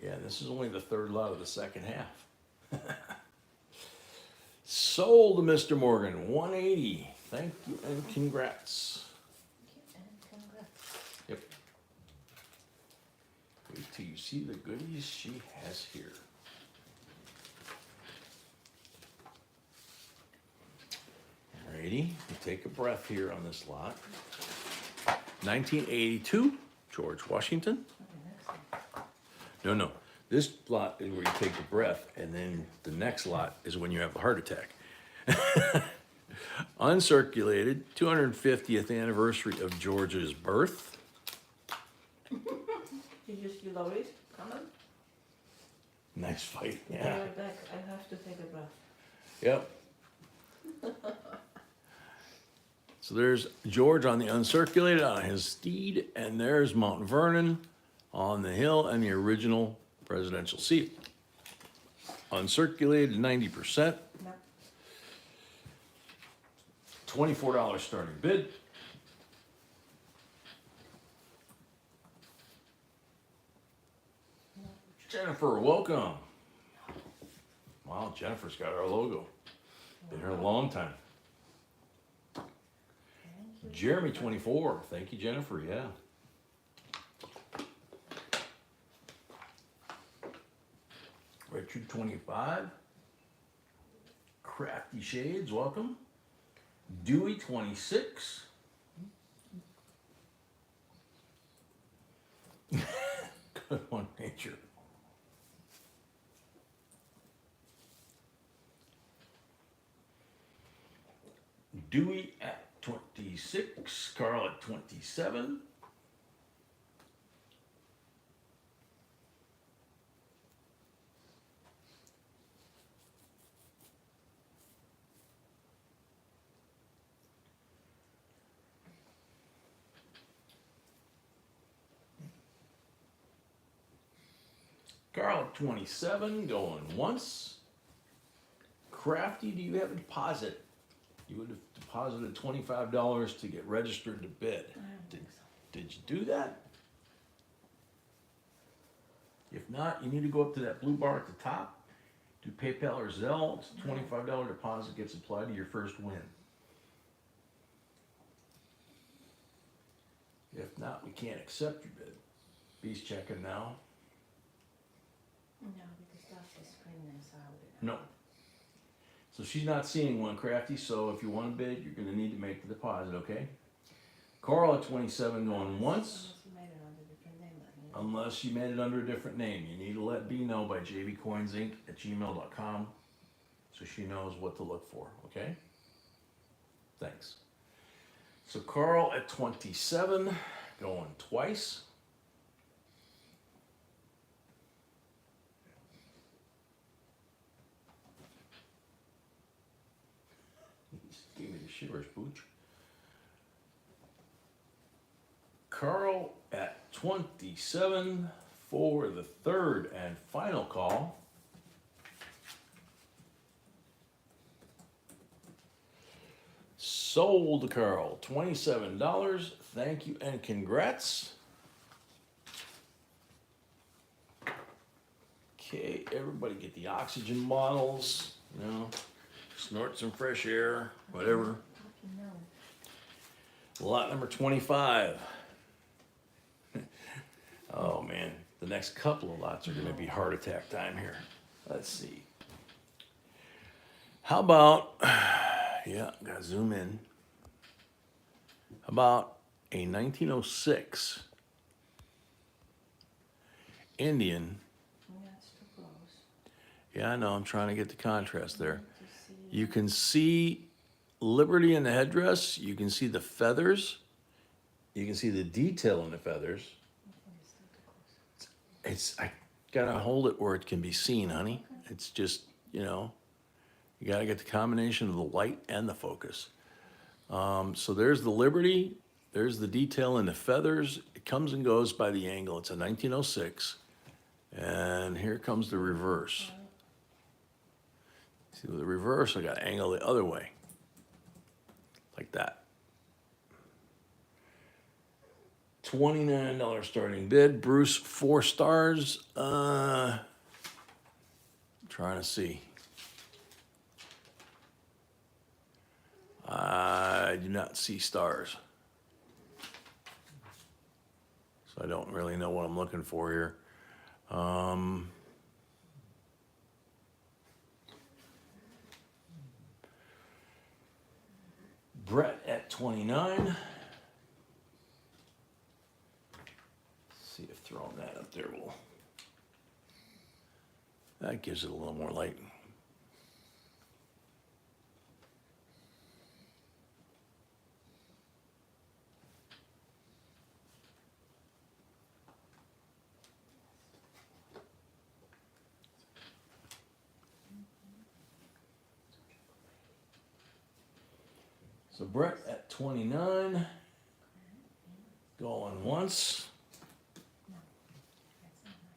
Yeah, this is only the third lot of the second half. Sold to Mr. Morgan 180. Thank you and congrats. Thank you and congrats. Yep. Wait till you see the goodies she has here. Alrighty, we take a breath here on this lot. 1982, George Washington. No. This lot is where you take a breath, and then the next lot is when you have a heart attack. Uncirculated, 250th anniversary of George's birth. Did you see Lois coming? Nice fight, Be yeah. right back. I have to take a breath. Yep. So there's George on the uncirculated on his steed, and there's Mount Vernon on the hill and the original presidential seat. Uncirculated 90%, No. $24 starting bid. Jennifer, welcome. Wow, Jennifer's got our logo. Been here a long time. Thank you. Jeremy 24, thank you, Jennifer, yeah. Richard 25. Crafty Shades, welcome. Dewey 26. Good one, Nature. Dewey at 26, Carl at 27. Carl at 27, going once. Crafty, do you have a deposit? You would have deposited $25 to get registered to bid. I don't think so. Did you do that? If not, you need to go up to that blue bar at the top, do PayPal or Zelle. It's a $25 deposit gets applied to your first win. If not, we can't accept your bid. B's checking now. No, because that's the screen is out. No. So she's not seeing one, Crafty, so if you want to bid, you're gonna need to make the deposit, okay? Carl at 27 going once. Unless you made it under different name, unless you made it under a different name. You need to let B know by jbcoinsinc@gmail.com so she knows what to look for, okay? Thanks. So Carl at 27, going twice. Just gave me the shivers, Booch. Carl at 27 for the third and final call. Sold to Carl, $27. Thank you and congrats. Okay, everybody get the oxygen bottles, you know, snort some fresh air, whatever. Lot number 25. Oh man, the next couple of lots are gonna be heart attack time here. Let's see. How about, yeah, gotta zoom in. How about a 1906 Indian? That's too close. Yeah, I know, I'm trying to get the contrast there. To see. You can see Liberty in the headdress, you can see the feathers, you can see the detail in the feathers. I gotta hold it where it can be seen, honey. It's just, you know, you gotta get the combination of the light and the focus. So there's the Liberty, there's the detail in the feathers. It comes and goes by the angle. It's a 1906. And here comes the reverse. See, with the reverse, I gotta angle the other way. Like that. $29 starting bid. Bruce, 4 stars. Trying to see. I do not see stars. So I don't really know what I'm looking for here. Brett at 29. See if throwing that up there will, that gives it a little more light. So Brett at 29, going once. No, that's not nice.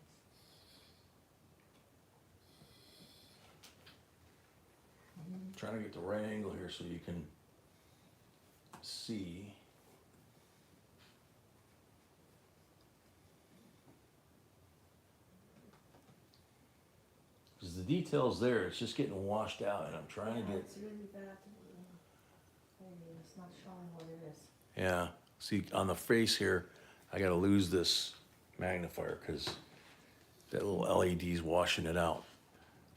Trying to get the right angle here so you can see. Because the detail's there, it's just getting washed out, and I'm trying to Yeah, get. it's really bad. Maybe it's not showing what it is. Yeah, see on the face here, I gotta lose this magnifier because that little LED's washing it out.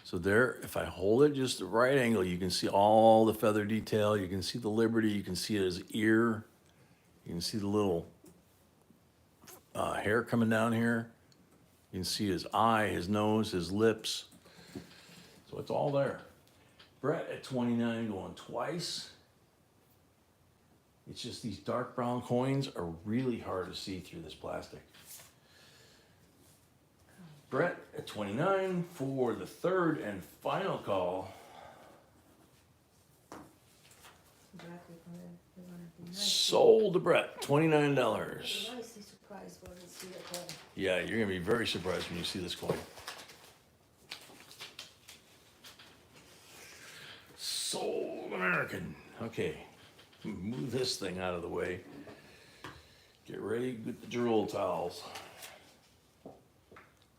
So there, if I hold it just the right angle, you can see all the feather detail. You can see the Liberty. You can see his ear. You can see the little hair coming down here. You can see his eye, his nose, his lips. So it's all there. Brett at 29 going twice. It's just these dark brown coins are really hard to see through this plastic. Brett at 29 for the third and final call. Sold to Brett, $29. Nicely surprised when we see the coin. Yeah, you're gonna be very surprised when you see this coin. Sold American. Okay, move this thing out of the way. Get ready with the drool towels.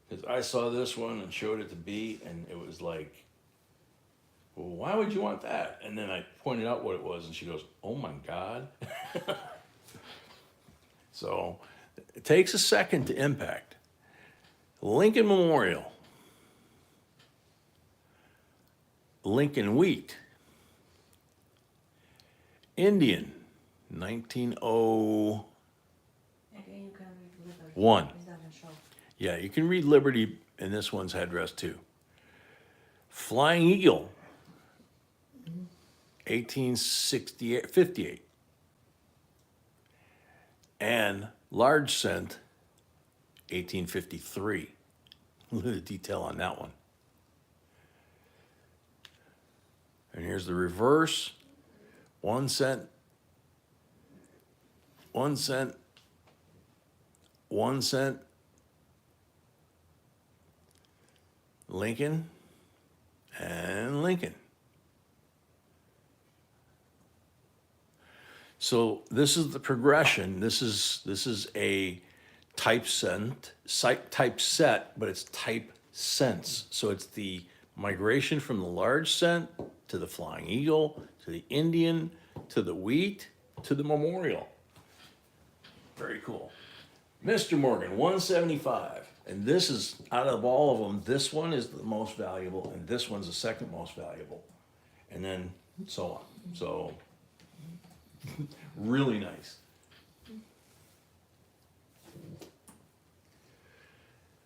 Because I saw this one and showed it to B, and it was like, well, why would you want that? And then I pointed out what it was, and she goes, oh my God. So it takes a second to impact. Lincoln Memorial. Lincoln Wheat. Indian, 1901. Again, you can read with it. One. It doesn't show. Yeah, you can read Liberty in this one's headrest too. Flying Eagle, 1868, 58. And Large Cent, 1853. A little bit of detail on that one. And here's the reverse. 1 cent, 1 cent, 1 cent. Lincoln and Lincoln. So this is the progression. This is a type set, but it's type cents. So it's the migration from the large cent to the Flying Eagle to the Indian to the wheat to the memorial. Very cool. Mr. Morgan, 175. And this is, out of all of them, this one is the most valuable, and this one's the second most valuable. And then so on. So, really nice.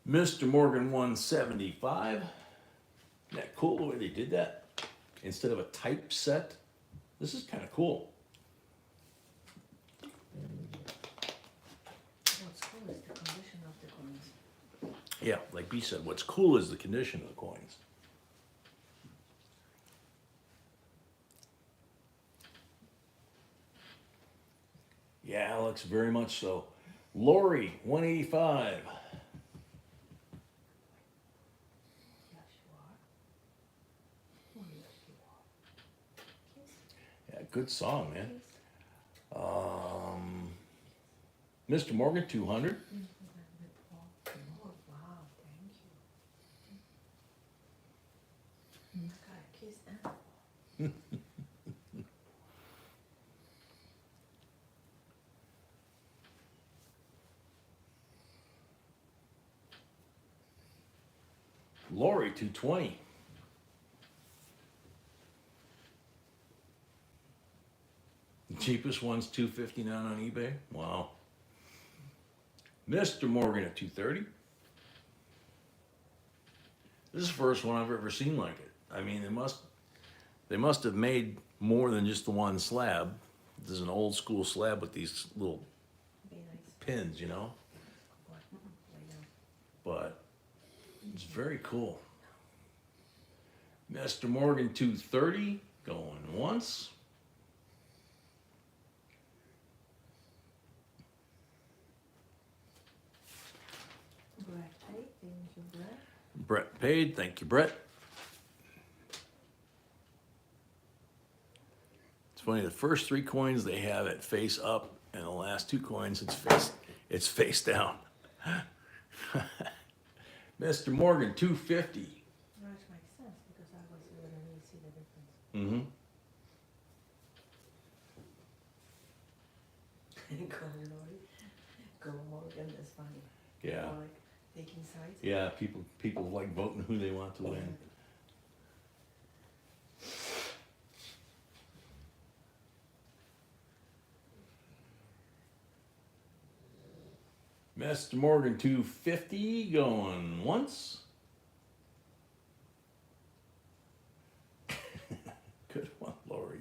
Mr. Morgan, 175. Isn't that cool the way they did that? Instead of a type set. This is kind of cool. What's cool is the condition of the coins. Yeah, like B said, what's cool is the condition of the coins. Yeah, Alex, very much so. Lori, 185. Yes, you are. Oh, yes, you are. Kiss, Yeah, good song, man. kiss. Mr. Morgan, 200. Oh, wow, thank you. I got a kiss and a paw. Lori, 220. The cheapest one's $2.59 on eBay. Wow. Mr. Morgan at 230. This is the first one I've ever seen like it. I mean, they must have made more than just the one slab. This is an old school slab with these little Be nice. pins, you know. Boy, lay down. But it's very cool. Mr. Morgan, 230. Going once. Brett, hey, thank you, Brett. Brett paid. Thank you, Brett. It's funny, the first 3 coins they have it face up, and the last 2 coins it's face down. Mr. Morgan, 250. Which makes sense because I was able to really see the difference. Mm-hmm. Go Lori. Go Morgan, that's funny. Yeah. Or like taking sides. Yeah, people like voting who they want to win. Mr. Morgan, 250, going once. Good one, Lori.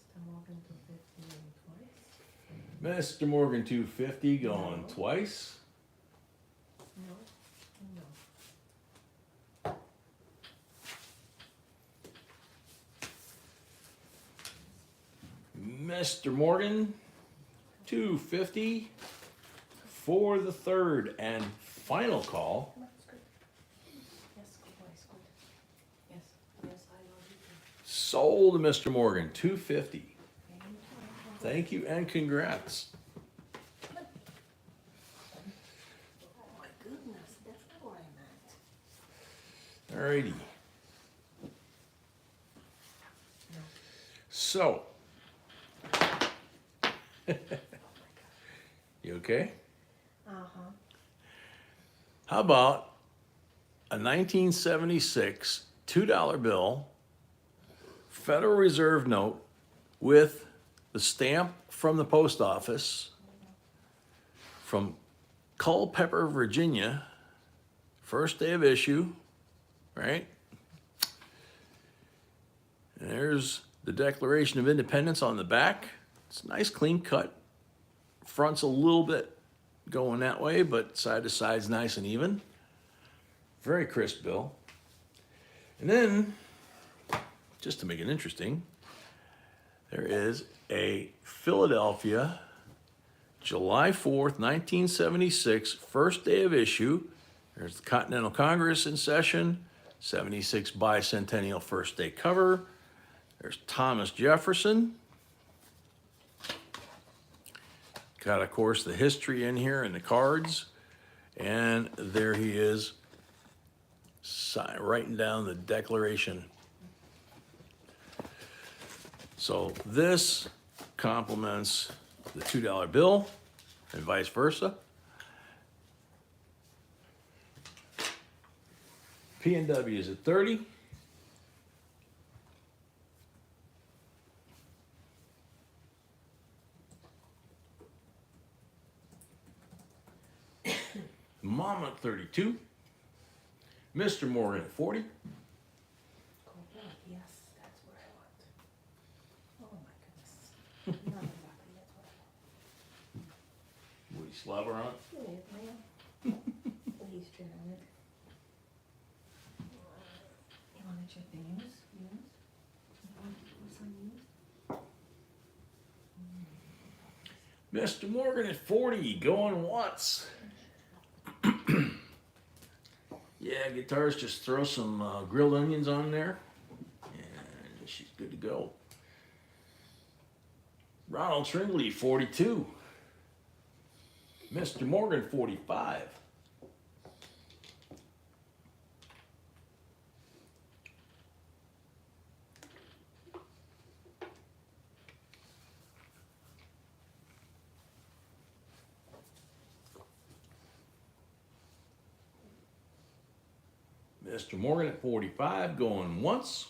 Mr. Morgan to 50 and twice. Mr. Morgan, 250, going No. twice. No, no. Mr. Morgan, 250 for the third and final call. Come on, it's good. Yes, good boy, it's good. Yes, yes, I love you too. Sold to Mr. Morgan, 250. Thank you. Thank you and congrats. Oh my goodness, that's not what I meant. Alrighty. No. So, Oh my God. you okay? Uh-huh. How about a 1976 $2 bill, Federal Reserve note with the stamp from the post office from Culpeper, Virginia, first day of issue, right? And there's the Declaration of Independence on the back. It's a nice clean cut. Front's a little bit going that way, but side to side's nice and even. Very crisp bill. And then, just to make it interesting, there is a Philadelphia, July 4th, 1976, first day of issue. There's the Continental Congress in session, 76 bicentennial first day cover. There's Thomas Jefferson. Got, of course, the history in here and the cards. And there he is, writing down the Declaration. So this complements the $2 bill and vice versa. P&W is at 30. Mama at 32. Mr. Morgan at 40. Yes, that's what I want. Oh my goodness. Not exactly, that's what I want. Woody slobber on it. Yeah, man. Please turn on it. You wanna check the news? What's on news? Mr. Morgan at 40, going once. Yeah, guitars, just throw some grilled onions on there, and she's good to go. Ronald Tringley, 42. Mr. Morgan, 45. Mr. Morgan at 45, going once.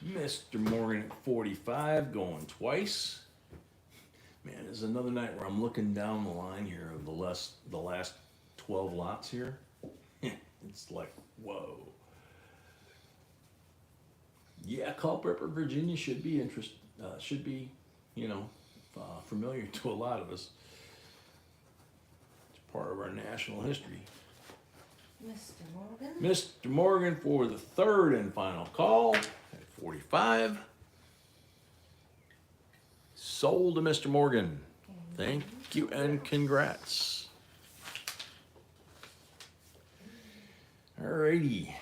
Mr. Morgan at 45, going twice. Man, there's another night where I'm looking down the line here of the last 12 lots here. It's like, whoa. Yeah, Culpeper, Virginia should be familiar to a lot of us. It's part of our national history. Mr. Morgan? Mr. Morgan for the third and final call at 45. Sold to Mr. Morgan. Thank you and congrats. Alrighty.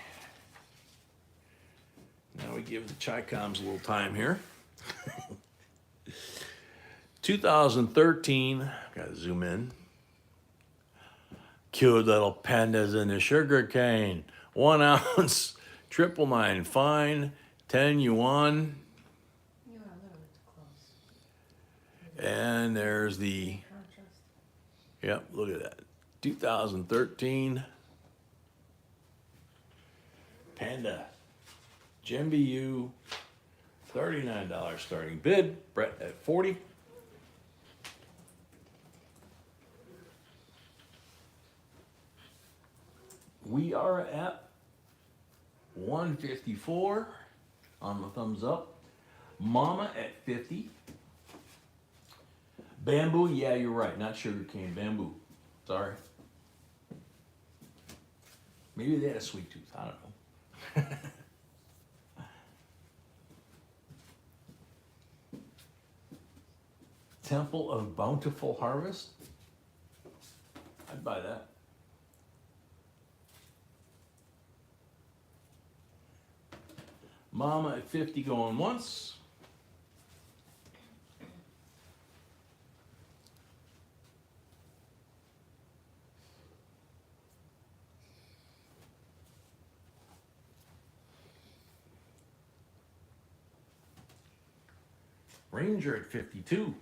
Now we give the Chi-Coms a little time here. 2013, gotta zoom in. Cute little pandas in the sugar cane. 1 ounce, 999 fine, 10 yuan. You are a little bit too close. And there's the, Contrast. yep, look at that. 2013 Panda. Jimby $39 starting bid. Brett at 40. We are at 154 on the thumbs up. Mama at 50. Bamboo, yeah, you're right, not sugarcane, bamboo. Sorry. Maybe they had a sweet tooth, I don't know. Temple of Bountiful Harvest. I'd buy that. Mama at 50 going once. Ranger at 52.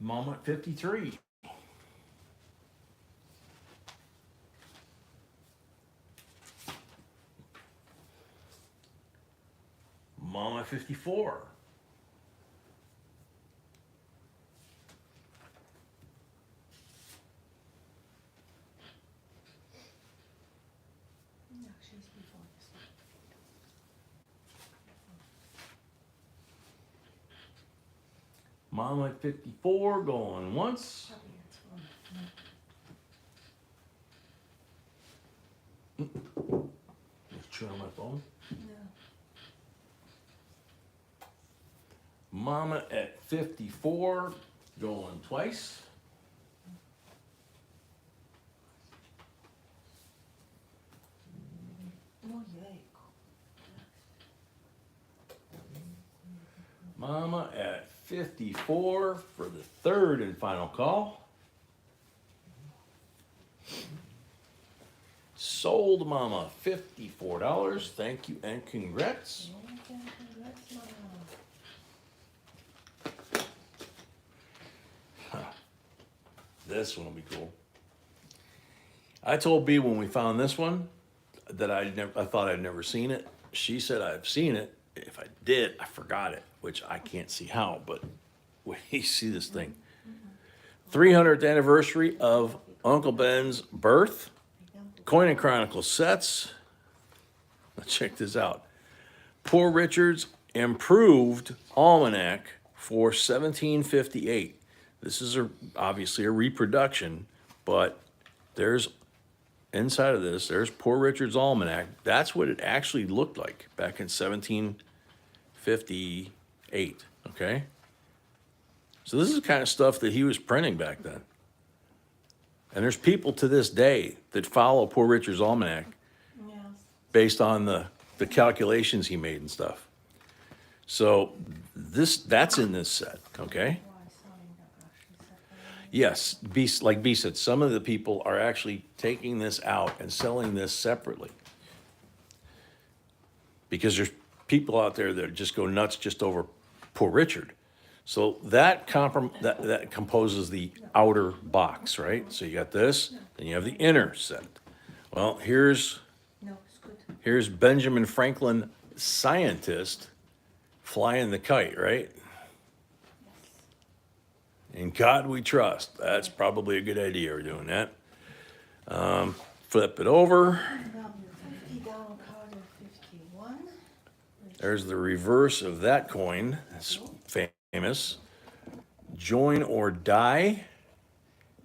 Mama at 53. Mama at 54. No, she's before this one. Mama at 54 going once. Probably that's one. Just chew on my phone. No. Mama at 54 going twice. No, yay. Mama at 54 for the third and final call. Sold Mama $54. Thank you and congrats. Okay, congrats, Mama. This one will be cool. I told B when we found this one that I thought I'd never seen it. She said I've seen it. If I did, I forgot it, which I can't see how, but we see this thing. 300th anniversary of Uncle Ben's birth. Coin and Chronicle sets. Let's check this out. Poor Richard's Improved Almanac for 1758. This is obviously a reproduction, but there's inside of this, there's Poor Richard's Almanac. That's what it actually looked like back in 1758, okay? So this is the kind of stuff that he was printing back then. And there's people to this day that follow Poor Richard's Almanac Yes. based on the calculations he made and stuff. So that's in this set, okay? Oh, I saw in the actually separate. Yes, like B said, some of the people are actually taking this out and selling this separately. Because there's people out there that just go nuts just over Poor Richard. So that composes the outer box, right? So you got this, then you have the inner set. Well, here's No, it's good. Benjamin Franklin, scientist, flying the kite, right? In God we trust. That's probably a good idea, we're doing that. Flip it over. W50 down Carter 51. There's the reverse of that coin. That's famous. Join or die.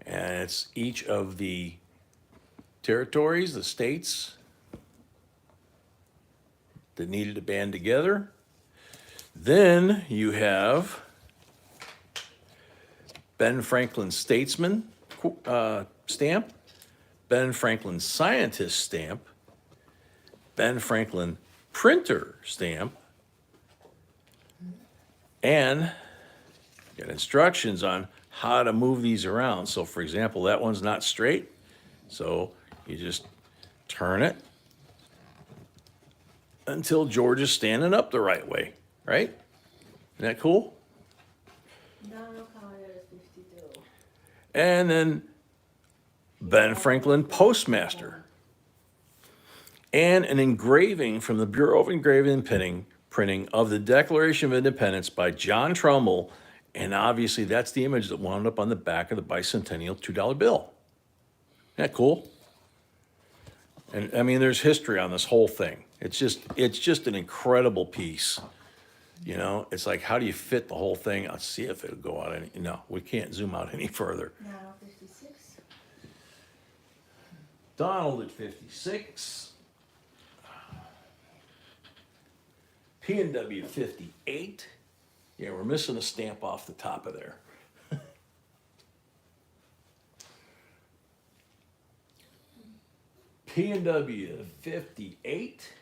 And it's each of the territories, the states that needed to band together. Then you have Ben Franklin Statesman stamp, Ben Franklin Scientist stamp, Ben Franklin Printer stamp, and got instructions on how to move these around. So for example, that one's not straight, so you just turn it until George is standing up the right way, right? Isn't that cool? Down Carter 52. And then Ben Franklin Postmaster. And an engraving from the Bureau of Engraving and Printing of the Declaration of Independence by John Trumbull. And obviously that's the image that wound up on the back of the bicentennial $2 bill. Isn't that cool? And I mean, there's history on this whole thing. It's just an incredible piece. You know, it's like, how do you fit the whole thing? I'll see if it'll go out any, no, we can't zoom out any further. Now 56. Donald at 56. P&W 58. Yeah, we're missing a stamp off the top of there. P&W 58.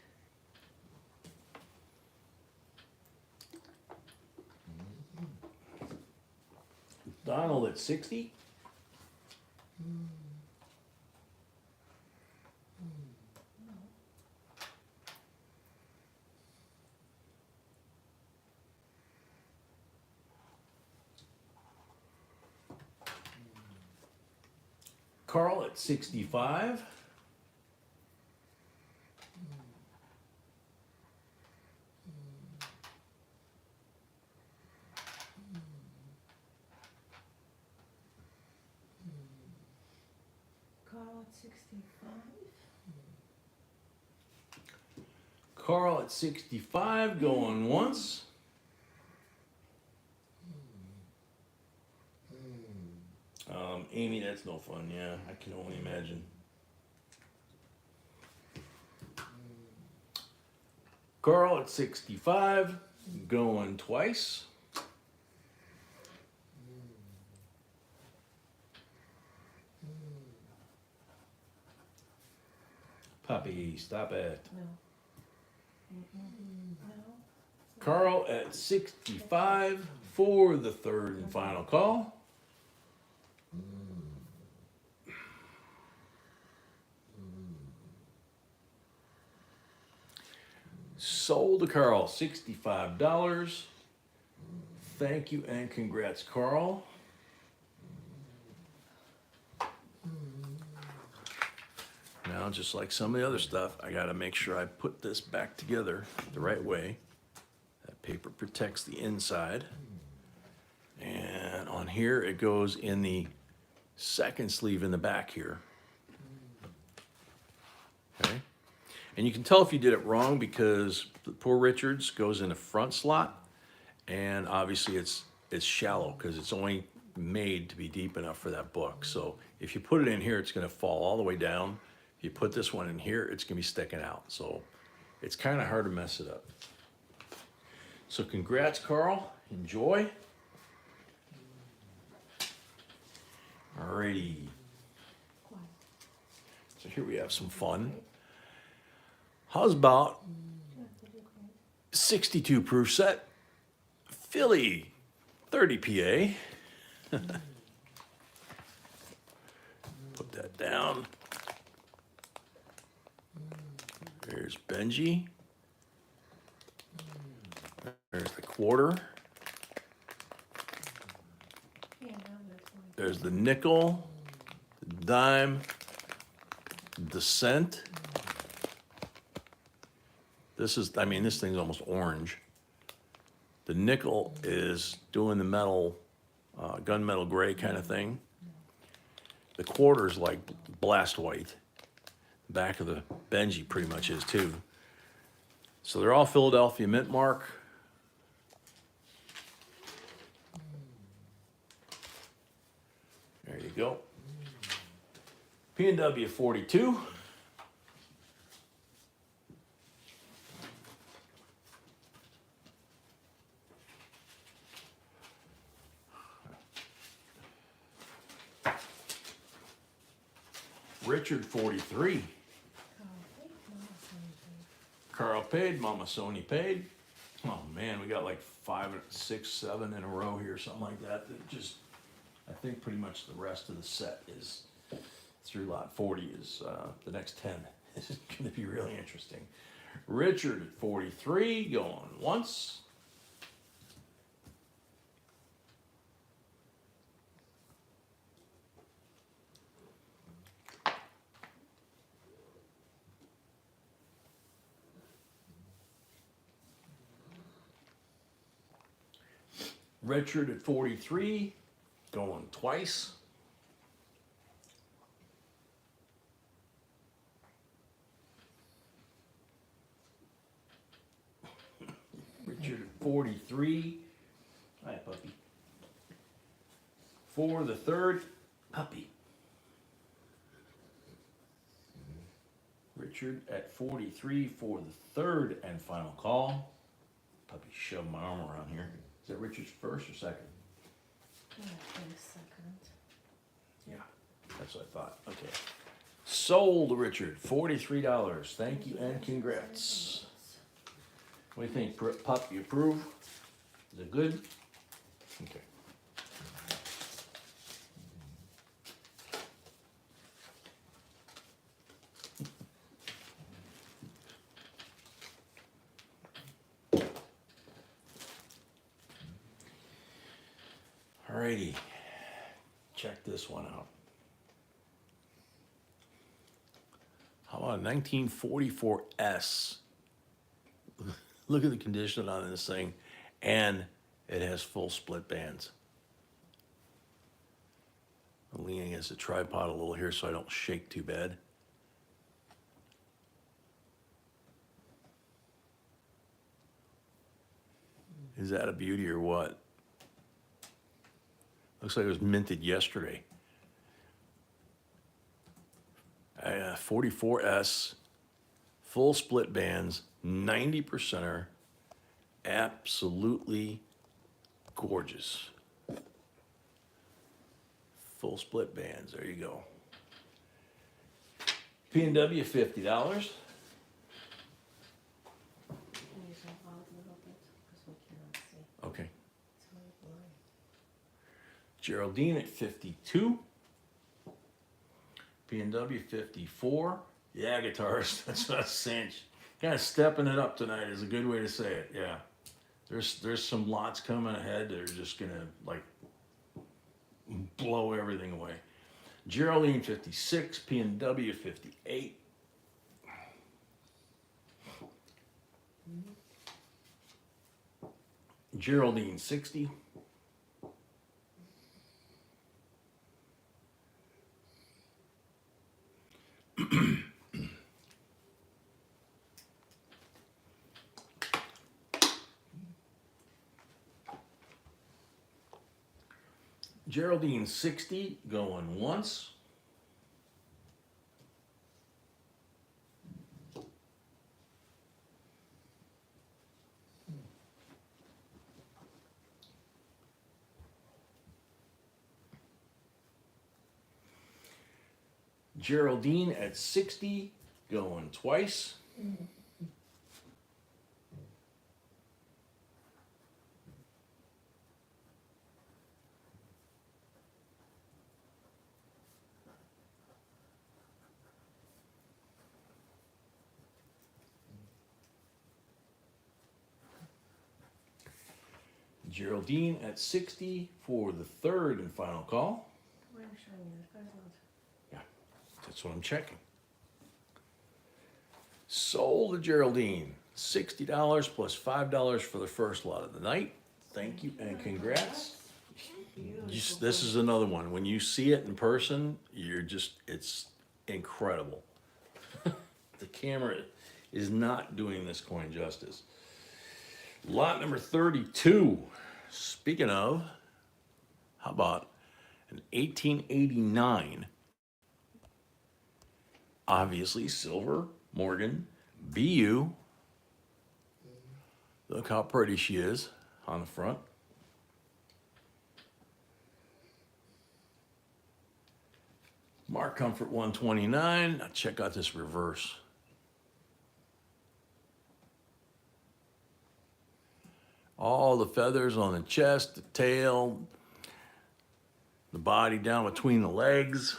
Donald at 60. Carl at 65. Carl at 65. Carl at 65 going once. Amy, that's no fun. Yeah, I can only imagine. Carl at 65 going twice. Puppy, stop it. No. No. Carl at 65 for the third and final call. Sold to Carl, $65. Thank you and congrats, Carl. Now, just like some of the other stuff, I gotta make sure I put this back together the right way. That paper protects the inside. And on here, it goes in the second sleeve in the back here. Okay. And you can tell if you did it wrong because the poor Richards goes in the front slot, and obviously it's shallow because it's only made to be deep enough for that book. So if you put it in here, it's gonna fall all the way down. If you put this one in here, it's gonna be sticking out. So it's kind of hard to mess it up. So congrats, Carl. Enjoy. Alrighty. So here we have some fun. How's about 62 proof set, Philly, 30 PA. Put that down. There's Benji. There's the quarter. There's the nickel, the dime, the cent. This is, I mean, this thing's almost orange. The nickel is doing the metal, gunmetal gray kind of thing. The quarter's like blast white. The back of the Benji pretty much is too. So they're all Philadelphia mint mark. There you go. P&W 42. Richard 43. Carl paid, Mama Sony paid. Oh man, we got like 5, 6, 7 in a row here, something like that. That just, I think pretty much the rest of the set is through lot 40 is the next 10. This is going to be really interesting. Richard at 43 going once. Richard at 43 going twice. Richard at 43. Hi, puppy. For the third, puppy. Richard at 43 for the third and final call. Puppy shoved my arm around here. Is that Richard's first or second? Yeah, I think second. Yeah, that's what I thought. Okay. Sold, Richard, $43. Thank you and congrats. What do you think, Pup? You approve? Is it good? Okay. Alrighty, check this one out. How about a 1944 S? Look at the condition on this thing, and it has full split bands. I'm leaning against the tripod a little here so I don't shake too bad. Is that a beauty or what? Looks like it was minted yesterday. 44S, full split bands, 90%er, absolutely gorgeous. Full split bands, there you go. P&W, $50. Can you zoom out a little bit, because we cannot see. Okay. It's very blurry. Geraldine at 52. P&W 54. Yeah, guitars. That's what I was saying. Kind of stepping it up tonight is a good way to say it. Yeah. There's some lots coming ahead that are just gonna like blow everything away. Geraldine 56. P&W 58. Geraldine 60. Geraldine 60 going once. Geraldine at 60 going twice. Geraldine at 60 for the third and final call. We're showing you the first one. Yeah, that's what I'm checking. Sold to Geraldine, $60 plus $5 for the first lot of the night. Thank you and congrats. This is another one. When you see it in person, it's incredible. The camera is not doing this coin justice. Lot number 32. Speaking of, how about an 1889, obviously silver, Morgan, BU. Look how pretty she is on the front. Mark Comfort 129. Now check out this reverse. All the feathers on the chest, the tail, the body down between the legs.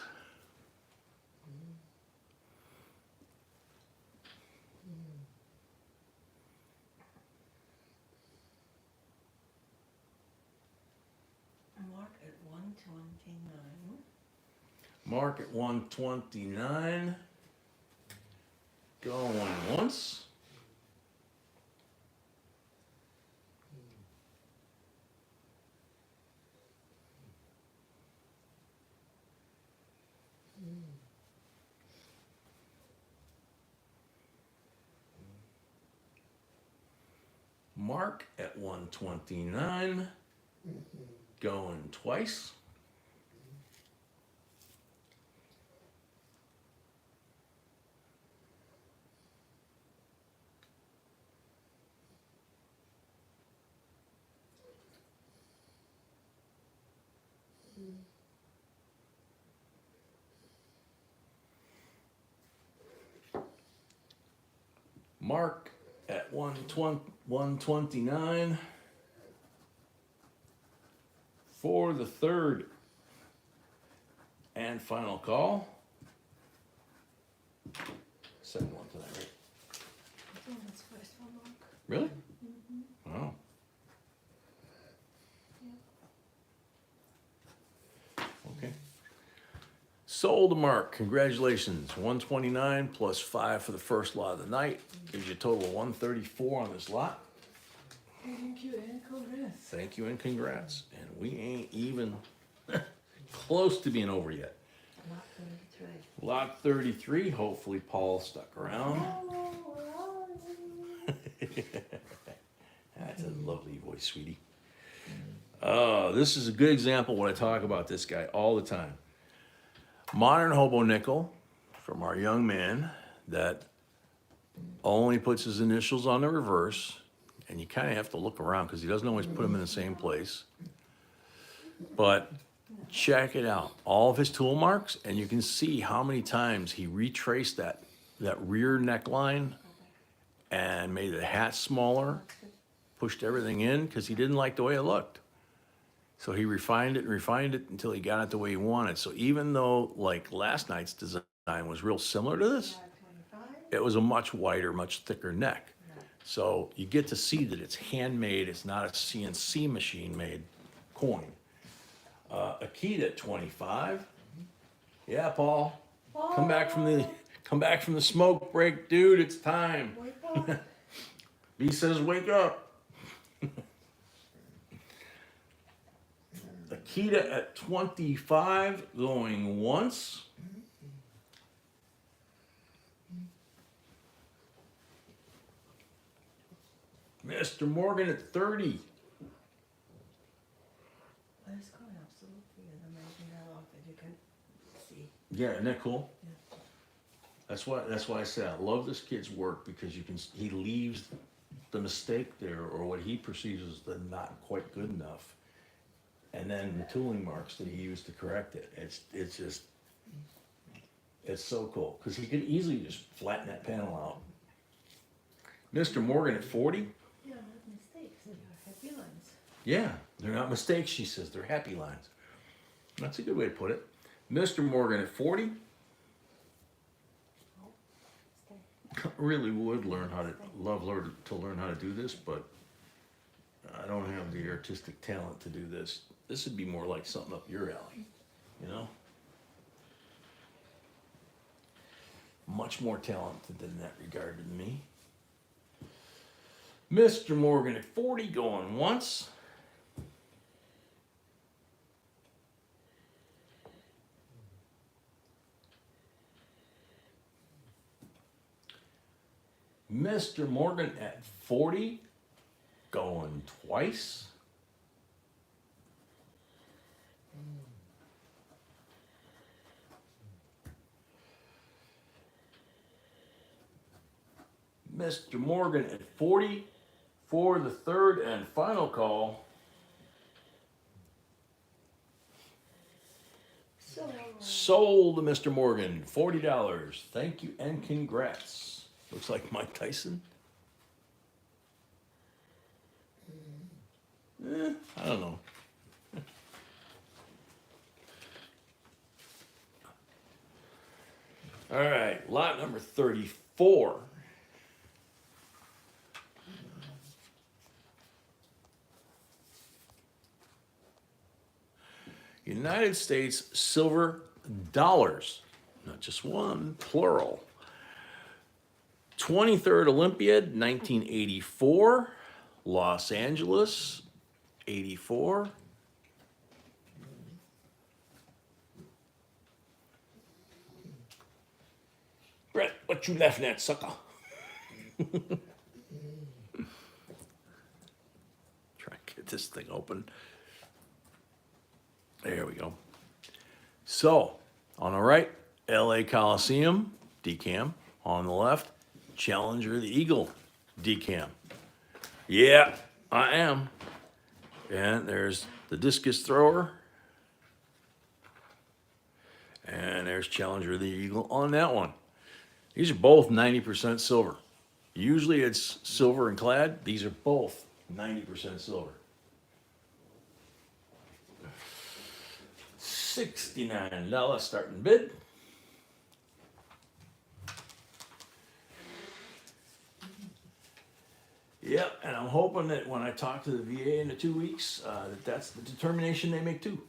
Mark at 129. Mark at 129. Going once. Mark at 129. Going twice. Mark at 129 for the third and final call. Second one tonight, right? I think that's first one, Mark. Really? Wow. Okay. Sold to Mark. Congratulations. 129 plus 5 for the first lot of the night. Gives you a total of 134 on this lot. Thank you and congrats. Thank you and congrats. And we ain't even close to being over yet. Lot 33. Lot 33. Hopefully Paul stuck around. Oh, where are you? That's a lovely voice, sweetie. This is a good example when I talk about this guy all the time. Modern hobo nickel from our young man that only puts his initials on the reverse, and you kind of have to look around because he doesn't always put them in the same place. But check it out, all of his tool marks, and you can see how many times he retraced that rear neckline and made the hat smaller, pushed everything in because he didn't like the way it looked. So he refined it and refined it until he got it the way he wanted. So even though like last night's design was real similar to this, Lot 25. it was a much wider, much thicker neck. So you get to see that it's handmade, it's not a CNC machine made coin. Akita 25. Yeah, Paul. Come back from the smoke break, dude. It's time. Wake up. B says wake up. Akita at 25 going once. Mr. Morgan at 30. Let's go absolutely and I'm making that off that you can see. Yeah, isn't that cool? Yeah. That's why I said I love this kid's work because he leaves the mistake there or what he perceives as the not quite good enough, and then the tooling marks that he used to correct it. It's so cool because he could easily just flatten that panel out. Mr. Morgan at 40. Yeah, not mistakes. They are happy lines. Yeah, they're not mistakes, she says. They're happy lines. That's a good way to put it. Mr. Morgan at 40. Stay. Really would learn to learn how to do this, but I don't have the artistic talent to do this. This would be more like something up your alley, you know? Much more talented in that regard than me. Mr. Morgan at 40 going once. Mr. Morgan at 40 going twice. Mr. Morgan at 40 for the third and final call. Sold to Mr. Morgan, $40. Thank you and congrats. Looks like Mike Tyson. I don't know. All right, lot number 34. United States silver dollars, not just one, plural. 23rd Olympiad, 1984, Los Angeles, 84. Brett, what you laughing at, sucker? Try and get this thing open. There we go. So, on the right, LA Coliseum, decam. On the left, Challenger of the Eagle, decam. Yeah, I am. And there's the discus thrower. And there's Challenger of the Eagle on that one. These are both 90% silver. Usually it's silver and clad. These are both 90% silver. $69 starting bid. Yep, and I'm hoping that when I talk to the VA in the 2 weeks, that's the determination they make too.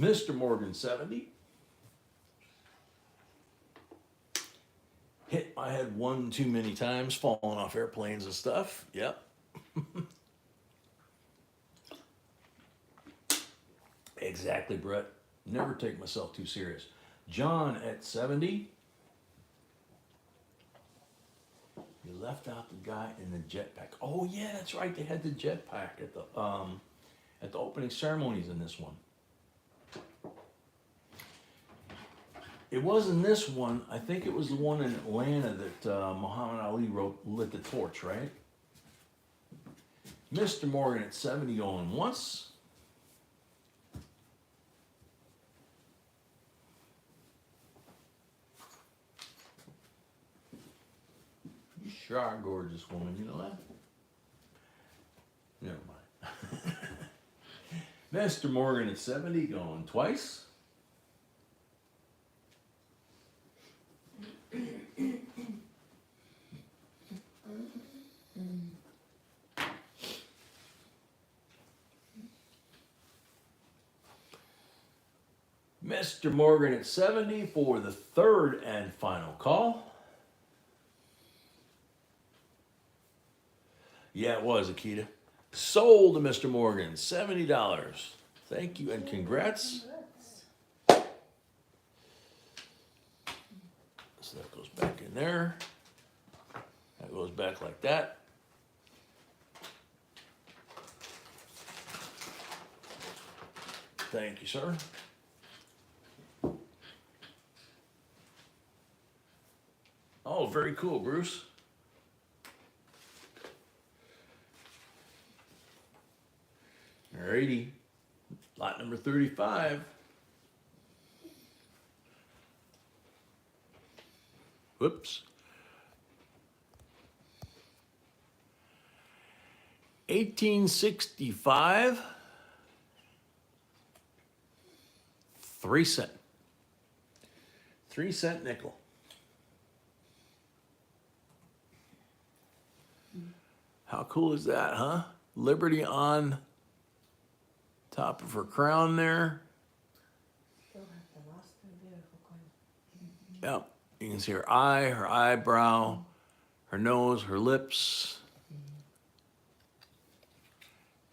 Mr. Morgan 70. Hit my head one too many times, falling off airplanes and stuff. Yep. Exactly, Brett. Never take myself too serious. John at 70. You left out the guy in the jetpack. Oh yeah, that's right. They had the jetpack at the opening ceremonies in this one. It wasn't this one. I think it was the one in Atlanta that Muhammad Ali lit the torch, right? Mr. Morgan at 70 going once. You sure are a gorgeous woman, you know that? Never mind. Mr. Morgan at 70 going twice. Mr. Morgan at 70 for the third and final call. Yeah, it was, Akita. Sold to Mr. Morgan, $70. Thank you and congrats. So that goes back in there. That goes back like that. Thank you, sir. Oh, very cool, Bruce. Alrighty. Lot number 35. Whoops. 1865. 3 cent. 3 cent nickel. How cool is that, huh? Liberty on top of her crown there. Still have the lost and beautiful coin. Yep. You can see her eye, her eyebrow, her nose, her lips.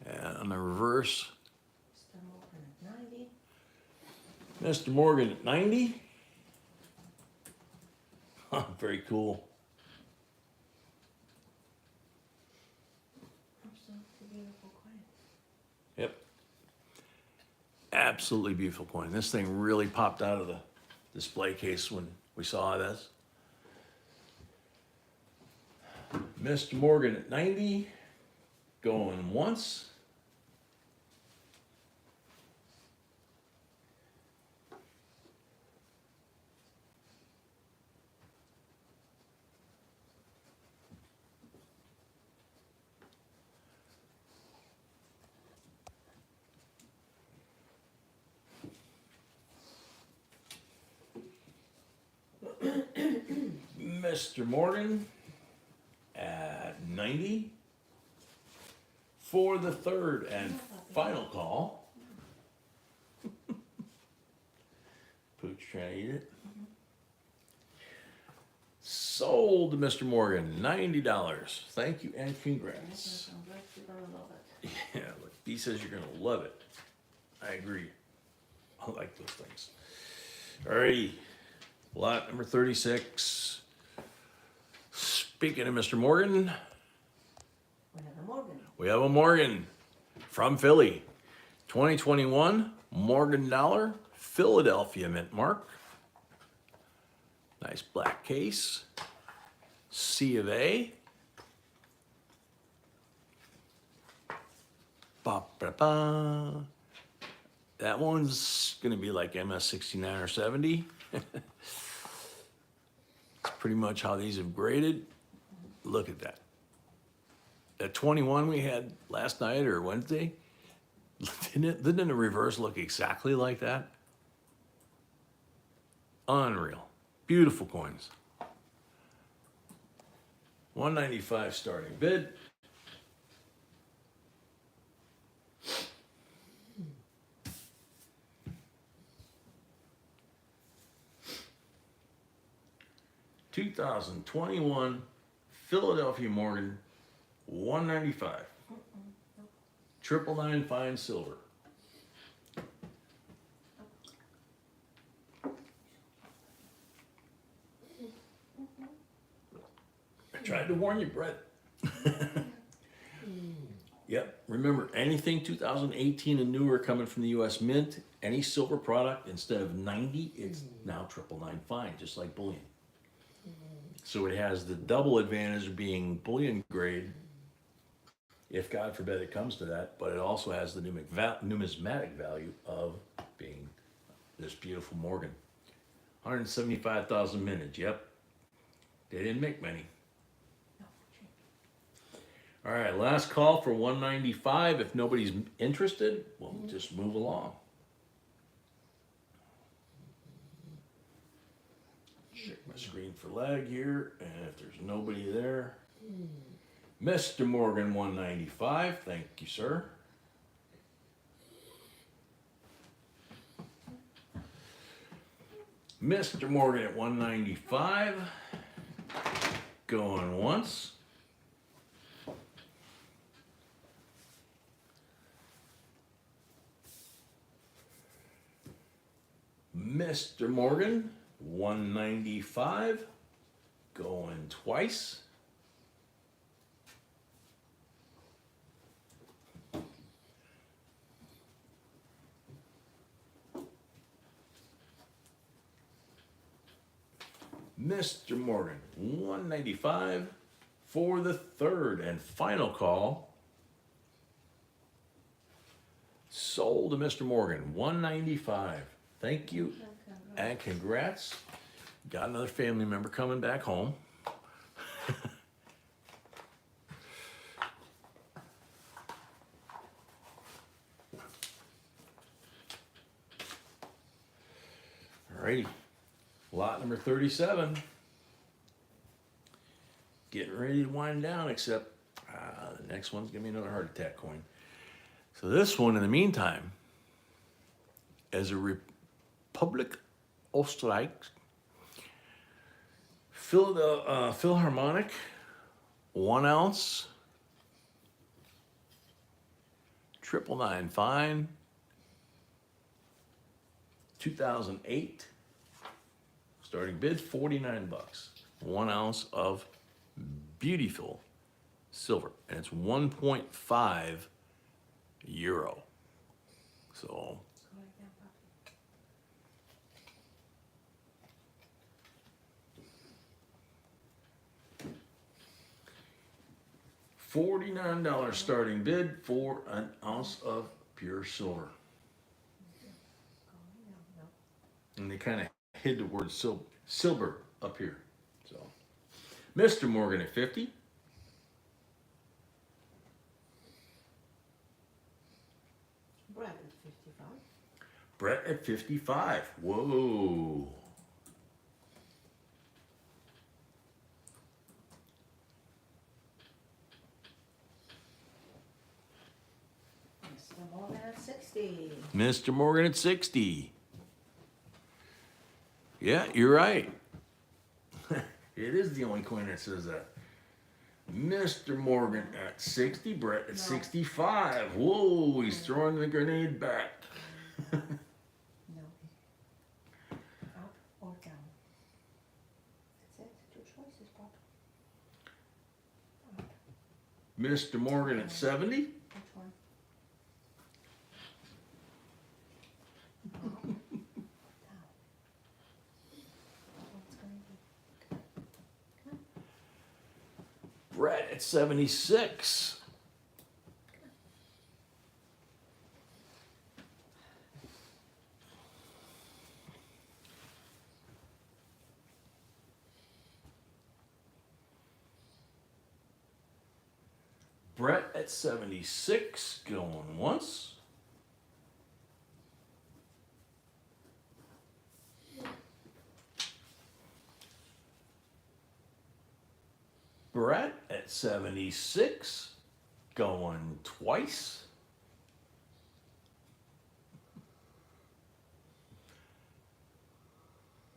And on the reverse, Mr. Morgan at 90. Mr. Morgan at 90. Very cool. Absolutely beautiful coin. Yep. Absolutely beautiful coin. This thing really popped out of the display case when we saw this. Mr. Morgan at 90. Going once. Mr. Morgan at 90 for the third and final call. Pooch trying to eat it. Sold to Mr. Morgan, $90. Thank you and congrats. I'm glad you're gonna love it. Yeah, look, B says you're gonna love it. I agree. I like those things. Alrighty, lot number 36. Speaking of Mr. Morgan, We have a Morgan. we have a Morgan from Philly. 2021 Morgan dollar, Philadelphia mint mark. Nice black case. C of A. Ba-ba-ba. That one's gonna be like MS 69 or 70. It's pretty much how these have graded. Look at that. That 21 we had last night or Wednesday, didn't the reverse look exactly like that? Unreal. Beautiful coins. 195 starting bid. 2021 Philadelphia Morgan, 195. 999 fine silver. I tried to warn you, Brett. Yep. Remember, anything 2018 and newer coming from the U.S. Mint, any silver product, instead of 90, it's now 999 fine, just like bullion. So it has the double advantage of being bullion grade, if God forbid it comes to that, but it also has the numismatic value of being this beautiful Morgan. 175,000 minutes, yep. They didn't make many. All right, last call for 195. If nobody's interested, we'll just move along. Check my screen for lag here, and if there's nobody there, Mr. Morgan 195. Thank you, sir. Mr. Morgan at 195. Going once. Mr. Morgan, 195, going twice. Mr. Morgan, 195 for the third and final call. Sold to Mr. Morgan, 195. Thank you and congrats. Got another family member coming back home. Alrighty, lot number 37. Getting ready to wind down, except the next one's gonna be another heart attack coin. So this one, in the meantime, as a Republic Österreich Philharmonic, 1 ounce, 999 fine, 2008, starting bid $49, 1 ounce of beautiful silver, and it's 1.5 euro. So $49 starting bid for an ounce of pure silver. And they kind of hid the word silver up here. So, Mr. Morgan at 50. Brett at 55. Brett at 55. Whoa. Mr. Morgan at 60. Mr. Morgan at 60. Yeah, you're right. It is the only coin that says that. Mr. Morgan at 60, Brett at 65. Whoa, he's throwing the grenade back. No. Up or down. That's it. 2 choices, Bob. Up. Mr. Morgan at 70. Which one? Up. Down. What's going to be? Brett at 76. Brett at 76, going once. Brett at 76, going twice.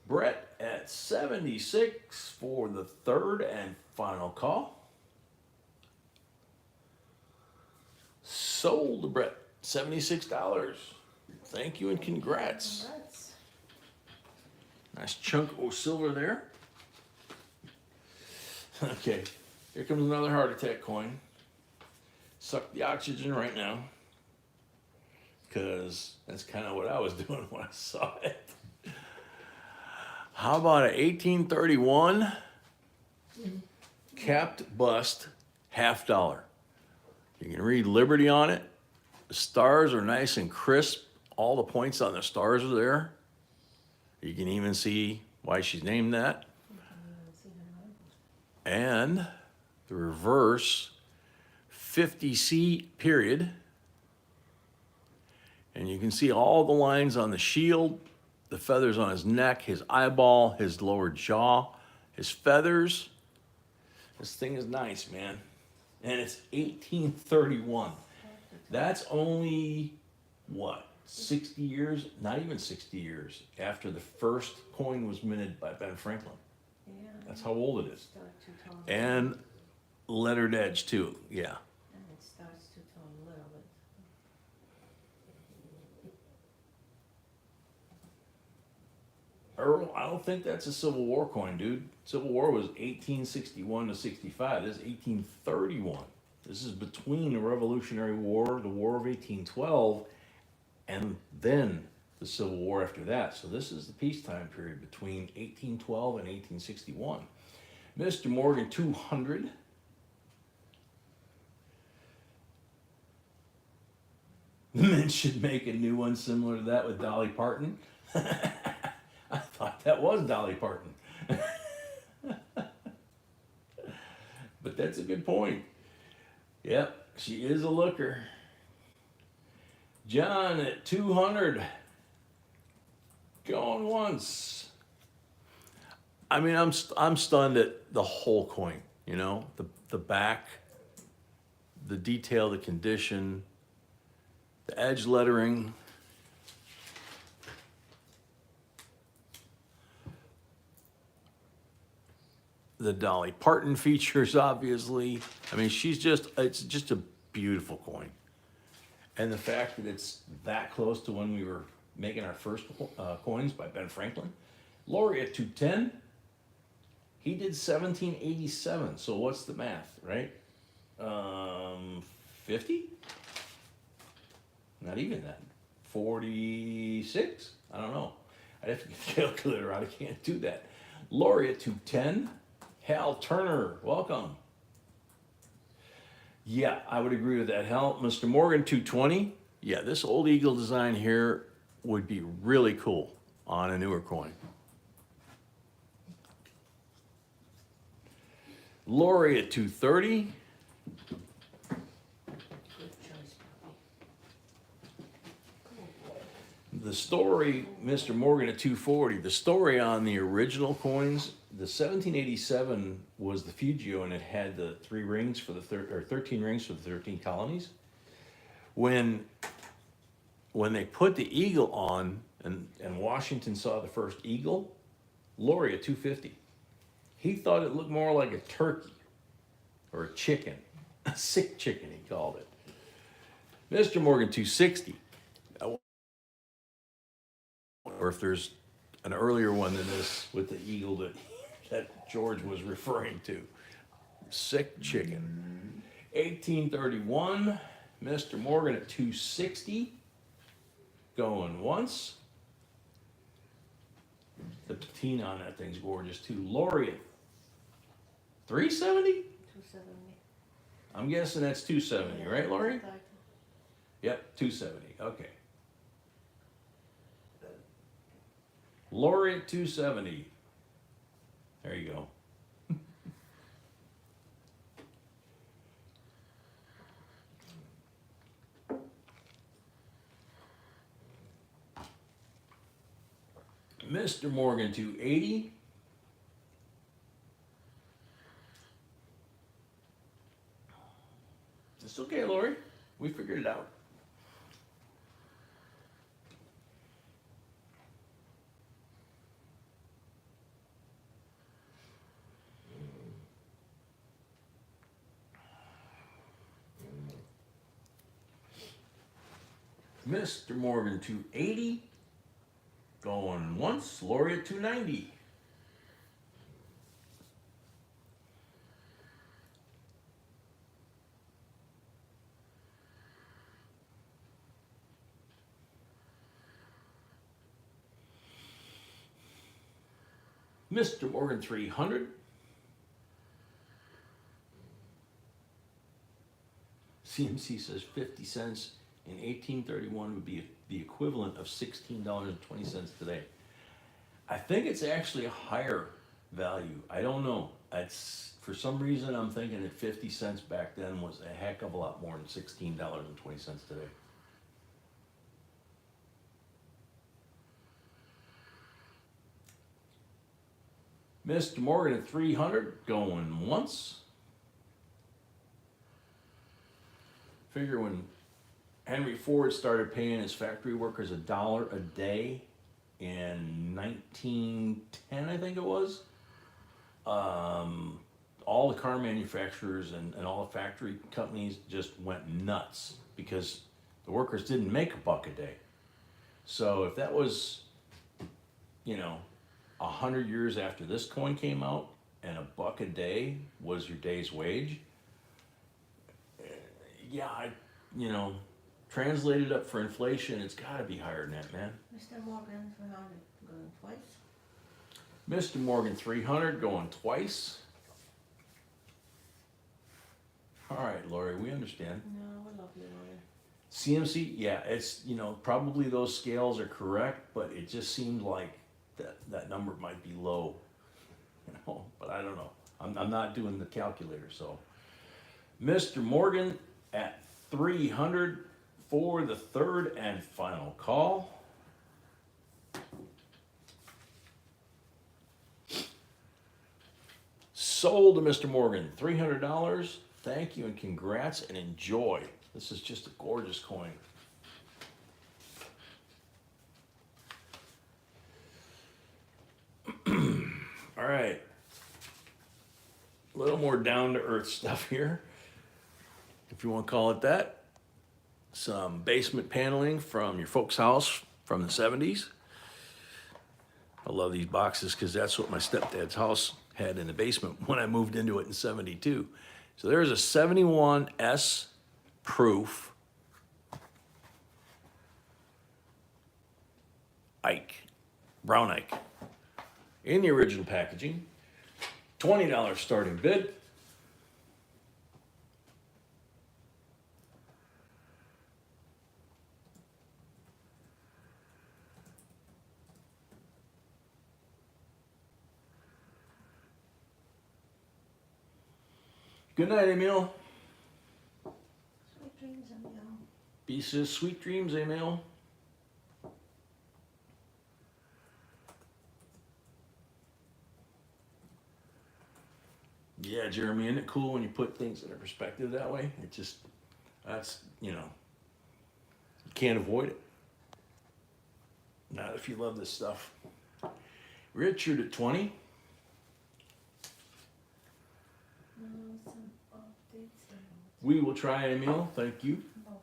Brett at at 76 for the third and final call. Sold, Brett. $76. Thank you and congrats. Congrats. Nice chunk of silver there. Okay, here comes another heart attack coin. Suck the oxygen right now, because that's kind of what I was doing when I saw it. How about a 1831 capped bust $50? You can read Liberty on it. The stars are nice and crisp. All the points on the stars are there. You can even see why she's named that. And the reverse 50C period. And you can see all the lines on the shield, the feathers on his neck, his eyeball, his lower jaw, his feathers. This thing is nice, man. And it's 1831. That's only, what, 60 years? Not even 60 years after the first coin was minted by Ben Franklin. Yeah. That's how old it is. Start to tone. And lettered edge too, yeah. And it starts to tone a little bit. Earl, I don't think that's a Civil War coin, dude. Civil War was 1861 to 65. This is 1831. This is between the Revolutionary War, the War of 1812, and then the Civil War after that. So this is the peacetime period between 1812 and 1861. Mr. Morgan, 200. The Mint should make a new one similar to that with Dolly Parton. I thought that was Dolly Parton. But that's a good point. Yep, she is a looker. John at 200. Going once. I mean, I'm stunned at the whole coin, you know, the back, the detail, the condition, the edge lettering. The Dolly Parton features, obviously. I mean, it's just a beautiful coin. And the fact that it's that close to when we were making our first coins by Ben Franklin. Laurie at 210. He did 1787. So what's the math, right? 50? Not even that. 46? I don't know. I'd have to get the calculator out. I can't do that. Laurie at 210. Hal Turner, welcome. Yeah, I would agree with that, Hal. Mr. Morgan, 220. Yeah, this old eagle design here would be really cool on a newer coin. Lori at 230. Good choice, Bobby. The story, Mr. Morgan at 240, the story on the original coins, the 1787 was the Fugio, and it had the 3 rings for the 13 rings for the 13 colonies. When they put the eagle on, and Washington saw the first eagle, Laurie at 250. He thought it looked more like a turkey or a chicken, a sick chicken, he called it. Mr. Morgan, 260. Or if there's an earlier one than this with the eagle that George was referring to. Sick chicken. 1831, Mr. Morgan at 260. Going once. The patina on that thing's gorgeous too. Laurie at 370? 270. I'm guessing that's 270, right, Laurie? Yep, 270. Okay. Laurie at 270. There you go. Mr. Morgan, 280. It's okay, Laurie. We figured it out. Mr. Morgan 280. Going once. Lori at 290. Mr. Morgan 300. CMC says 50 cents in 1831 would be the equivalent of $16.20 today. I think it's actually a higher value. I don't know. It's, for some reason, I'm thinking that 50 cents back then was a heck of a lot more than $16.20 today. Mr. Morgan at 300, going once. Figure when Henry Ford started paying his factory workers $1 a day in 1910, I think it was, all the car manufacturers and all the factory companies just went nuts because the workers didn't make $1 a day. So if that was, 100 years after this coin came out and $1 a day was your day's wage, translated up for inflation, it's got to be higher than that, man. Mr. Morgan 300 going twice. Mr. Morgan 300 going twice. All right, Lori, we understand. No, I love you, Lori. CMC, yeah, it's, probably those scales are correct, but it just seemed like that number might be low, but I don't know. I'm not doing the calculator, so. Mr. Morgan at 300 for the third and final call. Sold to Mr. Morgan, $300. Thank you and congrats and enjoy. This is just a gorgeous coin. All right. A little more down to earth stuff here, if you want to call it that. Some basement paneling from your folks' house from the 70s. I love these boxes because that's what my stepdad's house had in the basement when I moved into it in 72. So there's a 71S proof Ike, brown Ike, in the original packaging. $20 starting bid. Good night, Emil. Sweet dreams, Emil. B says sweet dreams, Emil. Yeah, Jeremy, isn't it cool when you put things in perspective that way? It just, that's, you can't avoid it. Not if you love this stuff. Richard at 20. No, some updates. We will try it, Emil. Thank you. No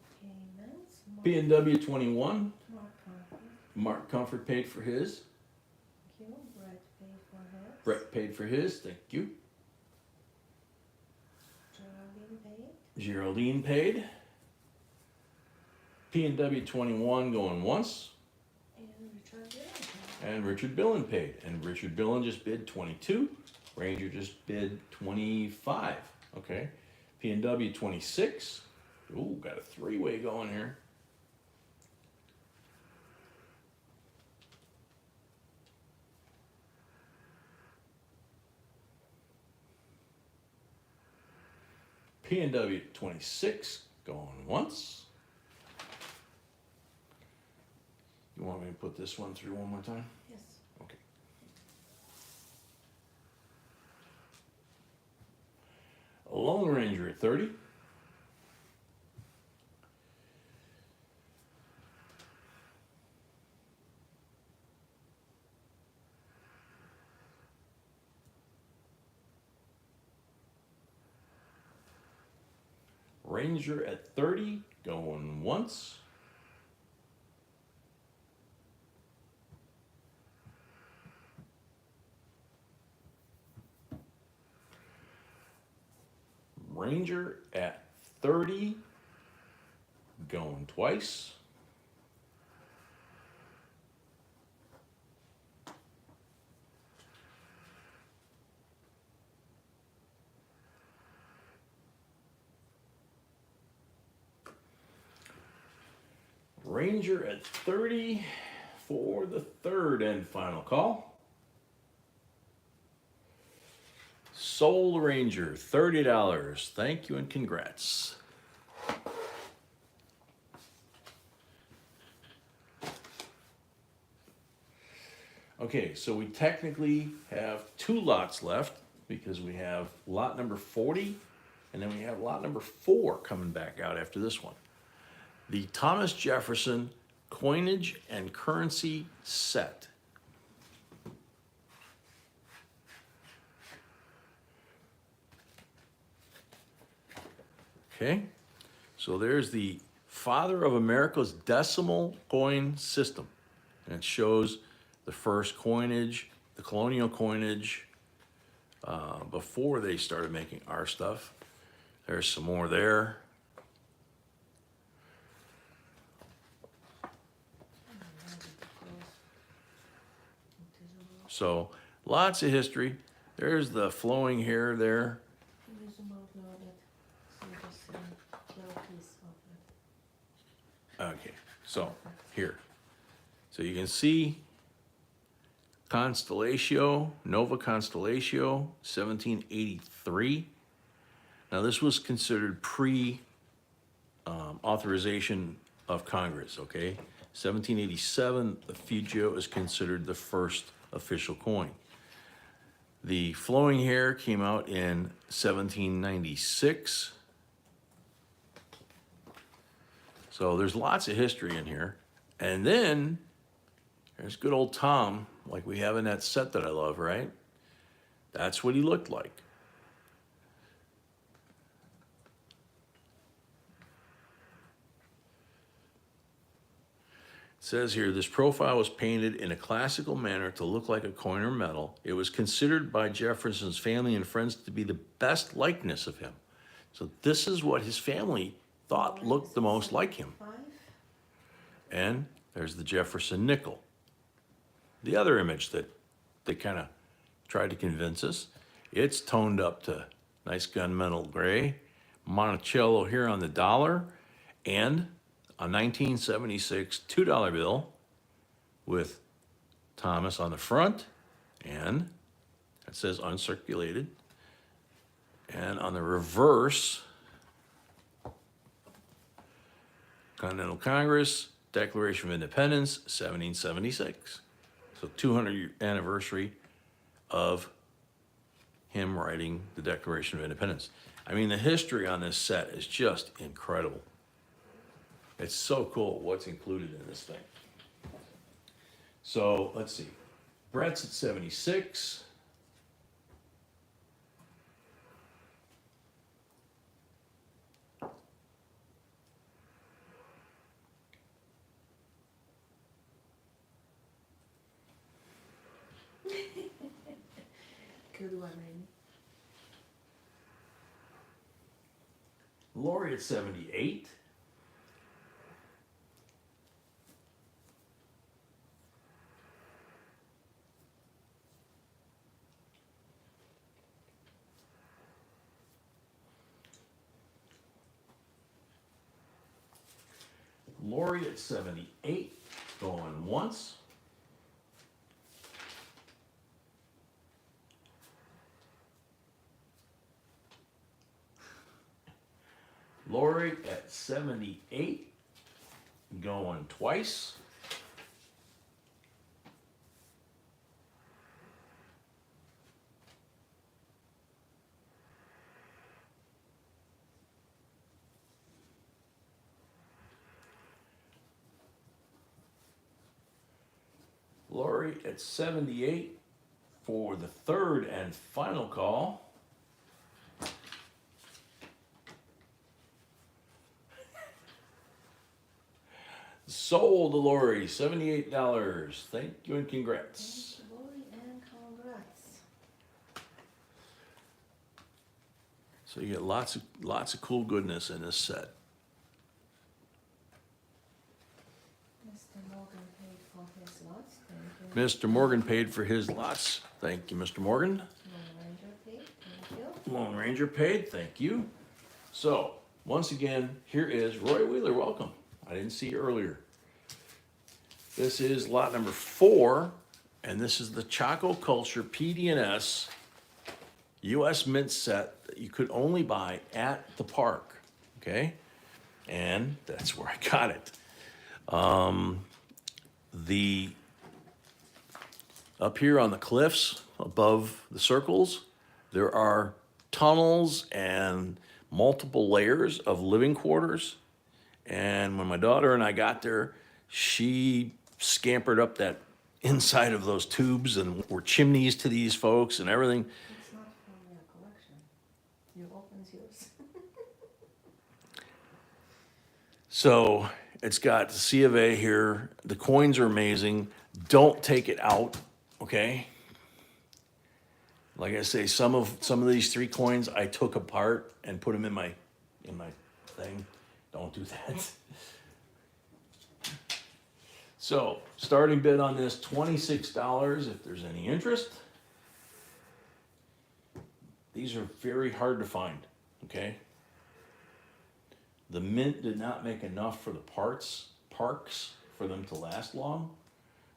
payments. P&W 21. Mark Comfort. Mark Comfort paid for his. Thank you. Brett paid for hers. Brett paid for his. Thank you. Geraldine paid. Geraldine paid. P&W 21 going once. And Richard paid. And Richard Billen paid. And Richard Billen just bid 22. Ranger just bid 25. Okay. P&W 26. Ooh, got a three-way going here. P&W 26 going once. You want me to put this one through one more time? Yes. Okay. Lone Ranger at 30. Ranger at 30, going once. Ranger at 30, going twice. Ranger at 30 for the third and final call. Sold Ranger, $30. Thank you and congrats. Okay, so we technically have 2 lots left because we have lot number 40 and then we have lot number 4 coming back out after this one. The Thomas Jefferson coinage and currency set. Okay, so there's the father of America's decimal coin system. And it shows the first coinage, the colonial coinage, before they started making our stuff. There's some more there. So lots of history. There's the flowing hair there. Okay, so here. So you can see Constellatio, Nova Constellatio, 1783. Now this was considered pre-authorization of Congress, okay? 1787, the Fugio is considered the first official coin. The flowing hair came out in 1796. So there's lots of history in here. And then there's good old Tom, like we have in that set that I love, right? That's what he looked like. It says here, this profile was painted in a classical manner to look like a coin or medal. It was considered by Jefferson's family and friends to be the best likeness of him. So this is what his family thought looked the most like him. And there's the Jefferson nickel. The other image that they kind of tried to convince us, it's toned up to nice gunmetal gray, Monticello here on the dollar, and a 1976 $2 bill with Thomas on the front, and it says uncirculated. And on the reverse, Continental Congress, Declaration of Independence, 1776. So 200th anniversary of him writing the Declaration of Independence. I mean, the history on this set is just incredible. It's so cool what's included in this thing. So let's see. Brett's at 76. Good one, Amy. Lori at 78. Lori at 78, going once. Lori at 78, going twice. Lori at 78 for the third and final call. Sold to Lori, $78. Thank you and congrats. Thank you, Lori, and congrats. So you get lots of cool goodness in this set. Mr. Morgan paid for his lots, thank you. Mr. Morgan paid for his lots. Thank you, Mr. Morgan. Lone Ranger paid, thank you. Lone Ranger paid. Thank you. So once again, here is Roy Wheeler. Welcome. I didn't see you earlier. This is lot number 4, and this is the Chaco Culture PD&S U.S. Mint set that you could only buy at the park, okay? And that's where I got it. Up here on the cliffs above the circles, there are tunnels and multiple layers of living quarters. And when my daughter and I got there, she scampered up that inside of those tubes and were chimneys to these folks and everything. It's not from your collection. You opens yours. So it's got the C of A here. The coins are amazing. Don't take it out, okay? Like I say, some of these 3 coins I took apart and put them in my thing. Don't do that. So starting bid on this, $26 if there's any interest. These are very hard to find, okay? The mint did not make enough for the parks for them to last long.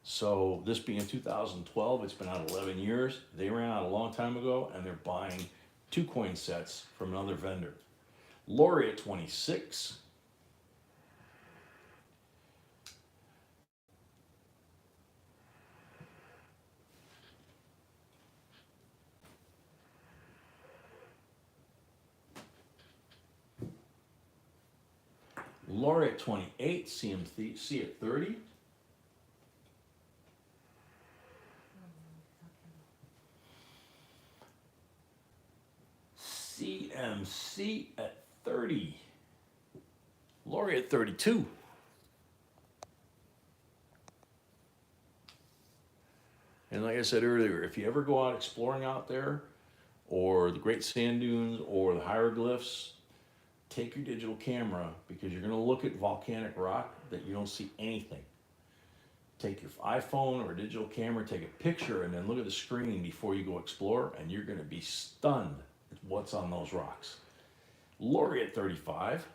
So this being 2012, it's been out 11 years. They ran out a long time ago, and they're buying 2 coin sets from another vendor. Lori at 26. Lori at 28, C at 30. CMC at 30. Lori at 32. And like I said earlier, if you ever go out exploring out there, or the Great Sand Dunes, or the hieroglyphs, take your digital camera, because you're going to look at volcanic rock that you don't see anything. Take your iPhone or digital camera, take a picture, and then look at the screen before you go explore, and you're going to be stunned at what's on those rocks. Lori at 35.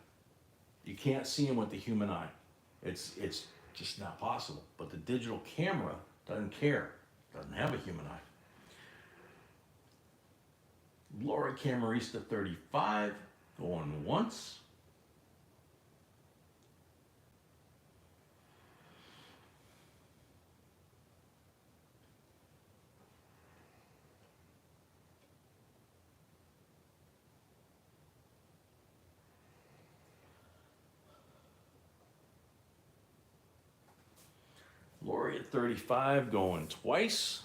You can't see them with the human eye. It's just not possible. But the digital camera doesn't care. Doesn't have a human eye. Lori Camarista 35. Going once. Lori at 35 going twice.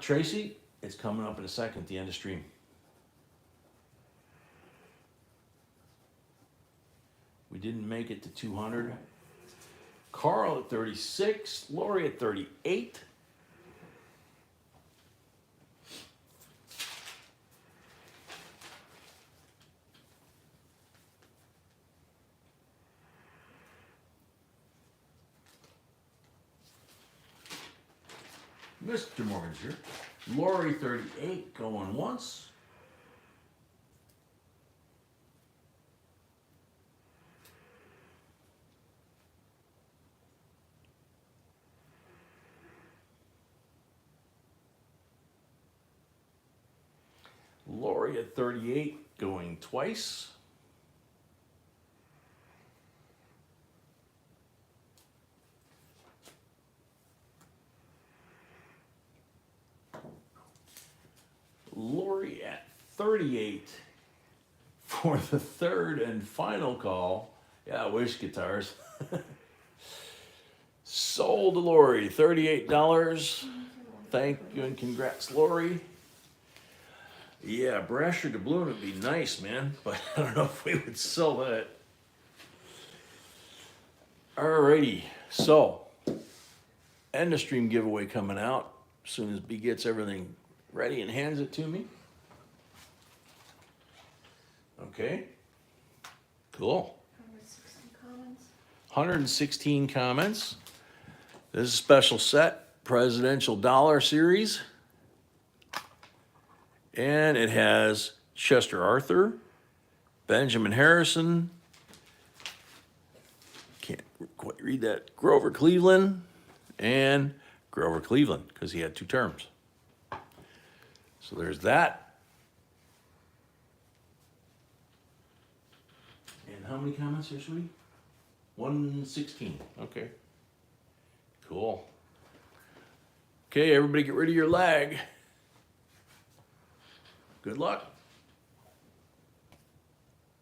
Tracy, it's coming up in a second, the end of stream. We didn't make it to 200. Carl at 36, Lori at 38. Mr. Morgan's here. Lori 38 going once. Lori at 38 going twice. Lori at 38 for the third and final call. Yeah, Wish Guitars. Sold to Lori, $38. Thank you and congrats, Lori. Yeah, Brasher doubloon would be nice, man, but I don't know if we would sell that. Alrighty, so end of stream giveaway coming out. as soon as B gets everything ready and hands it to me. Okay, cool. 160 comments. 116 comments. This is a special set, Presidential Dollar Series. And it has Chester Arthur, Benjamin Harrison, can't quite read that, Grover Cleveland, and Grover Cleveland, because he had 2 terms. So there's that. And how many comments here, sweetie? 116. Okay. Cool. Okay, everybody get rid of your lag. Good luck.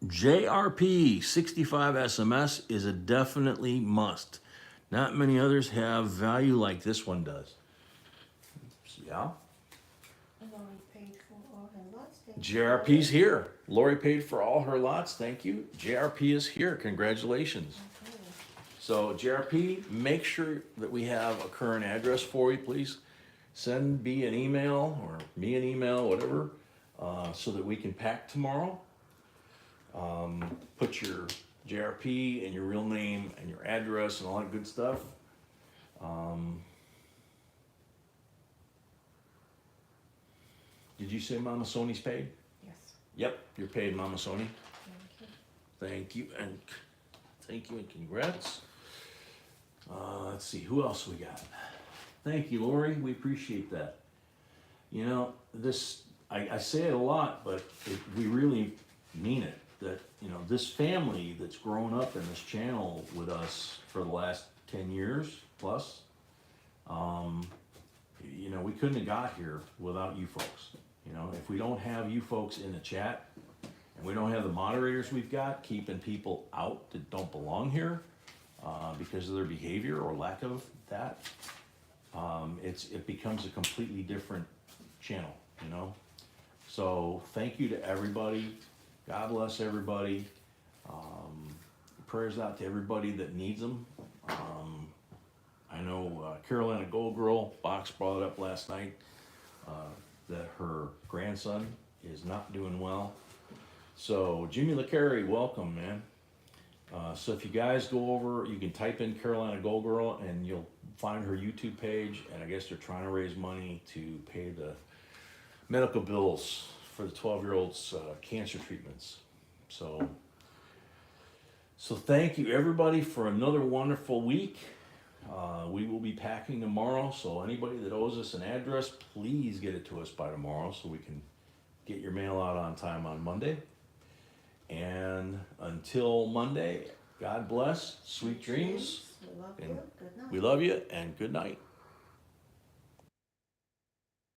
JRP 65 SMS is a definitely must. Not many others have value like this one does. Yeah. Lori paid for all her lots. Thank you. JRP's here. Lori paid for all her lots. Thank you. JRP is here. Congratulations. Okay. So JRP, make sure that we have a current address for you, please. Send B an email or me an email, whatever, so that we can pack tomorrow. Put your JRP and your real name and your address and all that good stuff. Did you say Mama Sony's paid? Yes. Yep, you're paid, Mama Sony. Thank you. Thank you and congrats. Let's see, who else we got? Thank you, Lori, we appreciate that. You know, this, I say it a lot, but we really mean it. That, you know, this family that's grown up in this channel with us for the last 10 years plus, you know, we couldn't have got here without you folks. You know, if we don't have you folks in the chat, and we don't have the moderators we've got keeping people out that don't belong here because of their behavior or lack of that, it becomes a completely different channel, you know? So thank you to everybody. God bless everybody. Prayers out to everybody that needs them. I know Carolina Gold Girl, Box brought it up last night, that her grandson is not doing well. So Jimmy LeCarry, welcome, man. So if you guys go over, you can type in Carolina Gold Girl and you'll find her YouTube page. And I guess they're trying to raise money to pay the medical bills for the 12-year-old's cancer treatments. So thank you everybody for another wonderful week. We will be packing tomorrow, so anybody that owes us an address, please get it to us by tomorrow so we can get your mail out on time on Monday. And until Monday, God bless, sweet dreams. We love you. And Good night. we love you, and good night.